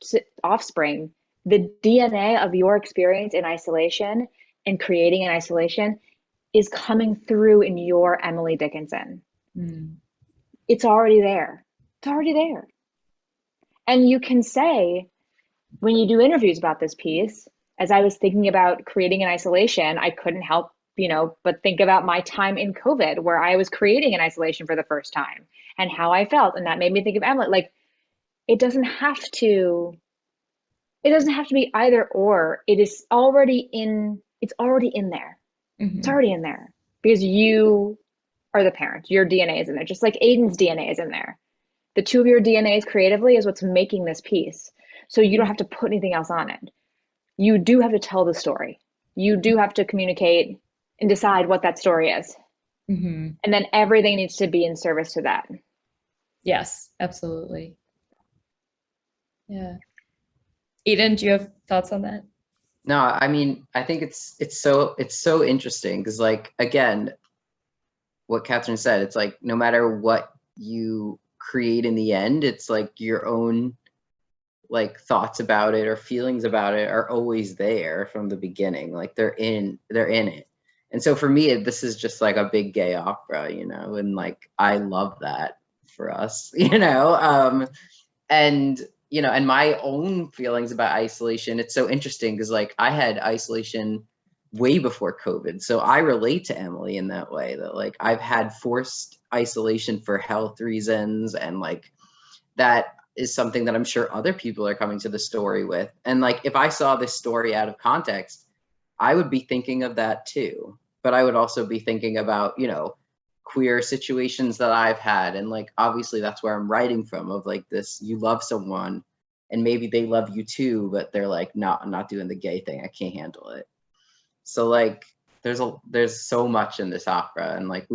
offspring, the DNA of your experience in isolation and creating in isolation is coming through in your Emily Dickinson. It's already there. It's already there. And you can say, when you do interviews about this piece, as I was thinking about creating in isolation, I couldn't help, but think about my time in COVID where I was creating in isolation for the first time and how I felt. And that made me think of Emily. Like, it doesn't have to be either or. It's already in there. It's already in there because you are the parent. Your DNA is in there, just like Aiden's DNA is in there. The two of your DNAs creatively is what's making this piece. So you don't have to put anything else on it. You do have to tell the story. You do have to communicate and decide what that story is. And then everything needs to be in service to that. Yes, absolutely. Yeah. Aiden, do you have thoughts on that? No, I mean, I think it's so interesting because, like, again, what Katherine said, it's like no matter what you create in the end, it's like your own like thoughts about it or feelings about it are always there from the beginning. Like they're in it. And so for me, this is just like a big gay opera, and like I love that for us, and my own feelings about isolation, it's so interesting because like I had isolation way before COVID. So I relate to Emily in that way, that like I've had forced isolation for health reasons, and like that is something that I'm sure other people are coming to the story with. And like if I saw this story out of context, I would be thinking of that too. But I would also be thinking about, queer situations that I've had. And like obviously that's where I'm writing from, of like this, you love someone and maybe they love you too, but they're like, no, I'm not doing the gay thing. I can't handle it. So like there's so much in this opera, and like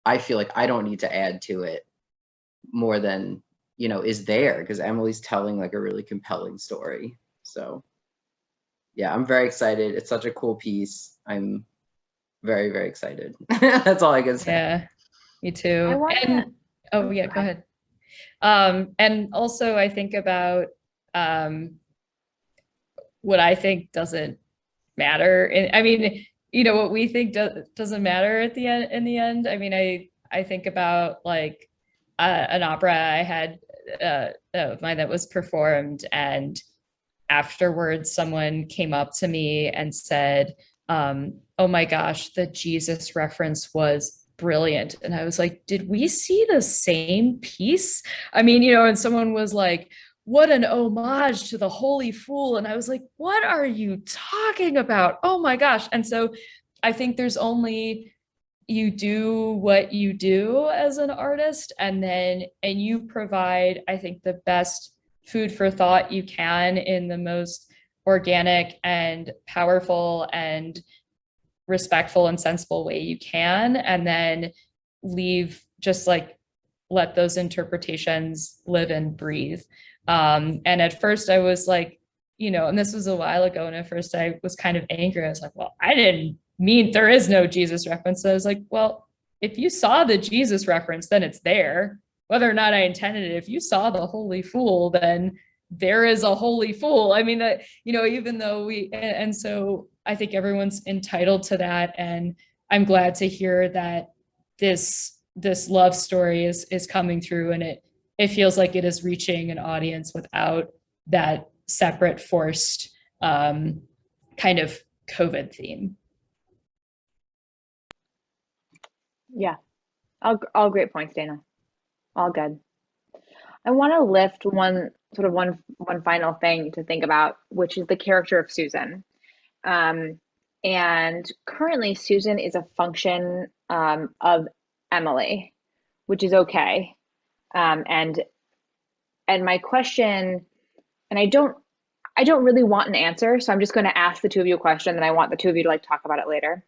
I feel like I don't need to add to it more than is there, because Emily's telling like a really compelling story. So yeah, I'm very excited. It's such a cool piece. I'm very, very excited. That's all I can say. Yeah, me too. Go ahead. And also I think about what I think doesn't matter. I mean, what we think doesn't matter at the end. In the end, I mean, I think about like an opera I had of mine that was performed, and afterwards someone came up to me and said, oh my gosh, the Jesus reference was brilliant. And I was like, did we see the same piece? I mean, and someone was like, what an homage to the Holy Fool. And I was like, what are you talking about? Oh my gosh. And so I think there's only, you do what you do as an artist, and you provide, I think, the best food for thought you can in the most organic and powerful and respectful and sensible way you can, and then let those interpretations live and breathe. And at first I was like, and this was a while ago, and at first I was kind of angry. I was like, well, I didn't mean there is no Jesus reference. So I was like, well, if you saw the Jesus reference, then it's there. Whether or not I intended it, if you saw the Holy Fool, then there is a holy fool. I mean, even though and so I think everyone's entitled to that. And I'm glad to hear that this love story is coming through, and it feels like it is reaching an audience without that separate forced kind of COVID theme. Yeah, all great points, Dana. All good. I want to lift one final thing to think about, which is the character of Susan. And currently, Susan is a function of Emily, which is okay. And my question, and I don't really want an answer, so I'm just going to ask the two of you a question, and I want the two of you to like talk about it later.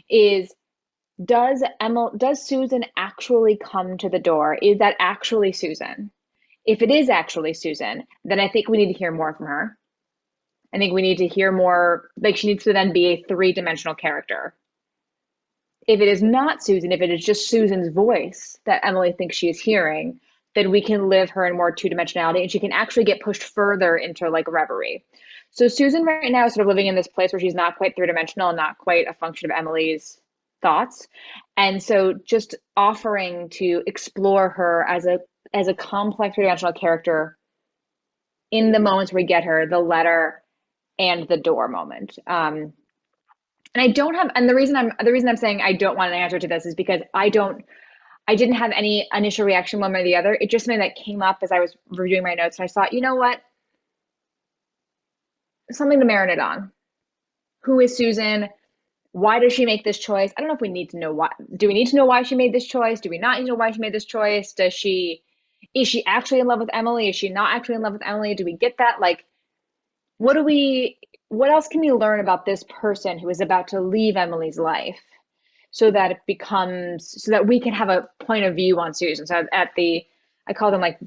Is does Susan actually come to the door? Is that actually Susan? If it is actually Susan, then I think we need to hear more from her. I think we need to hear more, like she needs to then be a three-dimensional character. If it is not Susan, if it is just Susan's voice that Emily thinks she is hearing, then we can live her in more two-dimensionality, and she can actually get pushed further into like reverie. So Susan right now is sort of living in this place where she's not quite three-dimensional and not quite a function of Emily's thoughts. And so just offering to explore her as a complex three-dimensional character in the moments we get her, the letter and the door moment. And I don't have, and the reason I'm saying I don't want an answer to this is because I didn't have any initial reaction one way or the other. It just something that came up as I was reviewing my notes, and I thought, you know what? Something to marinate on. Who is Susan? Why does she make this choice? I don't know if we need to know why. Do we need to know why she made this choice? Do we not need to know why she made this choice? Is she actually in love with Emily? Is she not actually in love with Emily? Do we get that? Like, what else can we learn about this person who is about to leave Emily's life so that we can have a point of view on Susan? So I call them like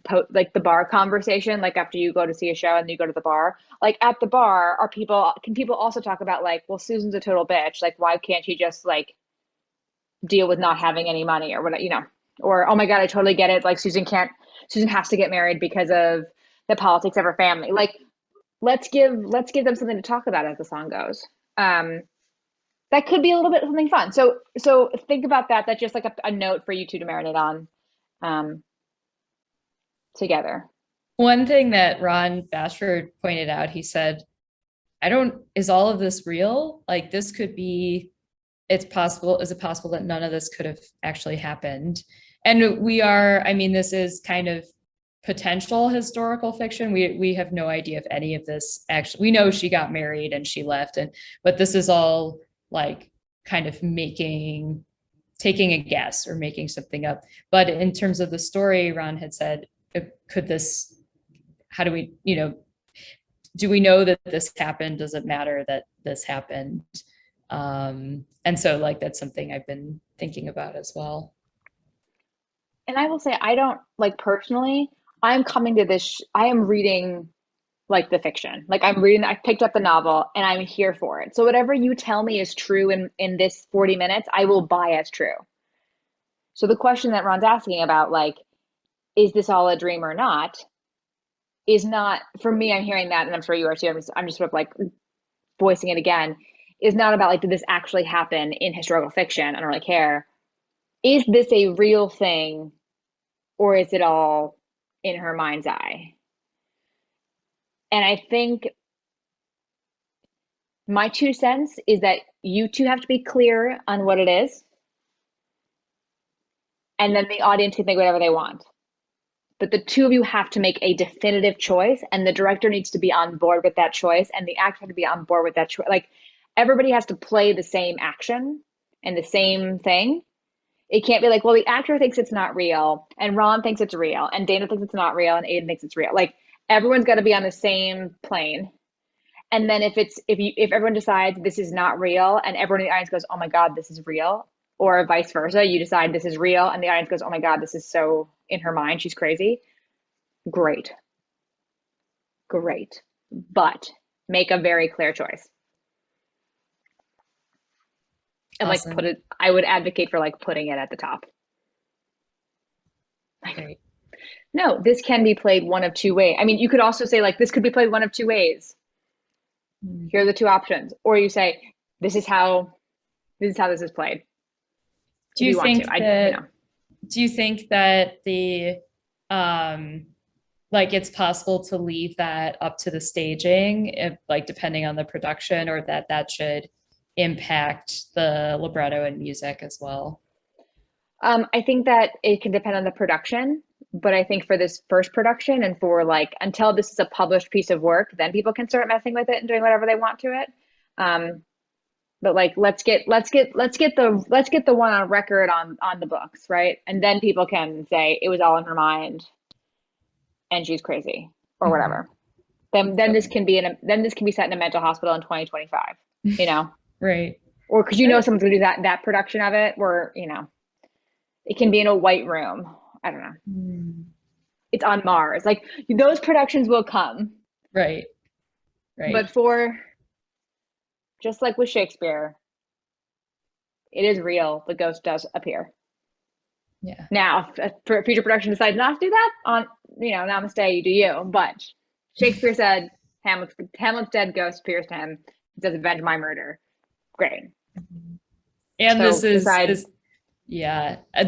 the bar conversation, like after you go to see a show and you go to the bar, like at the bar, can people also talk about like, well, Susan's a total bitch. Like, why can't she just like deal with not having any money or what, or, oh my God, I totally get it. Like Susan has to get married because of the politics of her family. Like, let's give them something to talk about as the song goes. That could be a little bit something fun. So think about that. That's just like a note for you two to marinate on together. One thing that Ron Bashford pointed out, he said, is all of this real? Like this could be, is it possible that none of this could have actually happened? And this is kind of potential historical fiction. We have no idea if any of this actually, we know she got married and she left, but this is all like kind of taking a guess or making something up. But in terms of the story, Ron had said, how do we, do we know that this happened? Does it matter that this happened? And so like, that's something I've been thinking about as well. And I will say, I don't like personally, I'm coming to this, I am reading like the fiction. Like I picked up the novel and I'm here for it. So whatever you tell me is true in this 40 minutes, I will buy as true. So the question that Ron's asking about, like, is this all a dream or not, is not, for me, I'm hearing that, and I'm sure you are too, I'm just sort of like voicing it again, is not about like, did this actually happen in historical fiction? I don't really care. Is this a real thing or is it all in her mind's eye? And I think my 2 cents is that you two have to be clear on what it is. And then the audience can think whatever they want. But the two of you have to make a definitive choice, and the director needs to be on board with that choice, and the actor has to be on board with that choice. Like everybody has to play the same action and the same thing. It can't be like, well, the actor thinks it's not real, and Ron thinks it's real, and Dana thinks it's not real, and Aiden thinks it's real. Like everyone's got to be on the same plane. And then if everyone decides this is not real, and everyone in the audience goes, oh my God, this is real, or vice versa, you decide this is real, and the audience goes, oh my God, this is so in her mind, she's crazy. Great. But make a very clear choice. And awesome. Like I would advocate for like putting it at the top. Great. no, this can be played one of two ways. I mean, you could also say like, this could be played one of two ways. Here are the two options. Or you say, this is how this is played. Do you think that, do you think that the, like it's possible to leave that up to the staging, if, like depending on the production, or that should impact the libretto and music as well? I think that it can depend on the production, but I think for this first production and for like, until this is a published piece of work, then people can start messing with it and doing whatever they want to it. But like, let's get the one on record on the books, right? And then people can say it was all in her mind and she's crazy or whatever. Then this can be set in a mental hospital in 2025, you know? Right. Or because you know someone's gonna do that production of it, where, you know, it can be in a white room. I don't know. It's on Mars. Like, those productions will come. Right. Right. But for, just like with Shakespeare, it is real. The ghost does appear. Yeah. Now, if a future production decides not to do that, on, you know, namaste, you do you. But Shakespeare said, Hamlet's dead, ghost appears to him. He says, avenge my murder. Great. And So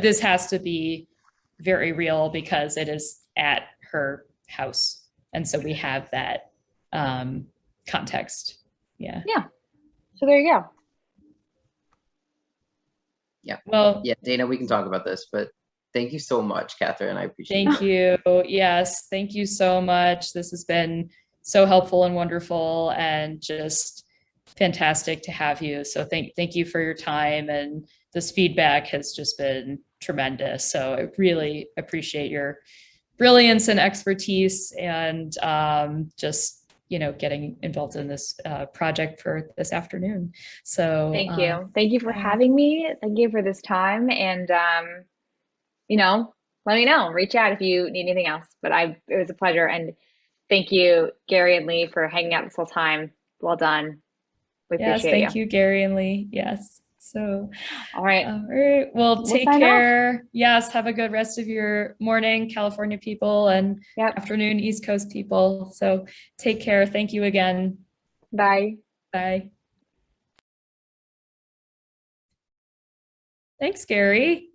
this has to be very real because it is at her house. And so we have that context. Yeah. Yeah. So there you go. Yeah. Well, yeah, Dana, we can talk about this, but thank you so much, Katherine. I appreciate it. Thank you. Yes, thank you so much. This has been so helpful and wonderful and just fantastic to have you. So thank you for your time, and this feedback has just been tremendous. So I really appreciate your brilliance and expertise, and just, you know, getting involved in this project for this afternoon. So thank you for having me. Thank you for this time, and you know, let me know, reach out if you need anything else. But it was a pleasure, and thank you, Gary and Lee, for hanging out this whole time. Well done. We appreciate thank you, Gary and Lee. Yes. So, all right. Well, take care. Yes. Have a good rest of your morning, California people, and afternoon, East Coast people. So take care. Thank you again. Bye. Bye. Thanks, Gary.